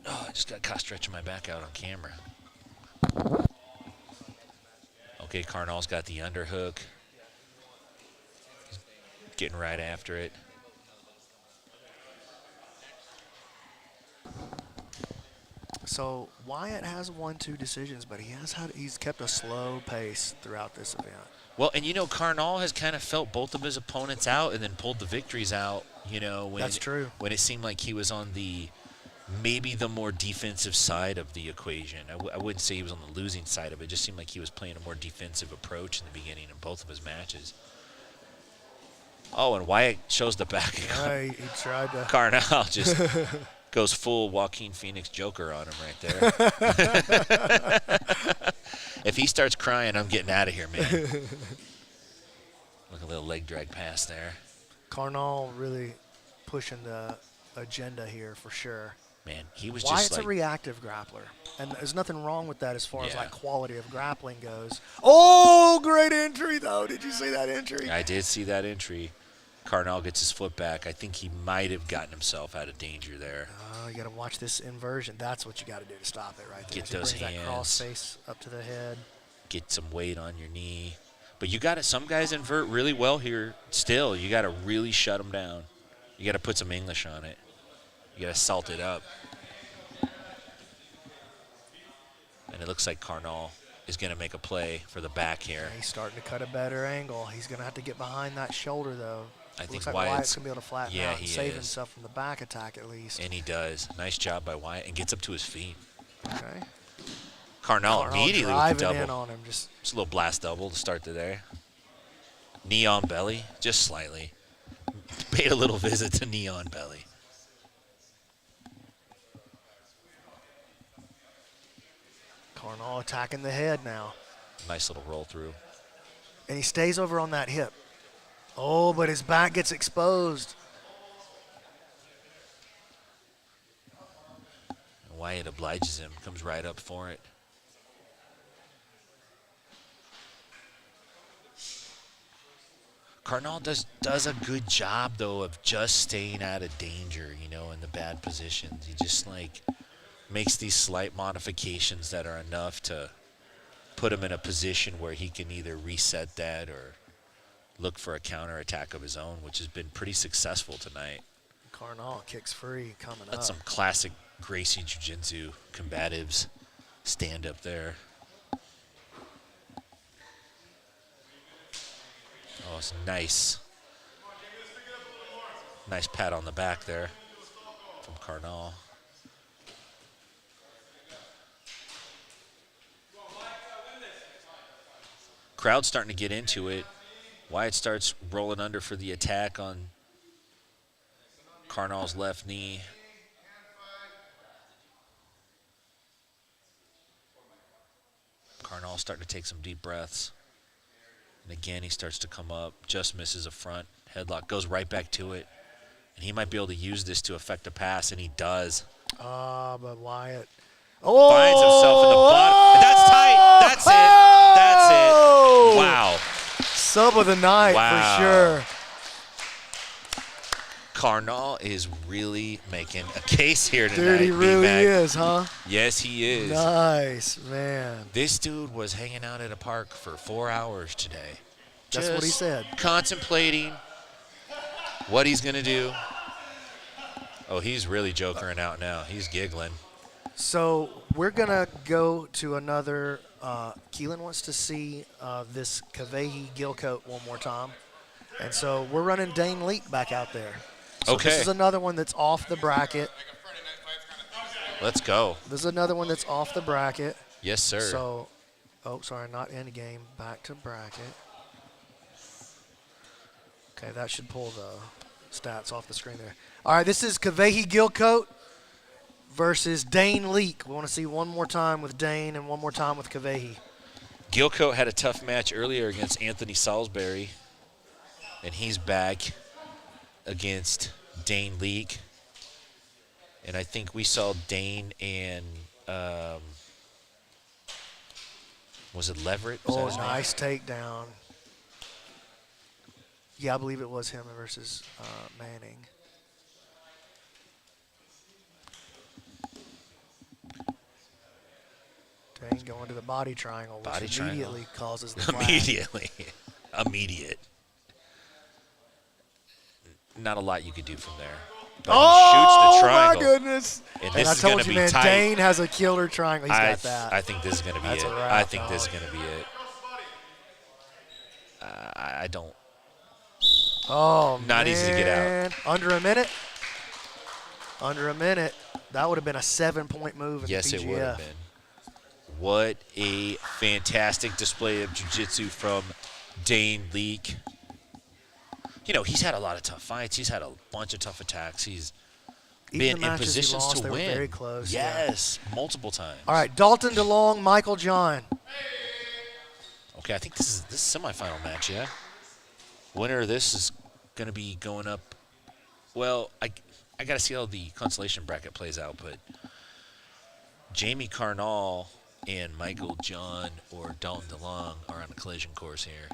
Oh, I just got caught stretching my back out on camera. Okay, Carnal's got the underhook. He's getting right after it. So Wyatt has won 2 decisions, but he's kept a slow pace throughout this event. Well, and Carnal has kind of felt both of his opponents out and then pulled the victories out, when That's true. When it seemed like he was on maybe the more defensive side of the equation. I wouldn't say he was on the losing side of it. It just seemed like he was playing a more defensive approach in the beginning of both of his matches. Oh, and Wyatt shows the back. Yeah, he tried to. Carnal just goes full Joaquin Phoenix Joker on him right there. If he starts crying, I'm getting out of here, man. Look, a little leg drag pass there. Carnal really pushing the agenda here for sure. Man, he was Wyatt's just like a reactive grappler, and there's nothing wrong with that as far as Yeah. quality of grappling goes. Oh, great entry though! Did you see that entry? I did see that entry. Carnal gets his foot back. I think he might have gotten himself out of danger there. Oh, you got to watch this inversion. That's what you got to do to stop it right there. Get As he those brings that hands. cross face up to the head. Get some weight on your knee. But you got to. Some guys invert really well here. Still, you got to really shut them down. You got to put some English on it. You got to salt it up. And it looks like Carnal is going to make a play for the back here. He's starting to cut a better angle. He's going to have to get behind that shoulder though. I think Looks like Wyatt's Wyatt's going to be able to flatten out and he save is. himself from the back attack at least. And he does. Nice job by Wyatt. And gets up to his feet. Okay. Carnal immediately with the driving double. in on him. Just a little blast double to start there. Knee on belly, just slightly. Paid a little visit to knee on belly. Carnal attacking the head now. Nice little roll through. And he stays over on that hip. Oh, but his back gets exposed. And Wyatt obliges him, comes right up for it. Carnal does a good job, though, of just staying out of danger, in the bad positions. He just, makes these slight modifications that are enough to put him in a position where he can either reset that or look for a counterattack of his own, which has been pretty successful tonight. Carnal kicks free coming up. That's some classic Gracie Jiu-Jitsu combatives stand up there. Oh, it's nice. Nice pat on the back there from Carnal. Crowd's starting to get into it. Wyatt starts rolling under for the attack on Carnal's left knee. Carnal's starting to take some deep breaths. And again, he starts to come up, just misses a front headlock, goes right back to it. And he might be able to use this to affect a pass, and he does. But Wyatt. Finds himself in the bottom. That's tight. That's it. That's it. Wow. Sub of the night for sure. Carnal is really making a case here tonight. Dude, he really B-Mac. is, huh? Yes, he is. Nice, man. This dude was hanging out at a park for 4 hours today. That's what he said. Contemplating what he's going to do. Oh, he's really jokering out now. He's giggling. So we're going to go to another. Keelan wants to see this Kavehi Gilcoat one more time. And so we're running Dane Leak back out there. So Okay. this is another one that's off the bracket. Let's go. This is another one that's off the bracket. Yes, sir. So, oh, sorry, not end game. Back to bracket. Okay, that should pull the stats off the screen there. All right, this is Kavehi Gilcoat versus Dane Leak. We want to see one more time with Dane and one more time with Kavehi. Gilcoat had a tough match earlier against Anthony Salisbury, and he's back against Dane Leak. And I think we saw Dane and, was it Leverett? Was that his name? Nice takedown. Yeah, I believe it was him versus Manning. Dane going to the body triangle, which immediately causes the flag. Immediate. Not a lot you could do from there. But oh, he shoots the triangle. My goodness. And I this is told going to you, be man, tight. Dane has a killer triangle. He's got that. I think this is going to be That's it. a wrap, I think this is dog. going to be it. I don't. Oh, Not man. easy to get out. Under a minute? Under a minute. That would have been a 7-point move in Yes, the PGF. it would have been. What a fantastic display of jiu-jitsu from Dane Leak. You know, he's had a lot of tough fights. He's had a bunch of tough attacks. He's Even been the in matches he positions lost, to they were win. very close, Yes, multiple times. All right, Dalton DeLong, Michael John. Okay, I think this is semifinal match, yeah? Winner of this is going to be going up. Well, I got to see how the consolation bracket plays out, but Jamie Carnall and Michael John or Dalton DeLong are on the collision course here.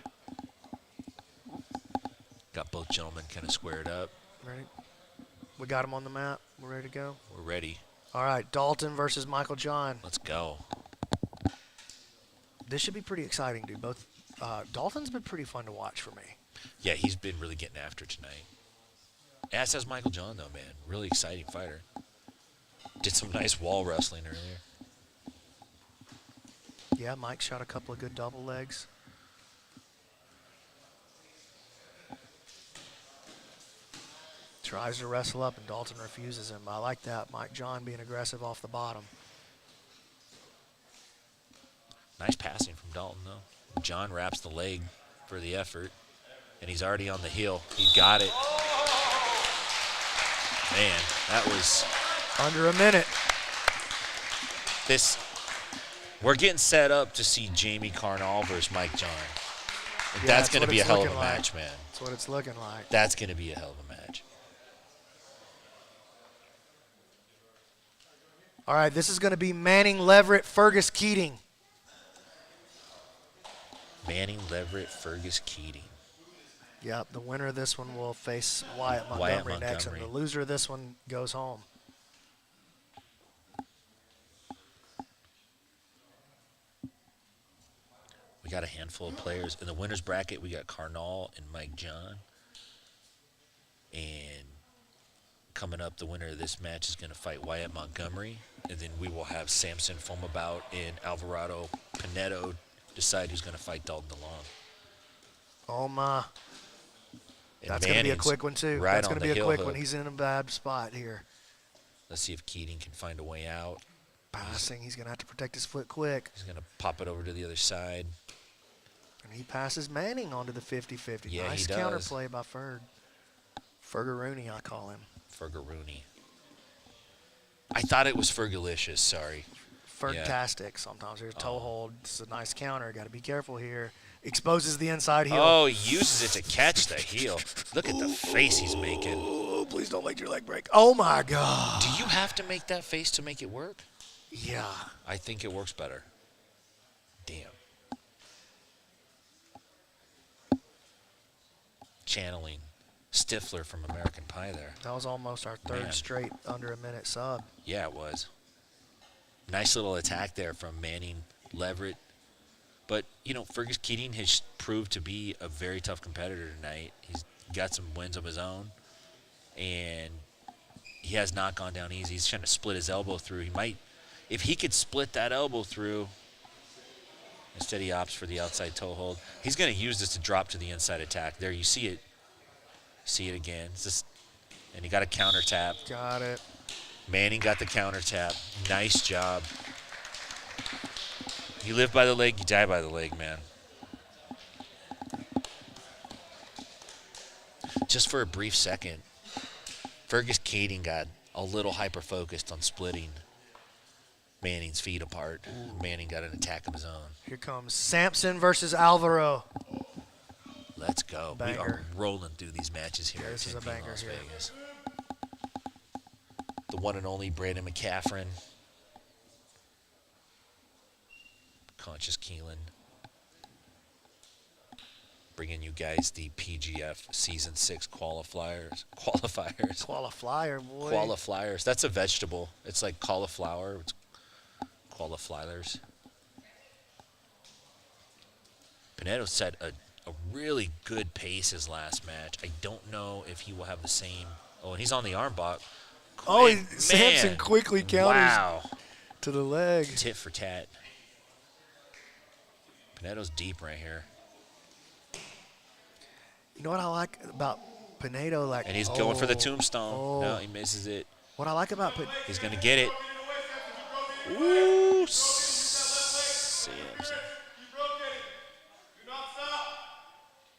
Got both gentlemen kind of squared up. Ready? We got him on the map. We're ready to go? We're ready. All right, Dalton versus Michael John. Let's go. This should be pretty exciting, dude. Both Dalton's been pretty fun to watch for me. Yeah, he's been really getting after tonight. As has Michael John, though, man. Really exciting fighter. Did some nice wall wrestling earlier. Yeah, Mike shot a couple of good double legs. Tries to wrestle up, and Dalton refuses him. I like that. Mike John being aggressive off the bottom. Nice passing from Dalton, though. John wraps the leg for the effort, and he's already on the heel. He got it. Man, that was... Under a minute. We're getting set up to see Jamie Carnall versus Mike John. And Yeah, that's going to be a hell of a like. match, man. That's what it's looking like. That's going to be a hell of a match. All right, this is going to be Manning Leverett, Fergus Keating. Manning, Leverett, Fergus Keating. Yep, the winner of this one will face Wyatt Montgomery next, and the loser of this one goes home. We got a handful of players. In the winner's bracket, we got Carnall and Mike John. And coming up, the winner of this match is going to fight Wyatt Montgomery. And then we will have Samson Fomabout and Alvarado Pinedo decide who's going to fight Dalton DeLong. Oh, my. And That's going to be a Manning's quick one, too. right That's on going to the be a heel quick hook. one. He's in a bad spot here. Let's see if Keating can find a way out. Passing. He's going to have to protect his foot quick. He's going to pop it over to the other side. And he passes Manning onto the 50-50. Yeah, nice he does. counterplay by Ferg. Fergaroony, I call him. Fergaroony. I thought it was Fergalicious, sorry. Fergtastic sometimes. There's a toe hold. This is a nice counter. Got to be careful here. Exposes the inside heel. Oh, he uses it to catch the heel. Look at the face he's making. Oh, please don't make your leg break. Oh, my God. Do you have to make that face to make it work? Yeah. I think it works better. Damn. Channeling Stifler from American Pie there. That was almost our third straight under a minute sub. Yeah, it was. Nice little attack there from Manning Leverett. But, you know, Fergus Keating has proved to be a very tough competitor tonight. He's got some wins of his own. And he has not gone down easy. He's trying to split his elbow through. He might, if he could split that elbow through, instead he opts for the outside toe hold. He's going to use this to drop to the inside attack. There, you see it. See it again. It's just And he got a counter tap. Got it. Manning got the counter tap. Nice job. You live by the leg, you die by the leg, man. Just for a brief second, Fergus Kading got a little hyper-focused on splitting Manning's feet apart. Manning got an attack of his own. Here comes Sampson versus Alvaro. Let's go. Banger. We are rolling through these matches here. Yeah, this is a banger Las here. Vegas. The one and only Brandon McCaffrey. Conscious Keelan. Bringing you guys the PGF Season 6 qualifiers. Qualifier, boy. Qualifiers. That's a vegetable. It's like cauliflower. It's qualifiers. Pinedo set a really good pace his last match. I don't know if he will have the same. Oh, and he's on the armbar. Oh, Man. Sampson quickly counters Wow. to the leg. Tit for tat. Pinedo's deep right here. You know what I like about Pinedo? Like, And he's going for the tombstone. No, he misses it. What I like about He's going to get it. Ooh, Samson.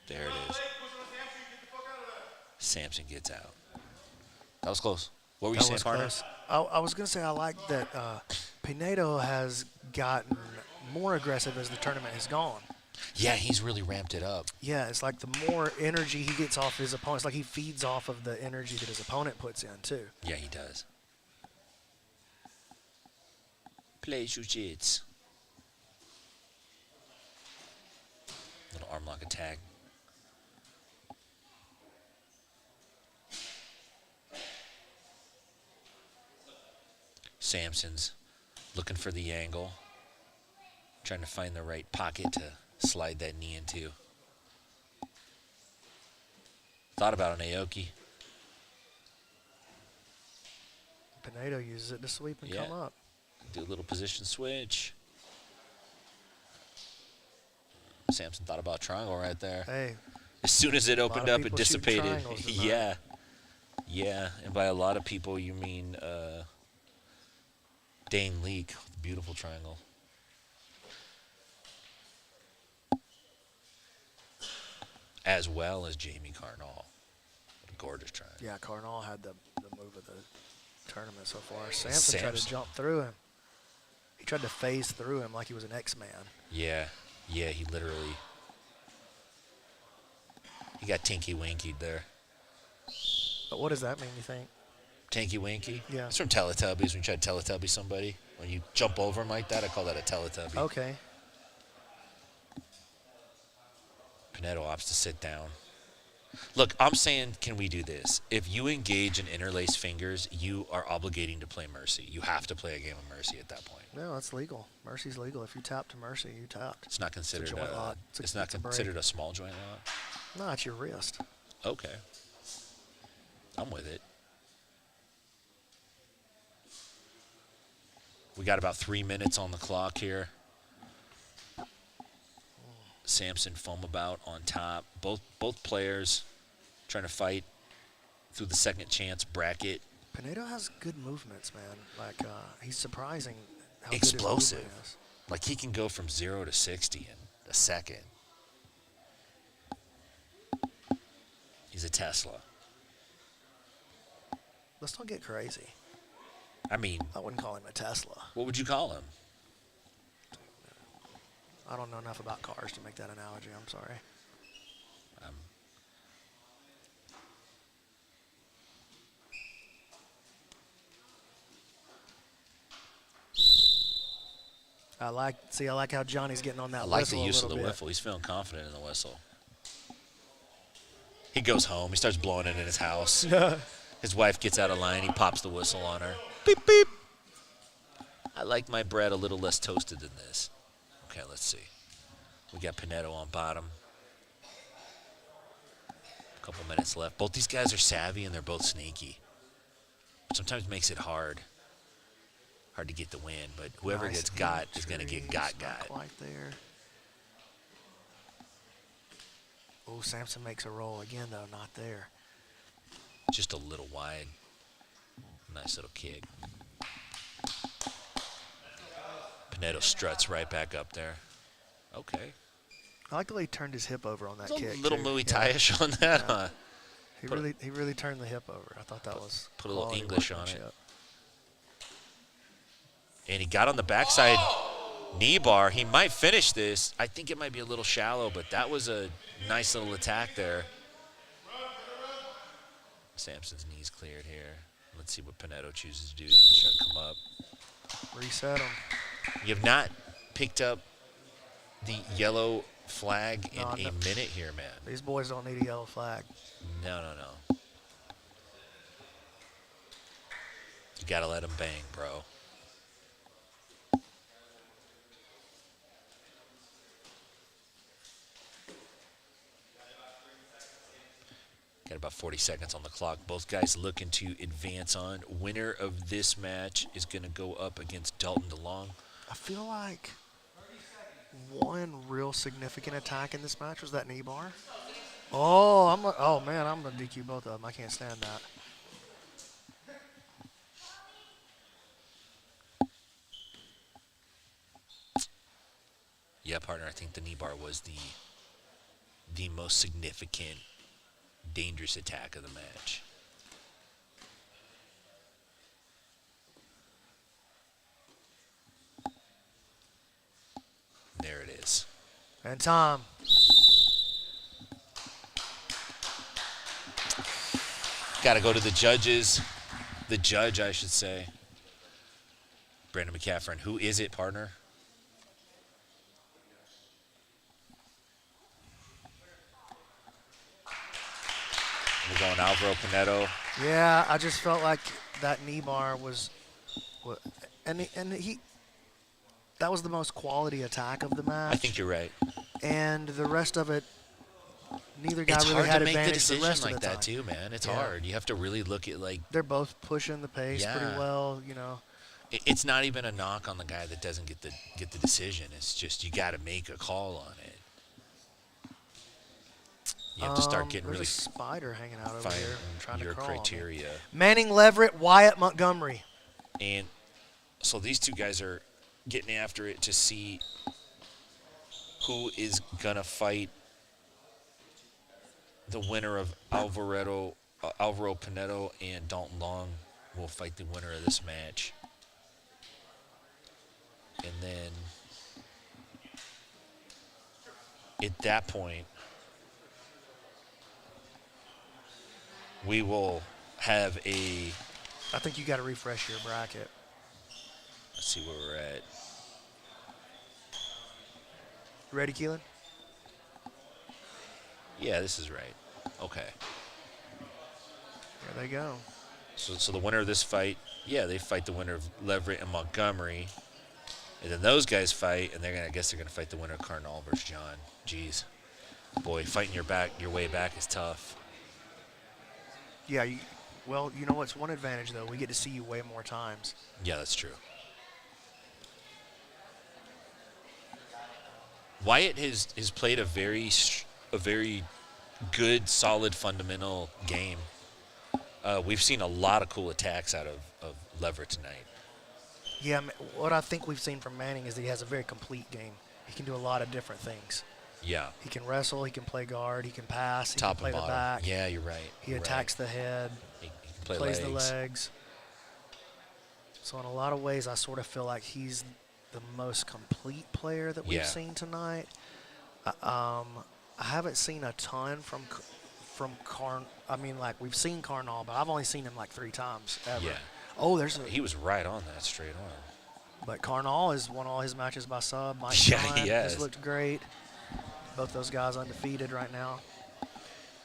There it is. Samson gets out. That was close. What were you saying, partner? I was going to say I like that Pinedo has gotten more aggressive as the tournament has gone. Yeah, he's really ramped it up. Yeah, it's like the more energy he gets off his opponent, it's like he feeds off of the energy that his opponent puts in, too. Yeah, he does. Play Jiu-Jitsu. Little arm lock attack. Samson's looking for the angle. Trying to find the right pocket to slide that knee into. Thought about an Aoki. Pinedo uses it to sweep and come up. Do a little position switch. Samson thought about triangle right there. Hey. As soon as it opened up, it dissipated. Yeah. Yeah. And by a lot of people, you mean Dane Leak, beautiful triangle. As well as Jamie Carnall. What a gorgeous triangle. Yeah, Carnall had the move of the tournament so far. Samson tried to jump through him. He tried to phase through him like he was an X-Man. Yeah, he literally. He got Tinky Winkied there. But what does that mean, you think? Tinky Winky? Yeah. It's from Teletubbies when you try to Teletubby somebody. When you jump over him like that, I call that a Teletubby. Okay. Pinedo opts to sit down. Look, I'm saying, can we do this? If you engage in interlaced fingers, you are obligating to play Mercy. You have to play a game of Mercy at that point. No, that's legal. Mercy's legal. If you tap to Mercy, you tapped. It's not considered a joint lock. It's not considered a small joint lock? No, it's your wrist. Okay. I'm with it. We got about 3 minutes on the clock here. Samson foam about on top. Both players trying to fight through the second chance bracket. Pinedo has good movements, man. Like he's surprising how Explosive. Good his movement is. Like he can go from 0 to 60 in a second. He's a Tesla. Let's not get crazy. I mean, I wouldn't call him a Tesla. What would you call him? I don't know enough about cars to make that analogy. I'm sorry. I like how Johnny's getting on that I whistle like the use of the whistle. He's feeling confident in the whistle. He goes home. He starts blowing it in his house. His wife gets out of line. He pops the whistle on her. Beep, beep. I like my bread a little less toasted than this. Okay, let's see. We got Pinedo on bottom. A couple minutes left. Both these guys are savvy and they're both sneaky. Sometimes makes it hard to get the win, but whoever gets got is going to get got. Quite there. Oh, Samson makes a roll again, though, not there. Just a little wide. Nice little kick. Pinedo struts right back up there. Okay. I like the way he turned his hip over on that kick. A little too. Muay Thai-ish on that, huh? He really turned the hip over. I thought that was put a little quality English on it. workmanship. And he got on the backside knee bar. He might finish this. I think it might be a little shallow, but that was a nice little attack there. Sampson's knee's cleared here. Let's see what Pinedo chooses to do. He's going to try to come up. Reset him. You have not picked up the yellow flag in a No. minute here, man. These boys don't need a yellow flag. No. You got to let him bang, bro. Got about 40 seconds on the clock. Both guys looking to advance on. Winner of this match is going to go up against Dalton DeLong. I feel like one real significant attack in this match was that knee bar. Oh man, I'm gonna DQ both of them. I can't stand that. Yeah, partner, I think the knee bar was the most significant, dangerous attack of the match. There it is. And time. Got to go to the judges. The judge, I should say. Brandon McCaffrey. Who is it, partner? We're going Alvaro Pinedo. Yeah, I just felt like that knee bar was, and he that was the most quality attack of the match. I think you're right. And the rest of it, neither guy It's really hard had to make the advantage decision the rest like of the that time. too, man. It's Yeah. hard. You have to really look at like They're both pushing the pace pretty Yeah. well, you know. It's not even a knock on the guy that doesn't get the decision. It's just you got to make a call on it. You have to start getting There's really a spider hanging out over fine here trying your to crawl on me. criteria. Manning Leverett, Wyatt Montgomery. And so these two guys are getting after it to see who is gonna fight the winner of Alvaro Pinedo, and Dalton Long will fight the winner of this match. And then at that point, we will have a. I think you got to refresh your bracket. Let's see where we're at. You ready, Keelan? Yeah, this is right. Okay. There they go. So the winner of this fight, yeah, they fight the winner of Leverett and Montgomery. And then those guys fight, and I guess they're gonna fight the winner of Cardinal versus John. Jeez. Boy, fighting your way back is tough. Yeah, well, you know what's one advantage, though? We get to see you way more times. Yeah, that's true. Wyatt has played a very good, solid, fundamental game. We've seen a lot of cool attacks out of Leverett tonight. Yeah, what I think we've seen from Manning is that he has a very complete game. He can do a lot of different things. Yeah. He can wrestle, he can play guard, he can pass, he Top can play and the bottom. back. Yeah, you're right. He attacks the head. He can plays the legs. So in a lot of ways, I sort of feel like he's the most complete player that we've seen tonight. I haven't seen a ton from Carn. I mean, like we've seen Cardinal, but I've only seen him like 3 times ever. Yeah. Oh, he was right on that straight on. But Cardinal has won all his matches by sub. Mike Yeah, Stein he has. looked great. Both those guys undefeated right now.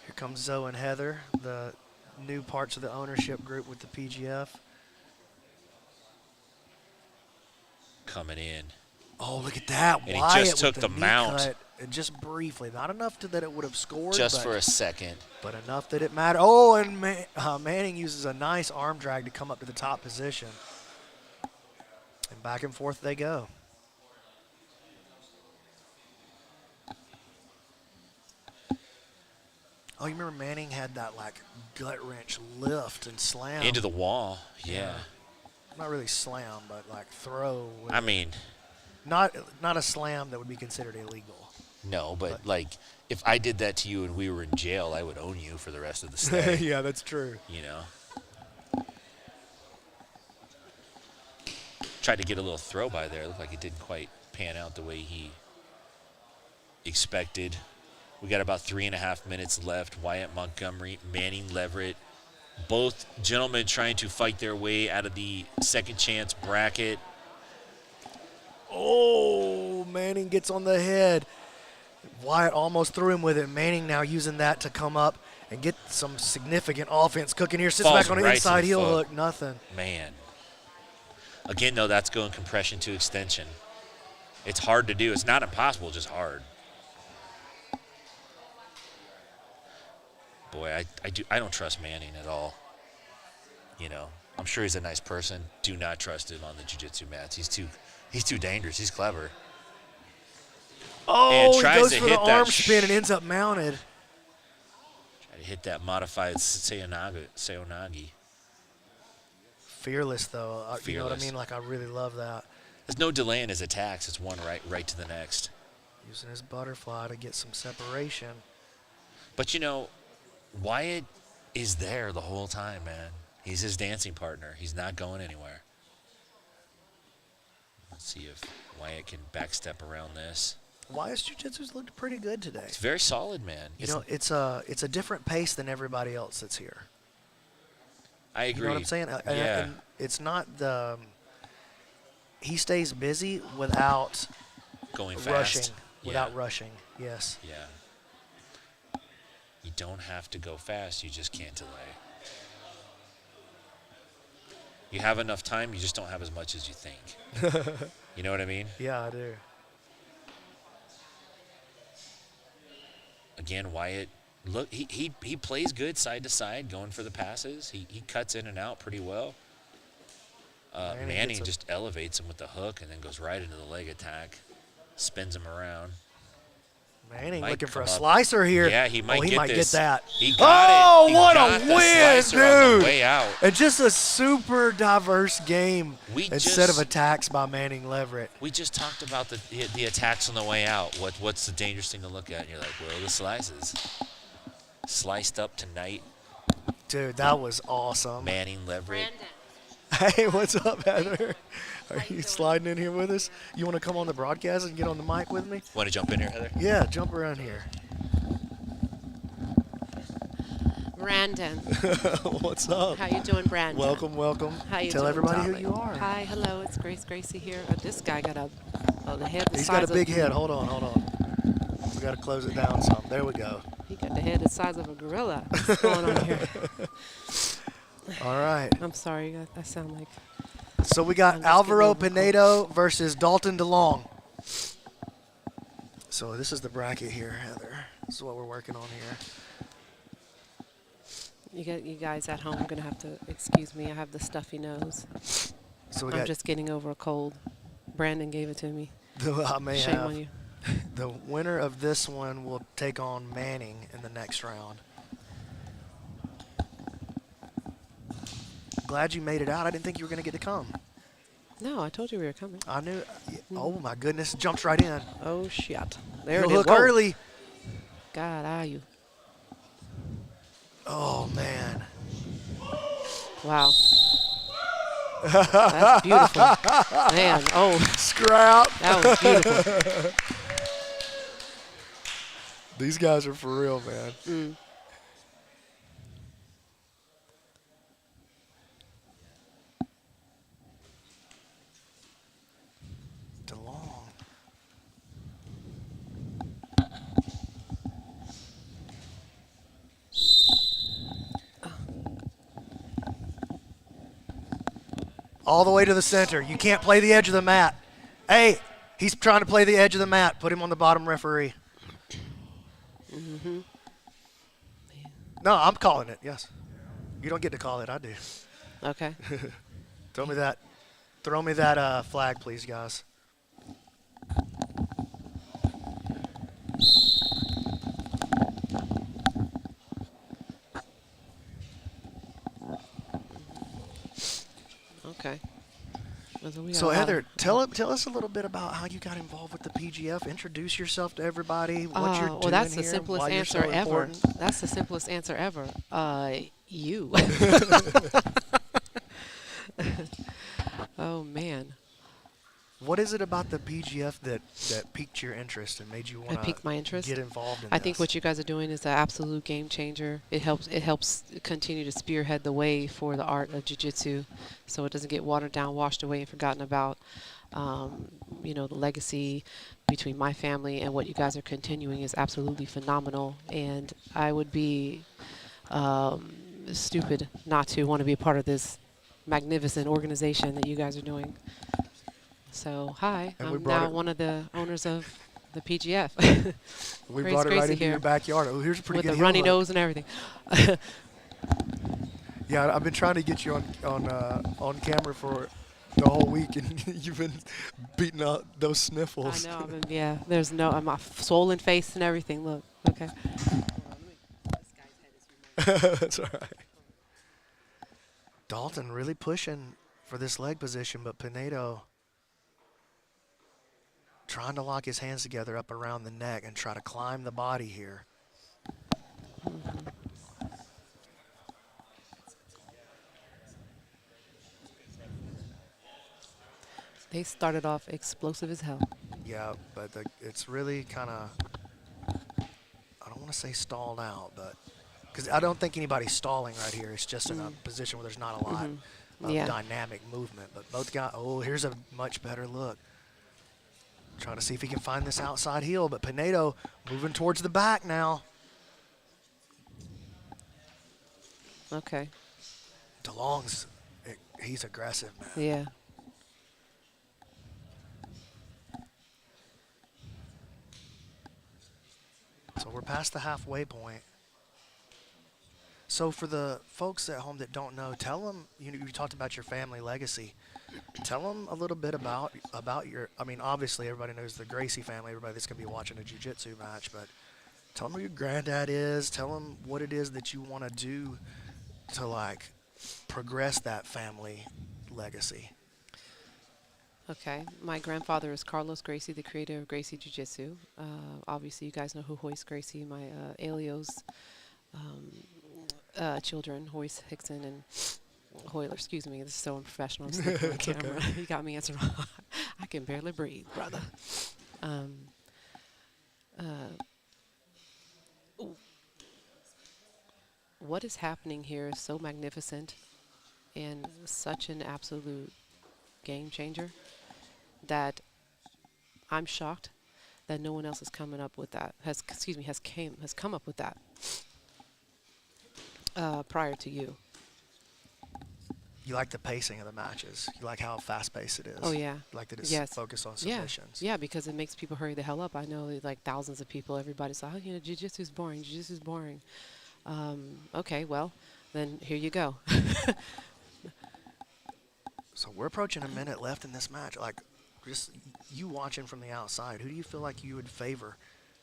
Here comes Zoe and Heather, the new parts of the ownership group with the PGF. Coming in. Oh, look at that. And Wyatt he just took with the knee mount. cut, and just briefly. Not enough that it would have scored. Just for a second. But enough that it mattered. Oh, and Manning uses a nice arm drag to come up to the top position. And back and forth they go. Oh, you remember Manning had that like gut wrench lift and slam Into the wall. Yeah. Not really slam, but like throw. I mean, not a slam that would be considered illegal. no, but like if I did that to you and we were in jail, I would own you for the rest of the stay. Yeah, that's true. You know. Tried to get a little throw by there. Looked like it didn't quite pan out the way he expected. We got about 3.5 minutes left. Wyatt Montgomery, Manning Leverett, both gentlemen trying to fight their way out of the second chance bracket. Oh, Manning gets on the head. Wyatt almost threw him with it. Manning now using that to come up and get some significant offense cooking here. Sits Falls back on the right to inside the heel foot. hook. Nothing. Man. Again, though, that's going compression to extension. It's hard to do. It's not impossible, just hard. Boy, I don't trust Manning at all. You know, I'm sure he's a nice person. Do not trust him on the jiu-jitsu mats. He's too dangerous. He's clever. Oh, he tries goes to for the hit that arm spin and ends up mounted. Try to hit that modified Seonagi. Fearless, though. You know what I Fearless. mean? Like, I really love that. There's no delay in his attacks. It's one right to the next. Using his butterfly to get some separation. But, you know, Wyatt is there the whole time, man. He's his dancing partner. He's not going anywhere. Let's see if Wyatt can backstep around this. Wyatt's jiu-jitsu's looked pretty good today. It's very solid, man. You know, it's a different pace than everybody else that's here. I agree. You know what I'm saying? Yeah. And it's not the he stays busy without Going rushing. fast. Without rushing, yes. Yeah. You don't have to go fast. You just can't delay. You have enough time. You just don't have as much as you think. You know what I mean? Yeah, I do. Again, Wyatt, look, he plays good side to side, going for the passes. He cuts in and out pretty well. Manning just elevates him with the hook and then goes right into the leg attack, spins him around. Manning Might looking for a come up. slicer here. Yeah, he might get this. that. He got oh, it. He what got a the win, slicer on the dude. way out. And just a super diverse game We instead just- of attacks by Manning Leverett. We just talked about the attacks on the way out. What's the dangerous thing to look at? And you're like, well, the slices. Sliced up tonight. Dude, that was awesome. Manning Leverett. Hey, what's up, Heather? Are you sliding in here with us? You want to come on the broadcast and get on the mic with me? Want to jump in here, Heather? Yeah, jump around here. Brandon. What's up? How you doing, Brandon? Welcome, welcome. How you Tell doing, everybody Tommy? who you are. Hi, hello, it's Grace Gracie here. Oh, this guy got the head the He's size got a big of, head. Hold on. We got to close it down some. There we go. He got the head the size of a gorilla. What's going on here? All right. I'm sorry, I sound like... So we got Alvaro Pinedo versus Dalton DeLong. So this is the bracket here, Heather. This is what we're working on here. You guys at home are going to have to excuse me. I have the stuffy nose. So we I'm got just getting over a cold. Brandon gave it to me. I may Shame have. on you. The winner of this one will take on Manning in the next round. Glad you made it out. I didn't think you were going to get to come. No, I told you we were coming. I knew. Oh, my goodness. Jumps right in. Oh, shit. There He'll it is. hook Whoa. early. God, are you? Oh, man. Wow. That's beautiful. Man, oh. Scrap. That was beautiful. These guys are for real, man. Mm. DeLong. All the way to the center. You can't play the edge of the mat. Hey, he's trying to play the edge of the mat. Put him on the bottom, referee. Mm-hmm. No, I'm calling it, yes. You don't get to call it, I do. Okay. Throw me that flag, please, guys. Okay. So Heather, tell us a little bit about how you got involved with the PGF. Introduce yourself to everybody. What you're doing well, that's the here, simplest why you're answer so ever. important. That's the simplest answer ever. You. Oh man. What is it about the PGF that piqued your interest and made you want piqued my interest. to get involved in I this? think what you guys are doing is an absolute game changer. It helps continue to spearhead the way for the art of jiu-jitsu, so it doesn't get watered down, washed away, and forgotten about. You know, the legacy between my family and what you guys are continuing is absolutely phenomenal, and I would be stupid not to want to be a part of this magnificent organization that you guys are doing. So, hi, And I'm now one of the owners of the PGF. We Grace brought it right Gracie into your here backyard. Oh, here's a pretty with good the heel runny hook. nose and everything. Yeah, I've been trying to get you on camera for the whole week, and you've been beating out those sniffles. I know. Yeah, there's no. My swollen face and everything. Look. Okay. That's all right. Dalton really pushing for this leg position, but Pinedo trying to lock his hands together up around the neck and try to climb the body here. They started off explosive as hell. Yeah, but it's really kind of, I don't want to say stalled out, but because I don't think anybody's stalling right here. It's just in a position where there's not a lot of dynamic movement. But both guys, oh, here's a much better look. Trying to see if he can find this outside heel, but Pinedo moving towards the back now. Okay. DeLong's, he's aggressive, man. Yeah. So we're past the halfway point. So for the folks at home that don't know, tell them, you talked about your family legacy. Tell them a little bit about your, I mean, obviously everybody knows the Gracie family, everybody that's going to be watching a jiu-jitsu match, but tell them who your granddad is. Tell them what it is that you want to do to, like, progress that family legacy. Okay. My grandfather is Carlos Gracie, the creator of Gracie Jiu-Jitsu. Obviously, you guys know who Hoist Gracie, my Elio's children, Hoist Hickson and Hoyler. Excuse me, this is so unprofessional. I'm sleeping on camera. Okay. You got me answering. I can barely breathe, brother. What is happening here is so magnificent and such an absolute game changer that I'm shocked that no one else is coming up with that. Has come up with that prior to you. You like the pacing of the matches. You like how fast-paced it is. Oh yeah. You like that it's focused on submissions. Yeah, because it makes people hurry the hell up. I know like thousands of people. Everybody's like, oh, you know, jiu-jitsu is boring. Jiu-jitsu is boring. Okay, well, then here you go. So we're approaching a minute left in this match. Like, just you watching from the outside, who do you feel like you would favor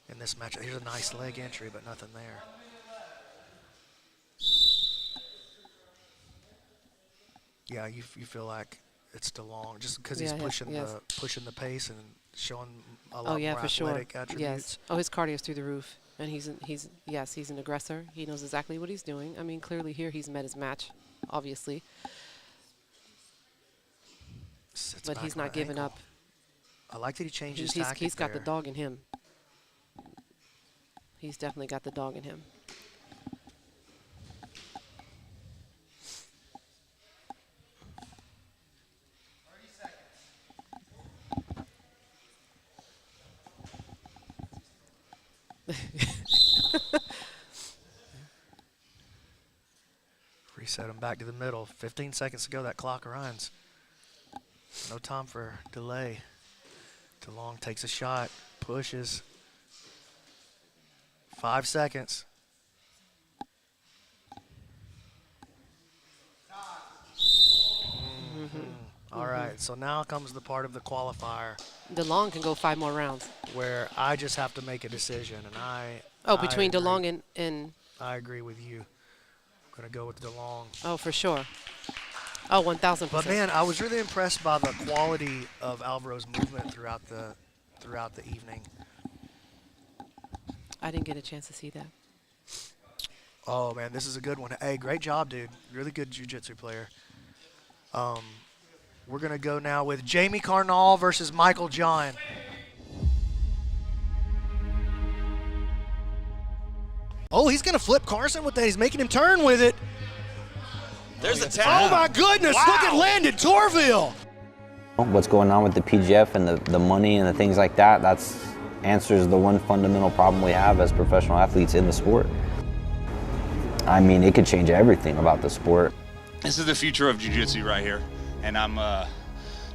in this match? Here's a nice leg entry, but nothing there. Yeah, you feel like it's DeLong just because he's pushing the pace and showing a lot more athletic attributes. Yes. Oh, his cardio's through the roof, and he's an aggressor. He knows exactly what he's doing. I mean, clearly here he's met his match, obviously. But he's not giving up. I like that he changed his tactic. He's got the dog in him. He's definitely got the dog in him. Reset him back to the middle. 15 seconds to go. That clock runs. No time for delay. DeLong takes a shot, pushes. 5 seconds. All right, so now comes the part of the qualifier. DeLong can go 5 more rounds. Where I just have to make a decision, and I. Oh, between DeLong and. I agree with you. I'm gonna go with DeLong. Oh, for sure. Oh, 1,000%. But man, I was really impressed by the quality of Alvaro's movement throughout the evening. I didn't get a chance to see that. Oh man, this is a good one. Hey, great job, dude. Really good jiu-jitsu player. We're gonna go now with Jamie Carnal versus Michael John. Oh, he's gonna flip Carson with that. He's making him turn with it. There's a tap. Oh my goodness! Wow. Look at Landon Torville. What's going on with the PGF and the money and the things like that, that's answers the one fundamental problem we have as professional athletes in the sport. I mean, it could change everything about the sport. This is the future of jiu-jitsu right here, and I'm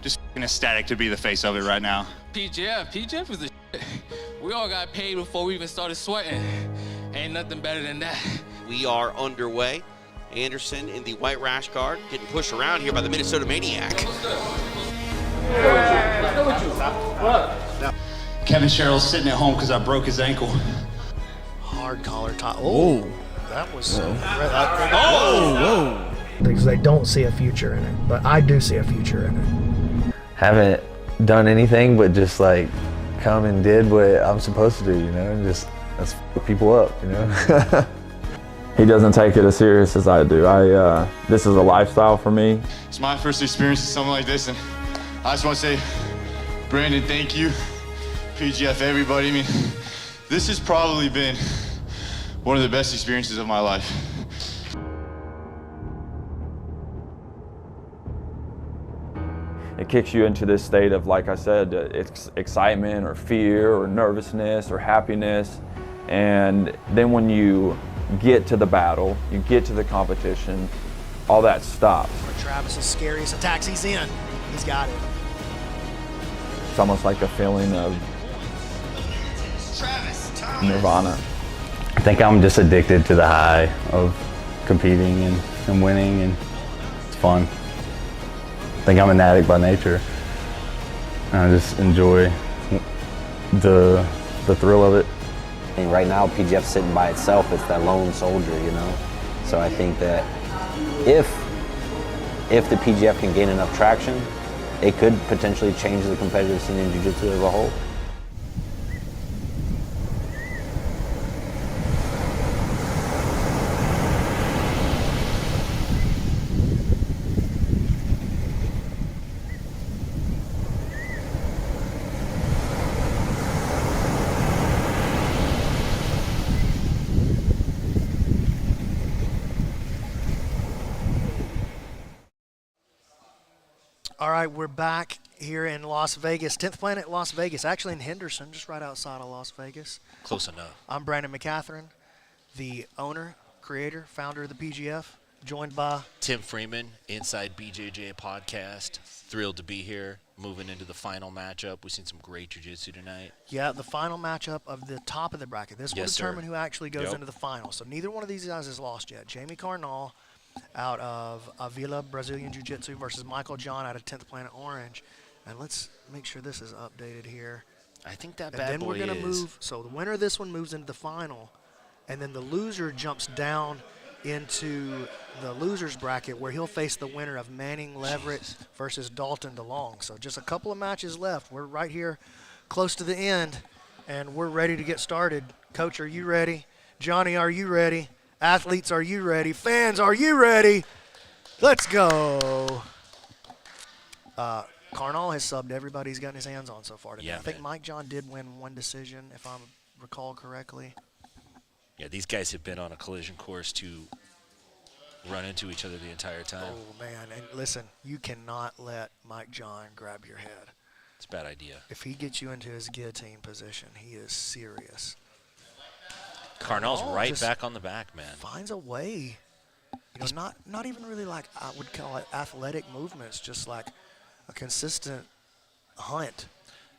just ecstatic to be the face of it right now. PGF is the shit. We all got paid before we even started sweating. Ain't nothing better than that. We are underway. Anderson in the white rash guard, getting pushed around here by the Minnesota Maniac. Kevin Sherrill's sitting at home because I broke his ankle. Hard collar tie. Oh, that was so. Whoa! Because they don't see a future in it, but I do see a future in it. Haven't done anything but just like come and did what I'm supposed to do, you know, and just let's f people up, you know. He doesn't take it as serious as I do. This is a lifestyle for me. It's my first experience with something like this, and I just want to say, Brandon, thank you. PGF, everybody. I mean, this has probably been one of the best experiences of my life. It kicks you into this state of, like I said, it's excitement or fear or nervousness or happiness. And then when you get to the battle, you get to the competition, all that stops. For Travis's scariest attacks, he's in. He's got it. It's almost like a feeling of nirvana. I think I'm just addicted to the high of competing and winning, and it's fun. I think I'm an addict by nature. I just enjoy the thrill of it. And right now, PGF's sitting by itself. It's that lone soldier, you know? So I think that if the PGF can gain enough traction, it could potentially change the competitive scene in jiu-jitsu as a whole. All right, we're back here in Las Vegas, 10th Planet Las Vegas, actually in Henderson, just right outside of Las Vegas. Close enough. I'm Brandon McCatherine, the owner, creator, founder of the PGF, joined by Tim Freeman, Inside BJJ Podcast. Thrilled to be here. Moving into the final matchup. We've seen some great jiu-jitsu tonight. Yeah, the final matchup of the top of the bracket. This will determine who actually goes into the final. So neither one of these guys has lost yet. Jamie Carnal out of Avila Brazilian Jiu-Jitsu versus Michael John out of 10th Planet Orange. And let's make sure this is updated here. I think that and bad then boy we're gonna is. move. So the winner of this one moves into the final, and then the loser jumps down into the loser's bracket where he'll face the winner of Manning Leverett versus Dalton DeLong. So just a couple of matches left. We're right here close to the end, and we're ready to get started. Coach, are you ready? Johnny, are you ready? Athletes, are you ready? Fans, are you ready? Let's go. Carnal has subbed everybody he's gotten his hands on so far today. Yeah, I think man. Mike John did win one decision, if I recall correctly. Yeah, these guys have been on a collision course to run into each other the entire time. Oh, man. And listen, you cannot let Mike John grab your head. It's a bad idea. If he gets you into his guillotine position, he is serious. Carnal's right back on the back, man. Finds a way. You know, not even really like I would call it athletic movements, just like a consistent hunt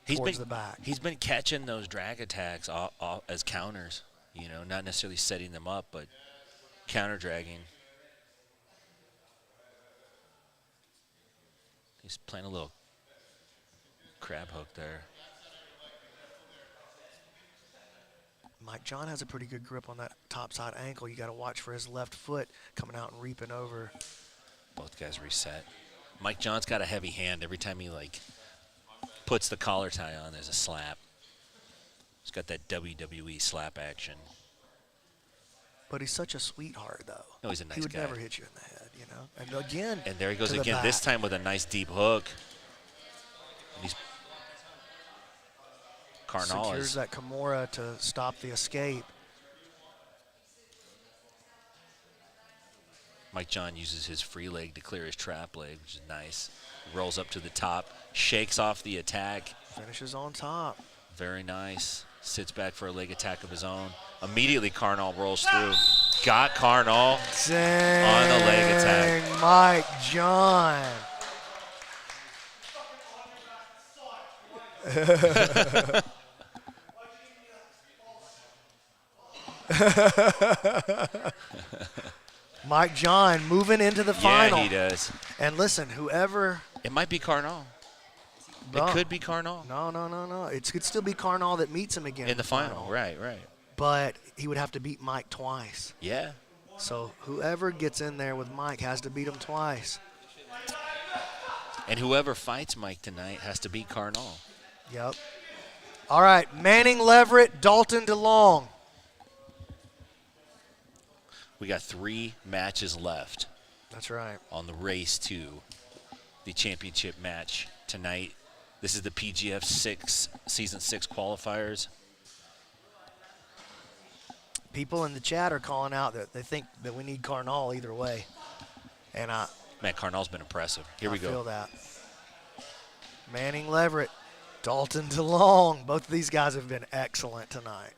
towards the back. He's been catching those drag attacks as counters, you know, not necessarily setting them up, but counter dragging. He's playing a little crab hook there. Mike John has a pretty good grip on that top side ankle. You got to watch for his left foot coming out and reaping over Both guys reset. Mike John's got a heavy hand. Every time he, like, puts the collar tie on, there's a slap. He's got that WWE slap action. But he's such a sweetheart, though. No, he's a nice guy. He would never hit you in the head, you know. And again, and there he goes to the again, back. this time with a nice deep hook. And he's Karnal secures is that Kimura to stop the escape. Mike John uses his free leg to clear his trap leg, which is nice. Rolls up to the top, shakes off the attack. Finishes on top. Very nice. Sits back for a leg attack of his own. Immediately, Karnal rolls through. Got Karnal on the leg attack. Mike John. Mike John moving into the final. Yeah, he does. And listen, whoever. It might be Karnal. No. It could be Karnal. No. It could still be Karnal that meets him again In the final. Right. But he would have to beat Mike twice. Yeah. So whoever gets in there with Mike has to beat him twice. And whoever fights Mike tonight has to beat Karnal. Yep. All right, Manning Leverett, Dalton DeLong. We got 3 matches left. That's right. On the race to the championship match tonight. This is the PGF Season 6 qualifiers. People in the chat are calling out that they think that we need Karnal either way. And man, Karnal's been impressive. Here we go. I feel that. Manning Leverett, Dalton DeLong. Both of these guys have been excellent tonight.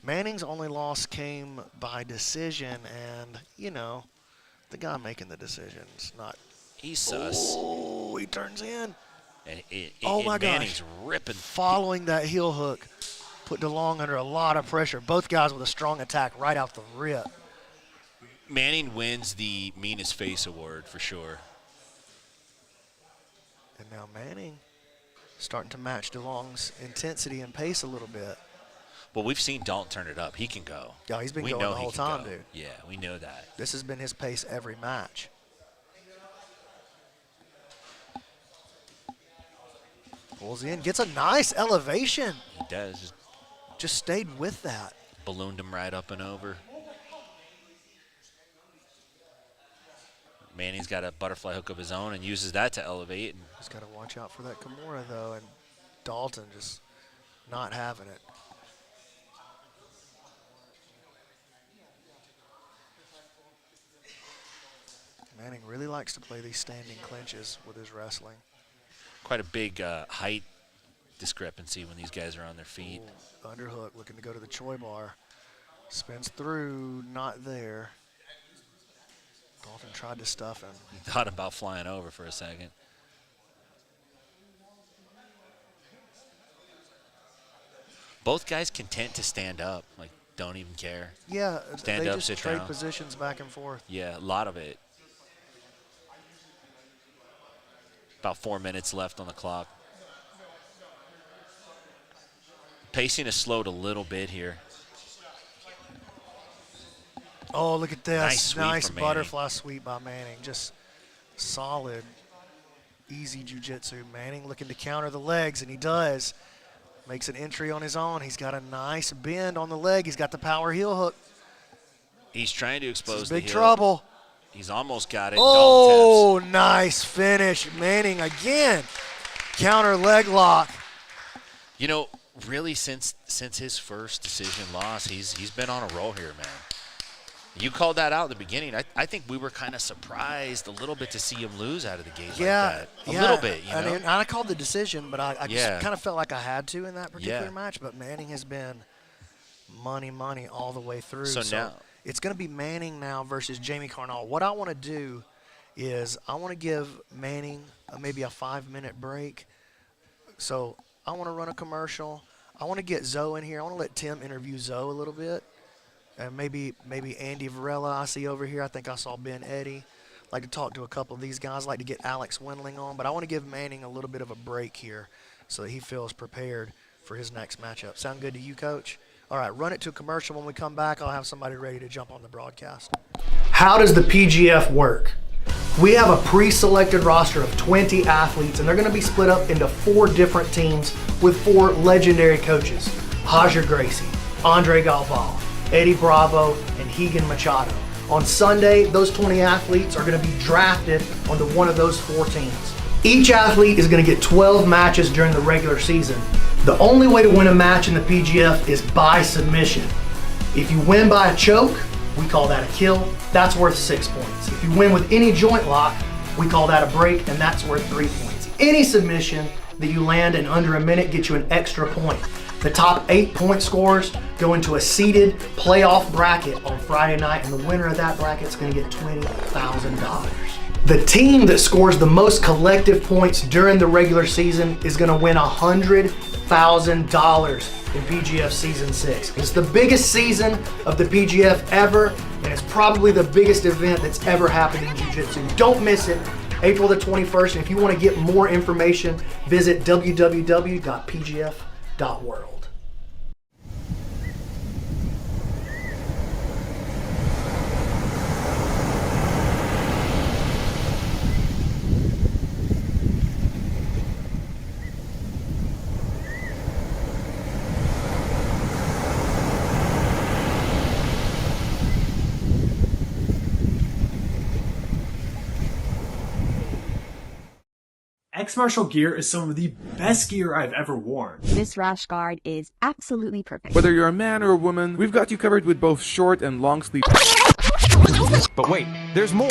Manning's only loss came by decision, and, you know, the guy making the decision's not. He's sus. Oh, he turns in. And my Manning's gosh. ripping. Following that heel hook, put DeLong under a lot of pressure. Both guys with a strong attack right out the rip. Manning wins the meanest face award for sure. And now Manning starting to match DeLong's intensity and pace a little bit. Well, we've seen Dalton turn it up. He can go. Yeah, he's been we going know the whole he can time, go. dude. Yeah, we know that. This has been his pace every match. Pulls in, gets a nice elevation. He does. Just stayed with that. Ballooned him right up and over. Manning's got a butterfly hook of his own and uses that to elevate. And Just got to watch out for that Kimura, though, and Dalton just not having it. Manning really likes to play these standing clinches with his wrestling. quite a big height discrepancy when these guys are on their feet. Ooh, underhook looking to go to the Choi bar. Spins through, not there. Dalton tried to stuff him. He thought about flying over for a second. Both guys content to stand up, like don't even care. Yeah, stand they up, just sit trade down. positions back and forth. Yeah, a lot of it. About 4 minutes left on the clock. Pacing has slowed a little bit here. Oh, look at this. Nice sweep Nice from Manning. butterfly sweep by Manning. Just solid, easy jiu-jitsu. Manning looking to counter the legs, and he does. Makes an entry on his own. He's got a nice bend on the leg. He's got the power heel hook. He's trying to expose This is the big heel. trouble. He's almost got it. Oh, nice finish. Manning again. Counter leg lock. You know, really since his first decision loss, he's been on a roll here, man. You called that out at the beginning. I think we were kind of surprised a little bit to see him lose out of the gate Yeah, like that. A little bit, you know. And I called the decision, but I Yeah. just kind of felt like I had to in that particular Yeah. match. But Manning has been money all the way through. So now- it's going to be Manning now versus Jamie Karnal. What I want to do is I want to give Manning maybe a 5-minute break. So I want to run a commercial. I want to get Zoe in here. I want to let Tim interview Zoe a little bit. And maybe Andy Varela I see over here. I think I saw Ben Eddy. I'd like to talk to a couple of these guys. I'd like to get Alex Wendling on. But I want to give Manning a little bit of a break here so that he feels prepared for his next matchup. Sound good to you, Coach? All right, run it to a commercial. When we come back, I'll have somebody ready to jump on the broadcast. How does the PGF work? We have a pre-selected roster of 20 athletes, and they're going to be split up into 4 different teams with 4 legendary coaches: Roger Gracie, Andre Galval, Eddie Bravo, and Higan Machado. On Sunday, those 20 athletes are going to be drafted onto one of those 4 teams. Each athlete is going to get 12 matches during the regular season. The only way to win a match in the PGF is by submission. If you win by a choke, we call that a kill. That's worth 6 points. If you win with any joint lock, we call that a break, and that's worth 3 points. Any submission that you land in under a minute gets you an extra point. The top 8 point scorers go into a seeded playoff bracket on Friday night, and the winner of that bracket is going to get $20,000. The team that scores the most collective points during the regular season is going to win $100,000 in PGF Season 6. It's the biggest season of the PGF ever, and it's probably the biggest event that's ever happened in Jiu-Jitsu. Don't miss it, April the 21st, and if you want to get more information, visit www.pgf.world. X Martial gear is some of the best gear I've ever worn. This rash guard is absolutely perfect. Whether you're a man or a woman, we've got you covered with both short and long sleeve. But wait, there's more.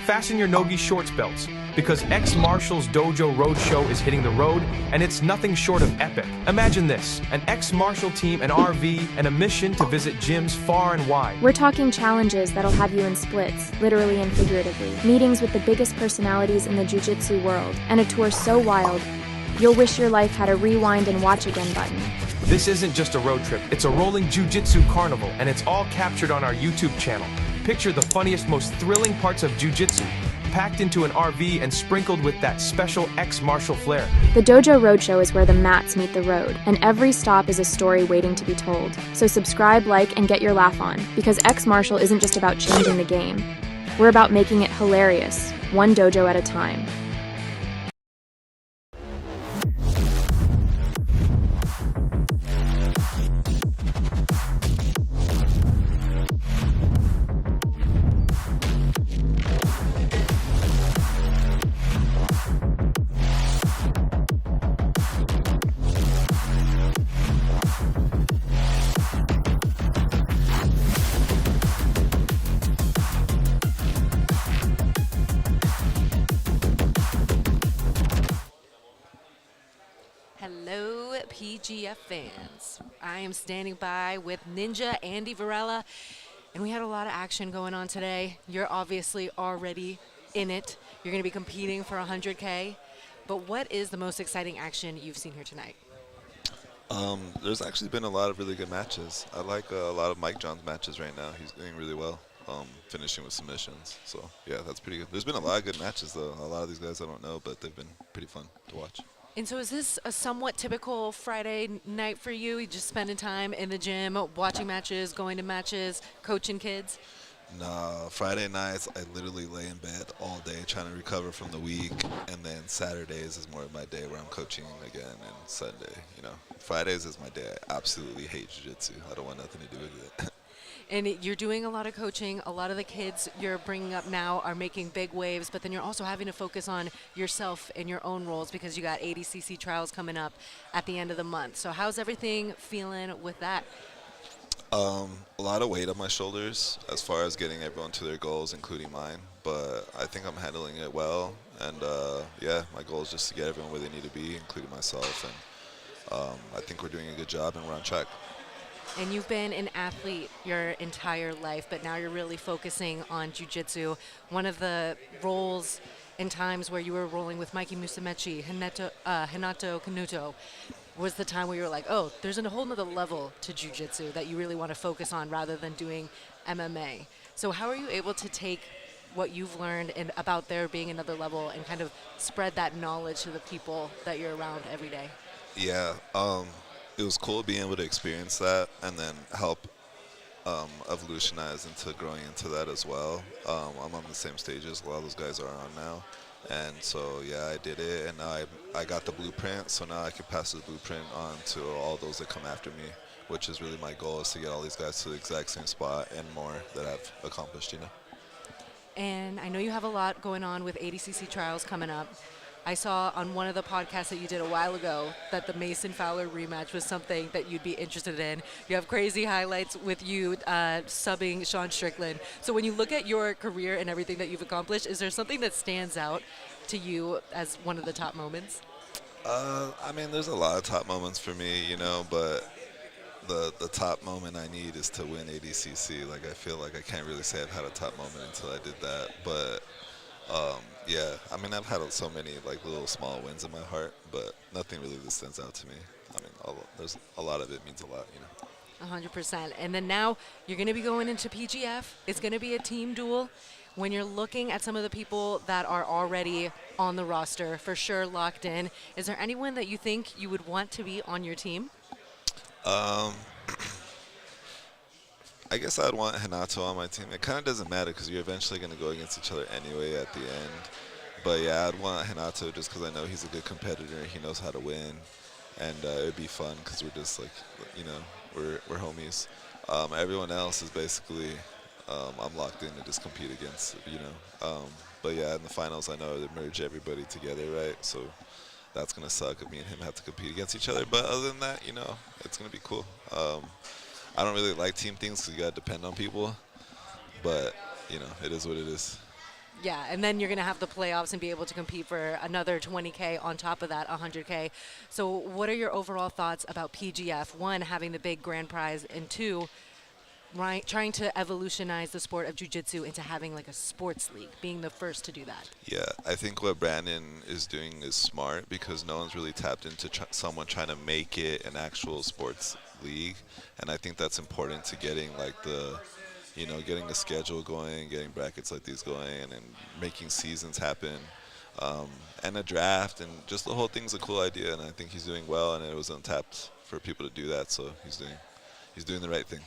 Fasten your Nogi shorts belts, because X Martial's Dojo Roadshow is hitting the road, and it's nothing short of epic. Imagine this, an X Martial team, an RV, and a mission to visit gyms far and wide. We're talking challenges that'll have you in splits, literally and figuratively, meetings with the biggest personalities in the jiu-jitsu world, and a tour so wild, you'll wish your life had a rewind and watch again button. This isn't just a road trip, it's a rolling jiu-jitsu carnival, and it's all captured on our YouTube channel. Picture the funniest, most thrilling parts of jiu-jitsu, packed into an RV and sprinkled with that special X Martial flair. The Dojo Roadshow is where the mats meet the road, and every stop is a story waiting to be told. So subscribe, like, and get your laugh on, because X Martial isn't just about changing the game. We're about making it hilarious, one dojo at a time. Hello, PGF fans. I am standing by with Ninja Andy Varela, and we had a lot of action going on today. You're obviously already in it. You're going to be competing for 100K. But what is the most exciting action you've seen here tonight? There's actually been a lot of really good matches. I like a lot of Mike John's matches right now. He's doing really well, finishing with submissions. So, yeah, that's pretty good. There's been a lot of good matches, though. A lot of these guys I don't know, but they've been pretty fun to watch. And so is this a somewhat typical Friday night for you? You just spending time in the gym, watching matches, going to matches, coaching kids? Nah, Friday nights, I literally lay in bed all day trying to recover from the week. And then Saturdays is more of my day where I'm coaching again. And Sunday, you know. Fridays is my day. I absolutely hate jiu-jitsu. I don't want nothing to do with it. And you're doing a lot of coaching. A lot of the kids you're bringing up now are making big waves, but then you're also having to focus on yourself and your own roles because you got ADCC trials coming up at the end of the month. So how's everything feeling with that? A lot of weight on my shoulders as far as getting everyone to their goals, including mine. But I think I'm handling it well. And, yeah, my goal is just to get everyone where they need to be, including myself. And I think we're doing a good job and we're on track. And you've been an athlete your entire life, but now you're really focusing on jiu-jitsu. One of the roles and times where you were rolling with Mikey Musumeci, Hinato Kanuto, was the time where you were like, oh, there's a whole nother level to jiu-jitsu that you really want to focus on rather than doing MMA. So how are you able to take what you've learned and about there being another level and kind of spread that knowledge to the people that you're around every day? Yeah, it was cool being able to experience that and then help evolutionize into growing into that as well. I'm on the same stages a lot of those guys are on now. And so, yeah, I did it, and now I got the blueprint, so now I can pass the blueprint on to all those that come after me, which is really my goal, is to get all these guys to the exact same spot and more that I've accomplished, you know. And I know you have a lot going on with ADCC trials coming up. I saw on one of the podcasts that you did a while ago that the Mason Fowler rematch was something that you'd be interested in. You have crazy highlights with you subbing Sean Strickland. So when you look at your career and everything that you've accomplished, is there something that stands out to you as one of the top moments? I mean, there's a lot of top moments for me, you know, but the top moment I need is to win ADCC. Like, I feel like I can't really say I've had a top moment until I did that, but yeah, I mean, I've had so many like little small wins in my heart, but nothing really that stands out to me. I mean, there's a lot of it means a lot, you know. 100%. And then now you're going to be going into PGF. It's going to be a team duel. When you're looking at some of the people that are already on the roster, for sure locked in, is there anyone that you think you would want to be on your team? I guess I'd want Hanato on my team. It kind of doesn't matter because you're eventually going to go against each other anyway at the end. But yeah, I'd want Hanato just because I know he's a good competitor. He knows how to win, and it would be fun because we're just like, you know, we're homies. Everyone else is basically I'm locked in to just compete against, you know. But yeah, in the finals, I know they merge everybody together, right? So that's gonna suck if me and him have to compete against each other. But other than that, you know, it's gonna be cool. I don't really like team things because you gotta depend on people, but you know, it is what it is. Yeah, and then you're going to have the playoffs and be able to compete for another 20K on top of that 100K. So what are your overall thoughts about PGF? One, having the big grand prize, and two, trying to evolutionize the sport of jiu-jitsu into having like a sports league, being the first to do that. Yeah, I think what Brandon is doing is smart because no one's really tapped into someone trying to make it an actual sports league, and I think that's important to getting like the, you know, getting a schedule going, getting brackets like these going, and then making seasons happen, and a draft, and just the whole thing's a cool idea, and I think he's doing well, and it was untapped for people to do that, so he's doing the right thing.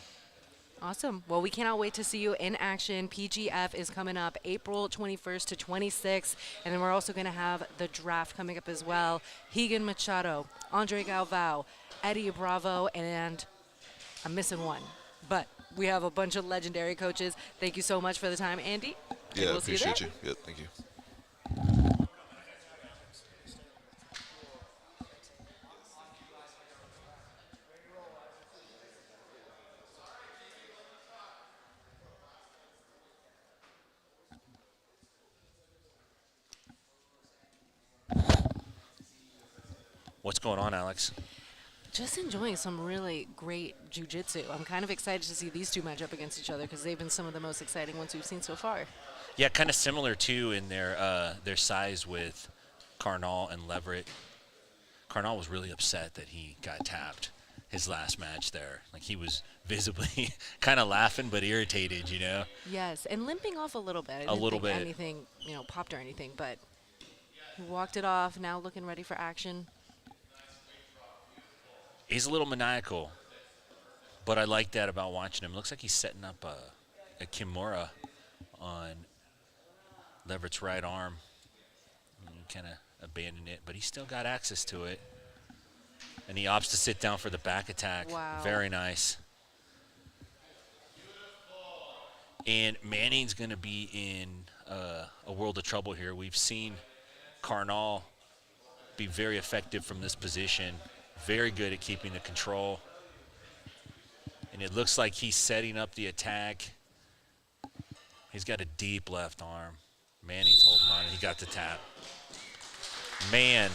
Awesome. Well, we cannot wait to see you in action. PGF is coming up April 21st to 26th, and then we're also going to have the draft coming up as well. Higan Machado, Andre Galvao, Eddie Bravo, and I'm missing one, but we have a bunch of legendary coaches. Thank you so much for the time, Andy. Yeah, we'll appreciate you. Yep, thank you. What's going on, Alex? Just enjoying some really great jiu-jitsu. I'm kind of excited to see these two match up against each other because they've been some of the most exciting ones we've seen so far. Yeah, kind of similar too in their size with Carnal and Leverett. Carnal was really upset that he got tapped his last match there. Like, he was visibly kind of laughing but irritated, you know? Yes, and limping off a little bit. I didn't think anything, you know, popped or anything, but he walked it off, now looking ready for action. He's a little maniacal, but I like that about watching him. Looks like he's setting up a Kimura on Leverett's right arm. Kind of abandoned it, but he still got access to it. And he opts to sit down for the back attack. Wow. Very nice. And Manning's going to be in a world of trouble here. We've seen Carnal be very effective from this position. Very good at keeping the control. And it looks like he's setting up the attack. He's got a deep left arm. Manning's holding on, and he got the tap. Man,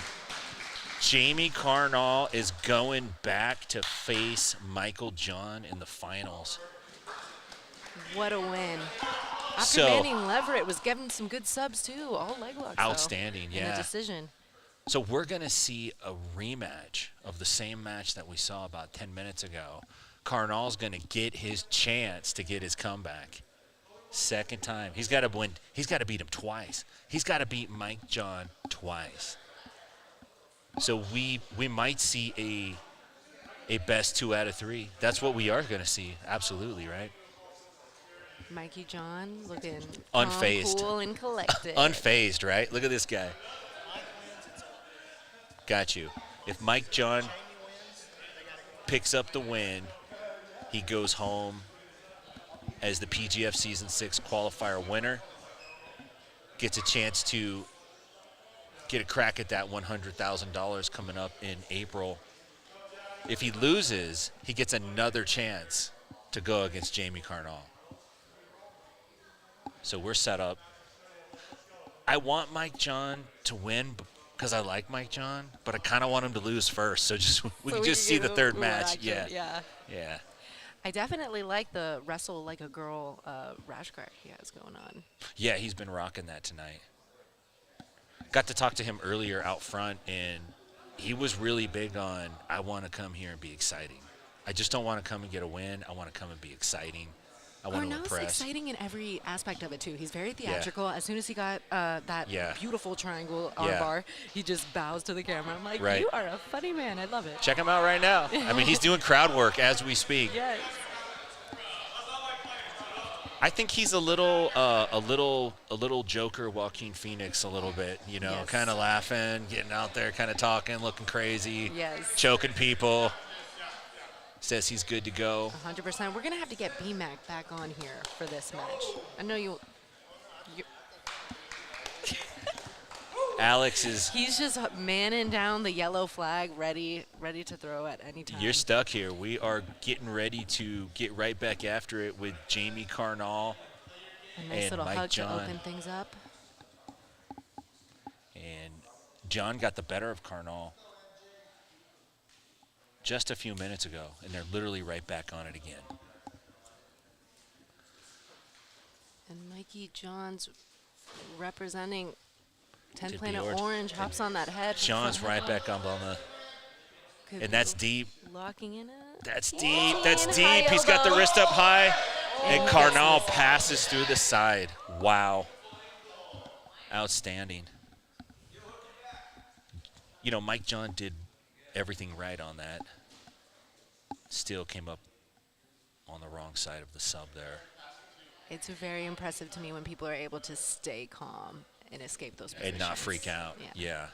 Jamie Carnal is going back to face Michael John in the finals. What a win. After Manning Leverett was giving some good subs, too. All leg locks, Outstanding, though, in a decision. So we're going to see a rematch of the same match that we saw about 10 minutes ago. Carnal's going to get his chance to get his comeback. Second time. He's got to win. He's got to beat him twice. He's got to beat Mike John twice. So we might see a best 2 out of 3. That's what we are going to see. Absolutely, right? Mikey John looking Unfazed. calm, cool, and collected. Unfazed, right? Look at this guy. Got you. If Mike John picks up the win, he goes home as the PGF Season 6 qualifier winner, gets a chance to get a crack at that $100,000 coming up in April. If he loses, he gets another chance to go against Jamie Carnal. So we're set up. I want Mike John to win because I like Mike John, but I kind of want him to lose first. So just we can just see the third match. Yeah. I definitely like the wrestle like a girl rash guard he has going on. Yeah, he's been rocking that tonight. Got to talk to him earlier out front, and he was really big on, I want to come here and be exciting. I just don't want to come and get a win. I want to come and be exciting. I want to Carnal's impress. exciting in every aspect of it, too. He's very theatrical. As soon as he got that beautiful triangle armbar, he just bows to the camera. I'm like, you are a funny man. I love it. Check him out right now. I mean, he's doing crowd work as we speak. Yes. I think he's a little Joker Joaquin Phoenix a little bit, you know, kind of laughing, getting out there, kind of talking, looking crazy, choking people. Says he's good to go. 100%. We're going to have to get B-Mac back on here for this match. I know you Alex is... He's just manning down the yellow flag, ready to throw at any time. You're stuck here. We are getting ready to get right back after it with Jamie Carnal a nice and little Mike hug John. to open things up. And John got the better of Carnal just a few minutes ago, and they're literally right back on it again. And Mikey John's representing 10 Did Planet the Orange, hops on that head. John's right back up on the... And that's deep. Locking in it. That's deep. That's deep. He's got the wrist up high. And Carnal passes through the side. Wow. Outstanding. You know, Mike John did everything right on that. Still came up on the wrong side of the sub there. It's very impressive to me when people are able to stay calm and escape those positions. And not freak out. Yeah.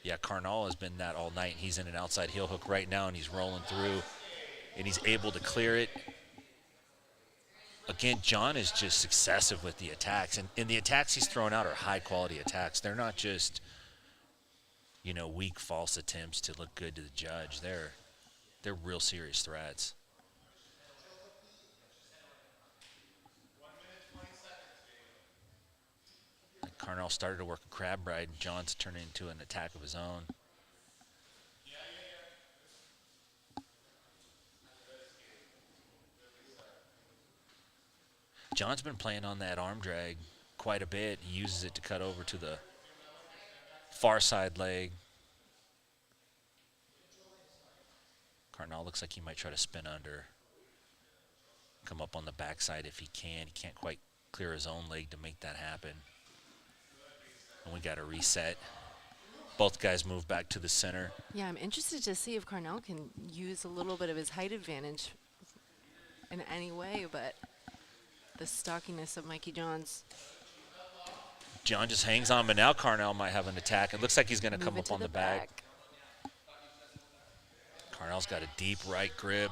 Yeah, Carnal has been that all night. He's in an outside heel hook right now, and he's rolling through, and he's able to clear it. Again, John is just successive with the attacks, and the attacks he's throwing out are high-quality attacks. They're not just, you know, weak, false attempts to look good to the judge. They're real serious threats. Carnal started to work a crab ride, and John's turned it into an attack of his own. John's been playing on that arm drag quite a bit. He uses it to cut over to the far side leg. Carnal looks like he might try to spin under. Come up on the backside if he can. He can't quite clear his own leg to make that happen. And we got a reset. Both guys move back to the center. Yeah, I'm interested to see if Carnal can use a little bit of his height advantage in any way, but the stockiness of Mikey John's. John just hangs on, but now Carnal might have an attack. It looks like he's going to come up on the back. Carnal's got a deep right grip,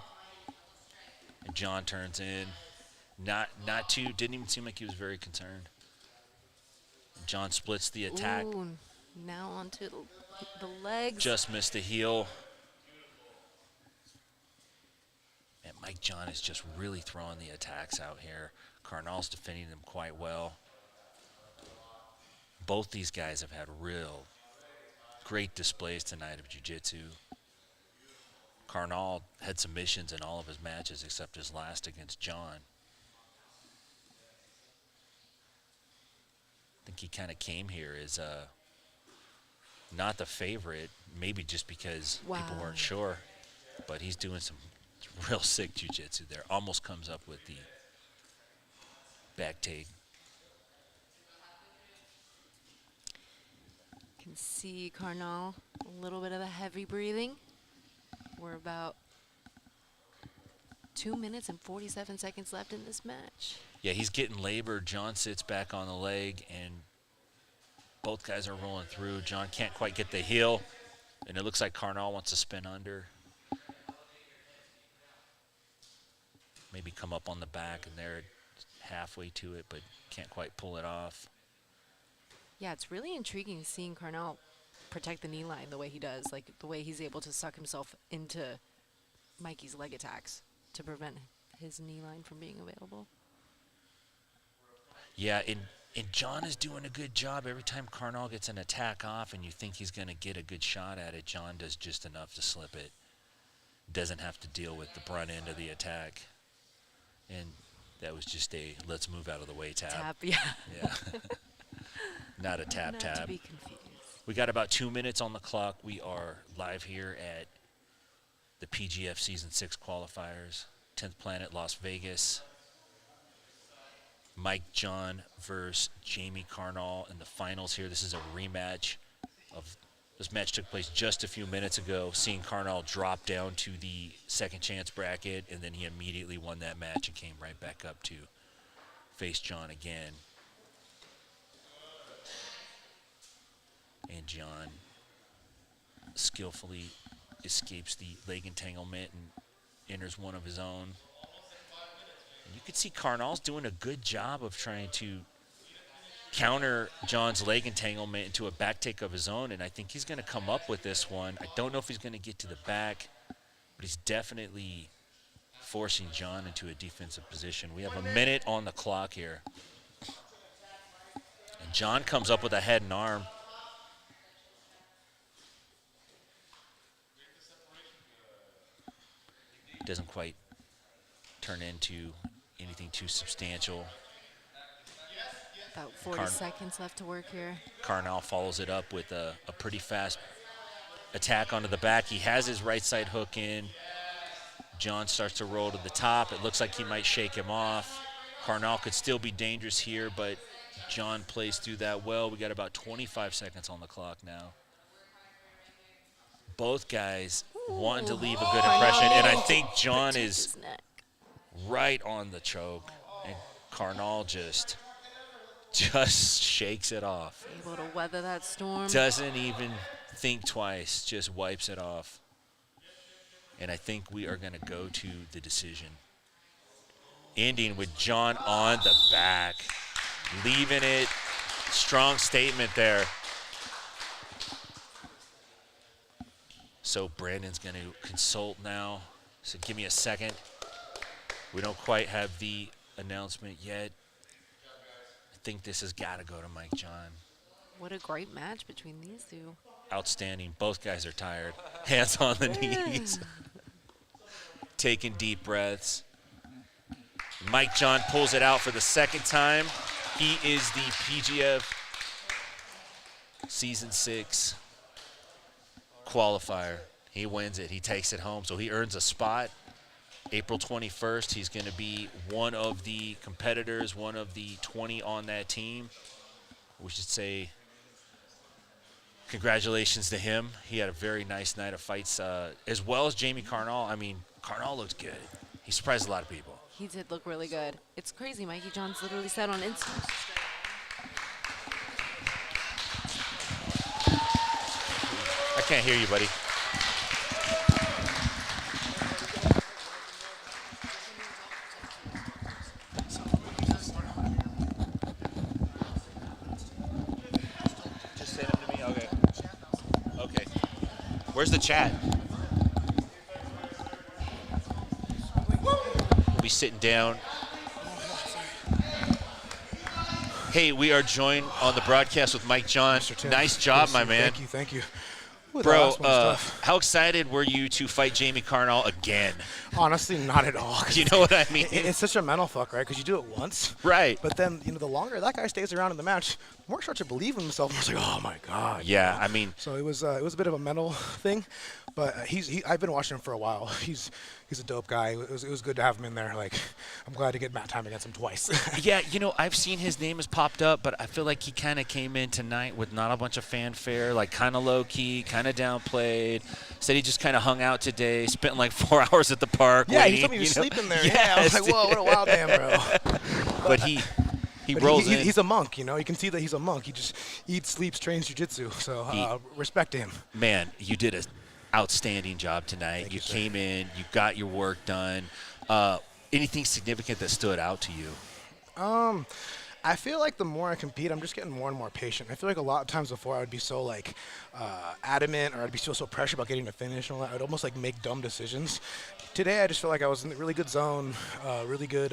and John turns in. Not too, didn't even seem like he was very concerned. John splits the attack. Ooh, now onto the legs. Just missed the heel. And Mike John is just really throwing the attacks out here. Carnal's defending them quite well. Both these guys have had real great displays tonight of jiu-jitsu. Carnal had submissions in all of his matches except his last against John. I think he kind of came here as not the favorite, maybe just because people weren't sure, but he's doing some real sick jiu-jitsu there. Almost comes up with the back take. You can see Carnal, a little bit of a heavy breathing. We're about 2 minutes and 47 seconds left in this match. Yeah, he's getting labored. John sits back on the leg, and both guys are rolling through. John can't quite get the heel, and it looks like Carnal wants to spin under. Maybe come up on the back, and they're halfway to it, but can't quite pull it off. Yeah, it's really intriguing seeing Carnal protect the knee line the way he does, like the way he's able to suck himself into Mikey's leg attacks to prevent his knee line from being available. Yeah, and John is doing a good job. Every time Carnal gets an attack off and you think he's going to get a good shot at it, John does just enough to slip it. Doesn't have to deal with the brunt end of the attack. And that was just a let's move out of the way tap. Tap, yeah. Yeah. Not a tap. Not to be confused. We got about 2 minutes on the clock. We are live here at the PGF Season 6 qualifiers, 10th Planet, Las Vegas. Mike John versus Jamie Carnal in the finals here. This is a rematch of this match took place just a few minutes ago, seeing Carnal drop down to the second chance bracket, and then he immediately won that match and came right back up to face John again. And John skillfully escapes the leg entanglement and enters one of his own. And you could see Carnal's doing a good job of trying to counter John's leg entanglement into a back take of his own, and I think he's going to come up with this one. I don't know if he's going to get to the back, but he's definitely forcing John into a defensive position. We have a minute on the clock here. And John comes up with a head and arm. Doesn't quite turn into anything too substantial. About 40 seconds left to work here. Carnal follows it up with a pretty fast attack onto the back. He has his right side hook in. John starts to roll to the top. It looks like he might shake him off. Carnal could still be dangerous here, but John plays through that well. We got about 25 seconds on the clock now. Both guys wanting to leave a good impression, and I think John is right on the choke, and Carnal just shakes it off. Able to weather that storm. Doesn't even think twice, just wipes it off. And I think we are going to go to the decision. Ending with John on the back, leaving it. Strong statement there. So Brandon's going to consult now. So give me a second. We don't quite have the announcement yet. I think this has got to go to Mike John. What a great match between these two. Outstanding. Both guys are tired. Hands on the knees. Taking deep breaths. Mike John pulls it out for the second time. He is the PGF Season 6 qualifier. He wins it. He takes it home. So he earns a spot. April 21st, he's going to be one of the competitors, one of the 20 on that team. We should say congratulations to him. He had a very nice night of fights, as well as Jamie Carnal. I mean, Carnal looks good. He surprised a lot of people. He did look really good. It's crazy. Mikey John's literally said on Instagram. I can't hear you, buddy. Just send them to me? Okay. Okay. Where's the chat? We'll be sitting down. Hey, we are joined on the broadcast with Mike John. Nice job, my man. Thank you. Ooh, Bro, how excited were you to fight Jamie Carnal again? Honestly, not at all. You know what I mean? It's such a mental fuck, right? Because you do it once. Right. But then, the longer that guy stays around in the match, the more he starts to believe in himself. I was like, oh, my God. Yeah, I mean. So it was a bit of a mental thing. But I've been watching him for a while. He's a dope guy. It was good to have him in there. Like, I'm glad to get mat time against him twice. Yeah, I've seen his name has popped up, but I feel like he kind of came in tonight with not a bunch of fanfare, like kind of low-key, kind of downplayed. Said he just kind of hung out today, spent like 4 4 hours at the park. Yeah, waiting, he told me he was sleeping there. Yes. Yeah, I was like, whoa, what a wild man, bro. But he rolls in. He's a monk, you know. You can see that he's a monk. He just eats, sleeps, trains jiu-jitsu. So respect to him. Man, you did an outstanding job tonight. You came in, you got your work done. Anything significant that stood out to you? I feel like the more I compete, I'm just getting more and more patient. I feel like a lot of times before I would be so like adamant, or I'd be so pressured about getting a finish and all that. I'd almost like make dumb decisions. Today, I just feel like I was in a really good zone, really good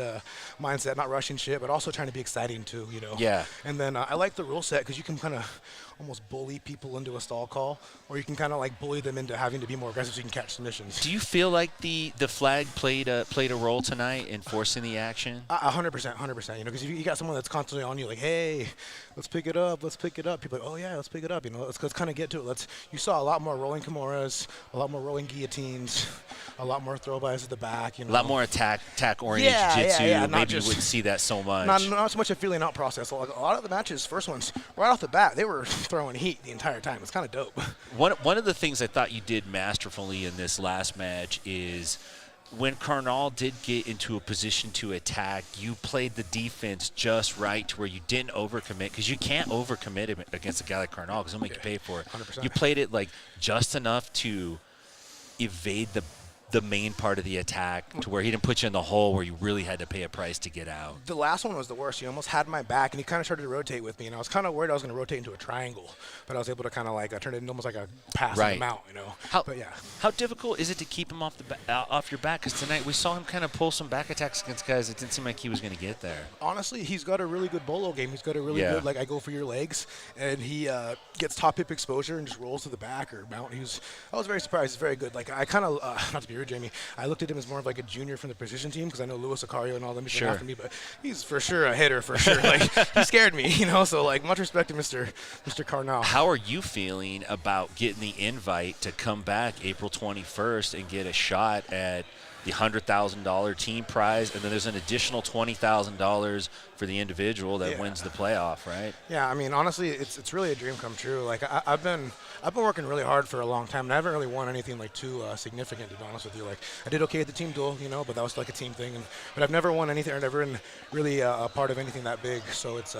mindset, not rushing shit, but also trying to be exciting too, you know. Yeah. And then I like the rule set because you can kind of almost bully people into a stall call, or you can kind of like bully them into having to be more aggressive so you can catch submissions. Do you feel like the flag played a role tonight in forcing the action? 100%. You know, because if you got someone that's constantly on you, like, hey, let's pick it up. People are like, oh yeah, let's pick it up. You know, let's kind of get to it. You saw a lot more rolling Kimuras, a lot more rolling guillotines, a lot more throw-bys at the back. You know, A lot more attack-oriented jiu-jitsu. Yeah, Maybe you wouldn't see that so much. Not so much a feeling out process. Like a lot of the matches, first ones, right off the bat, they were throwing heat the entire time. It's kind of dope. One of the things I thought you did masterfully in this last match is when Karnal did get into a position to attack, you played the defense just right to where you didn't overcommit, because you can't overcommit against a guy like Karnal because he'll make you pay for it. 100%. You played it like just enough to evade the main part of the attack to where he didn't put you in the hole where you really had to pay a price to get out. The last one was the worst. He almost had my back, and he kind of started to rotate with me, and I was kind of worried I was going to rotate into a triangle, but I was able to kind of like turn it into almost like a pass Right. him out, you know. But yeah. How difficult is it to keep him off your back? Because tonight we saw him kind of pull some back attacks against guys. It didn't seem like he was going to get there. Honestly, he's got a really good bolo game. He's got a really Yeah. good, like, I go for your legs, and he gets top hip exposure and just rolls to the back or mount. I was very surprised. He's very good. Like, I kind of, not to be rude, Jamie, I looked at him as more of like a junior from the precision team, because I know Louis Acario and all them. He's been after me, but he's for sure a hitter, for sure. Like, he scared me, you know. So like, much respect to Mr. Karnal. How are you feeling about getting the invite to come back April 21st and get a shot at the $100,000 team prize, and then there's an additional $20,000 for the individual that wins the playoff, right? Yeah, I mean, honestly, it's really a dream come true. Like, I've been working really hard for a long time, and I haven't really won anything like too significant, to be honest with you. Like, I did okay at the team duel, you know, but that was like a team thing. But I've never won anything, or never been really a part of anything that big. So it's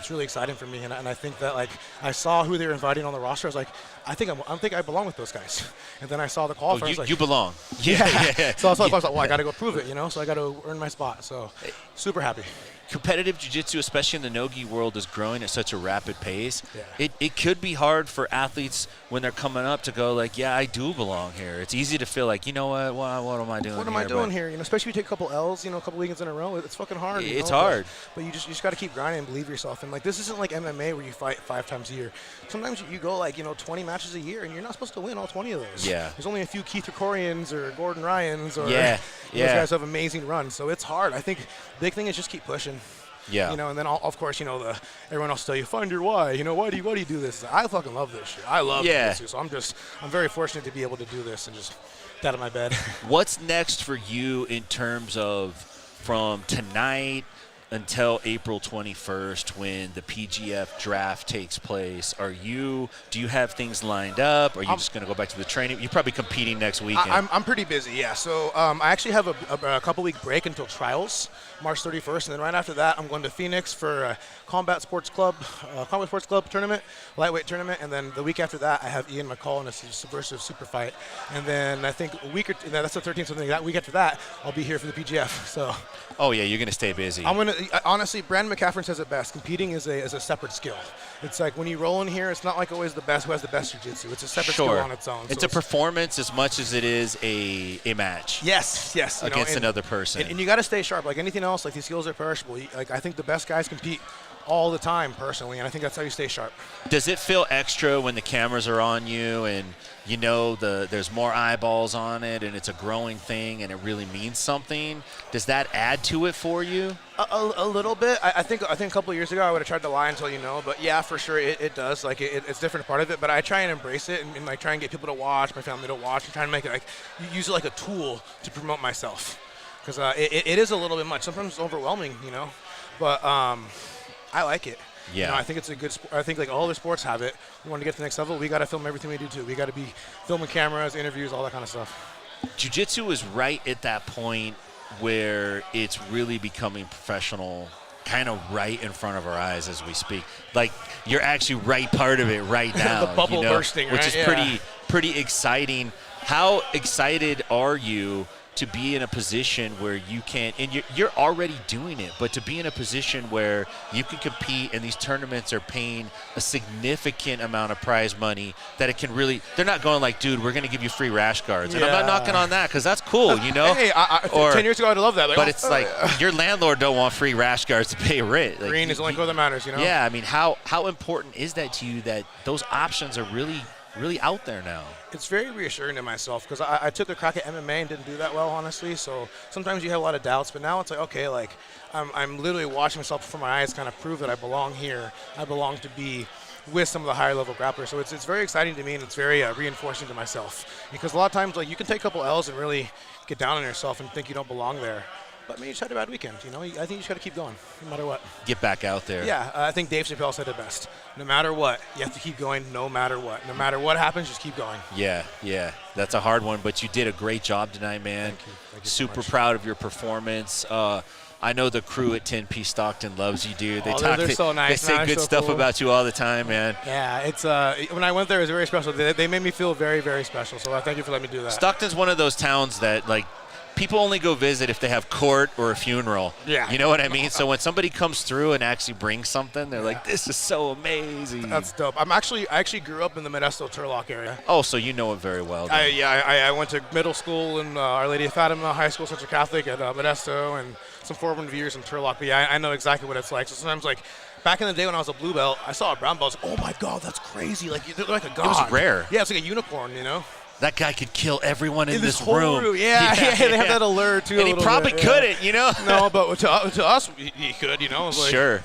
really exciting for me, and I think that, like, I saw who they were inviting on the roster. I was like, I think I belong with those guys. And then I saw the qualifier. I was like, you belong. Yeah. So I was like, well, I got to go prove it, you know. So I got to earn my spot. So super happy. Competitive jiu-jitsu, especially in the no-gi world, is growing at such a rapid pace. Yeah. It could be hard for athletes when they're coming up to go like, yeah, I do belong here. It's easy to feel like, you know what am I doing here? What am I doing here? You know, especially if you take a couple L's, you know, a couple weekends in a row. It's fucking hard. It's hard. But you just got to keep grinding and believe yourself. And like, this isn't like MMA where you fight 5 times a year. Sometimes you go like, 20 matches a year, and you're not supposed to win all 20 of those. Yeah. There's only a few Keith Ricorians or Gordon Ryans or those guys have amazing runs. So it's hard. I think the big thing is just keep pushing. Yeah. And then of course, everyone else tell you, find your why. Why do you do this? I fucking love this shit. I love jiu-jitsu. So I'm very fortunate to be able to do this and just get out of my bed. What's next for you in terms of from tonight until April 21st when the PGF draft takes place? Do you have things lined up? Are you just going to go back to the training? You're probably competing next weekend. I'm pretty busy, yeah. So I actually have a couple-week break until trials, March 31st, and then right after that, I'm going to Phoenix for a Combat Sports Club tournament, lightweight tournament, and then the week after that, I have Ian McCall in a subversive super fight, and then I think that's the 13th, something that week after that, I'll be here for the PGF. So. Oh yeah, you're going to stay busy. Honestly, Brandon McCaffrey says it best. Competing is a separate skill. It's like when you roll in here, it's not like always the best who has the best jiu-jitsu. It's a separate skill on its own. It's a performance as much as it is a match. Yes. Against another person. And you got to stay sharp. Like anything else, like these skills are perishable. I think the best guys compete all the time, personally, and I think that's how you stay sharp. Does it feel extra when the cameras are on you and there's more eyeballs on it and it's a growing thing and it really means something? Does that add to it for you? A little bit. I think a couple of years ago I would have tried to lie until but yeah, for sure it does. Like it's a different part of it, but I try and embrace it and like try and get people to watch, my family to watch, and try and make it like use it like a tool to promote myself, because it is a little bit much. Sometimes it's overwhelming, but I like it. Yeah. I think it's a good sport. I think like all the sports have it. We want to get to the next level. We got to film everything we do too. We got to be filming cameras, interviews, all that kind of stuff. Jiu-Jitsu is right at that point where it's really becoming professional, kind of right in front of our eyes as we speak. Like, you're actually right part of it right now. The bubble bursting, which right? is pretty exciting. How excited are you to be in a position where you can, and you're already doing it, but to be in a position where you can compete and these tournaments are paying a significant amount of prize money that it can really, they're not going like, dude, we're going to give you free rash guards. And I'm not knocking on that because that's cool, you know? Hey, 10 years ago, I'd love that. Like, but it's like your landlord don't want free rash guards to pay rent. Like, green is the only color that matters, you know? Yeah, I mean, how important is that to you that those options are really out there now? It's very reassuring to myself because I took a crack at MMA and didn't do that well, honestly. So sometimes you have a lot of doubts, but now it's like, okay, like I'm literally watching myself before my eyes kind of prove that I belong here. I belong to be with some of the higher level grapplers. So it's very exciting to me, and it's very reinforcing to myself, because a lot of times, like, you can take a couple L's and really get down on yourself and think you don't belong there. But maybe you just had a bad weekend, you know? I think you just got to keep going, no matter what. Get back out there. Yeah, I think Dave Chappelle said it best. No matter what, you have to keep going no matter what. No matter what happens, just keep going. Yeah. That's a hard one, but you did a great job tonight, man. Thank you Super so proud of your performance. I know the crew at 10P Stockton loves you, dude. They're so nice. They say good stuff about you all the time, man. Yeah, it's when I went there, it was very special. They made me feel very, very special, so thank you for letting me do that. Stockton's one of those towns that, like, people only go visit if they have court or a funeral. Yeah. You know what I mean? So when somebody comes through and actually brings something, they're like, this is so amazing. That's dope. I actually grew up in the Modesto Turlock area. Oh, so you know it very well. I went to middle school in Our Lady of Fatima, high school, Central Catholic at Modesto, and some formative years in Turlock. But yeah, I know exactly what it's like. So sometimes, like, back in the day when I was a blue belt, I saw a brown belt. I was like, oh my God, that's crazy. Like, they're like a god. It was rare. Yeah, it's like a unicorn, you know? That guy could kill everyone in this whole room. Yeah, they have that allure too. And he probably couldn't, you know? No, but to us, he could, you know? Like, sure.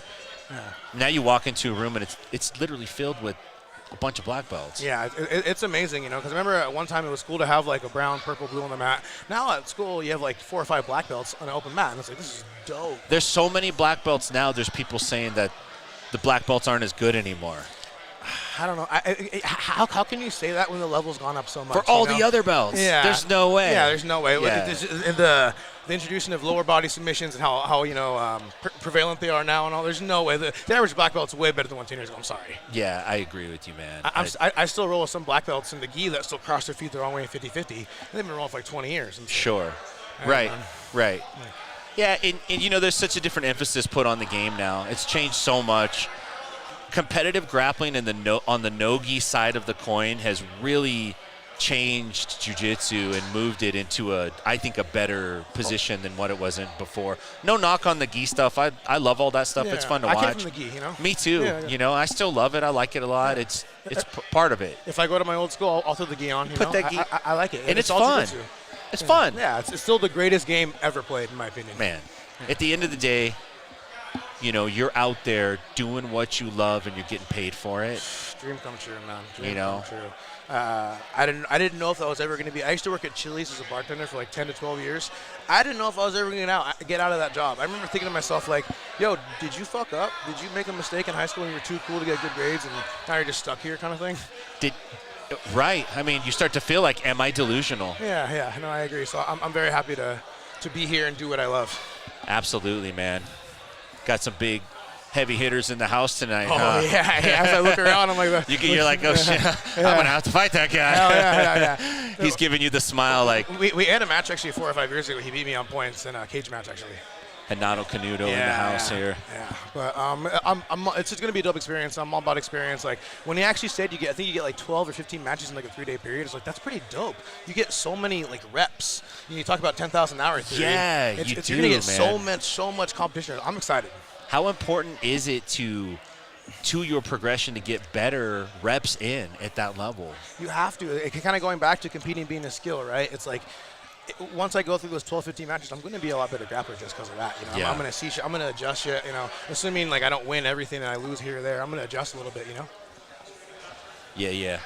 Yeah. Now you walk into a room and it's literally filled with a bunch of black belts. Yeah, it's amazing, you know, because I remember at one time it was cool to have like a brown, purple, blue on the mat. Now at school you have like 4 or 5 black belts on an open mat, and it's like, this is dope. There's so many black belts now, there's people saying that the black belts aren't as good anymore. I don't know. How can you say that when the level's gone up so much? For all the other belts. Yeah. There's no way. Yeah, there's no way. Yeah. And the introduction of lower body submissions and how you know, prevalent they are now and all, there's no way. The average black belt's way better than 10 years ago. I'm sorry. Yeah, I agree with you, man. I still roll with some black belts in the gi that still cross their feet the wrong way in 50-50. They've been rolling for like 20 years. Sure. Right. Yeah, and you know, there's such a different emphasis put on the game now. It's changed so much. Competitive grappling on the no-gi side of the coin has really changed jiu-jitsu and moved it into I think a better position than what it was in before. No knock on the gi stuff. I love all that stuff. Yeah, it's fun to watch. I came from the gi, you know? Me too. Yeah. You know, I still love it. I like it a lot. It's part of it. If I go to my old school, I'll throw the gi on. Put that gi. I like it. And it's all fun. jiu-jitsu. It's fun. Yeah, it's still the greatest game ever played, in my opinion. Man, at the end of the day, you know, you're out there doing what you love and you're getting paid for it. Dream come true, man. Dream you know? come true. I didn't know if I was ever going to be. I used to work at Chili's as a bartender for like 10 to 12 years. I didn't know if I was ever going to get out of that job. I remember thinking to myself, like, yo, did you fuck up? Did you make a mistake in high school and you were too cool to get good grades and now you're just stuck here kind of thing? Right. I mean, you start to feel like, am I delusional? Yeah. No, I agree. So I'm very happy to be here and do what I love. Absolutely, man. Got some big heavy hitters in the house tonight. Oh, yeah. As I look around, I'm like, you're like, oh, shit, I'm going to have to fight that guy. Hell yeah. He's giving you the smile like. We had a match actually 4 or 5 years ago. He beat me on points in a cage match, actually. Hanato Canuto in the house here. Yeah, but it's just going to be a dope experience. I'm all about experience. Like, when he actually said I think you get like 12 or 15 matches in like a 3-day period, it's like, that's pretty dope. You get so many like reps. You talk about 10,000 hour theory. Yeah, you're do, going to get man. so much competition. I'm excited. How important is it to your progression to get better reps in at that level? You have to. It kind of going back to competing being a skill, right? It's like, once I go through those 12, 15 matches, I'm going to be a lot better grappler just because of that. You know, yeah. I'm going to see shit. I'm going to adjust shit. You know, assuming like I don't win everything and I lose here or there, I'm going to adjust a little bit. You know. Yeah.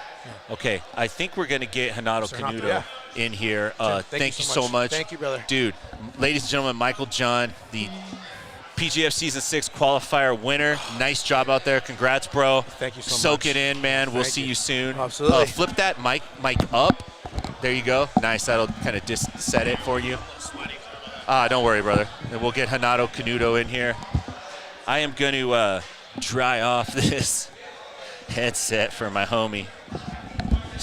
Okay, I think we're going to get Hanato Canuto in here. Thank you so much. Thank you, brother. Dude, ladies and gentlemen, Michael John, the PGF Season 6 qualifier winner. Nice job out there. Congrats, bro. Thank you so much. Soak it in, man. We'll see you soon. Absolutely. Flip that mic up. There you go. Nice. That'll kind of just set it for you. Don't worry, brother. And we'll get Hanato Canuto in here. I am going to dry off this headset for my homie.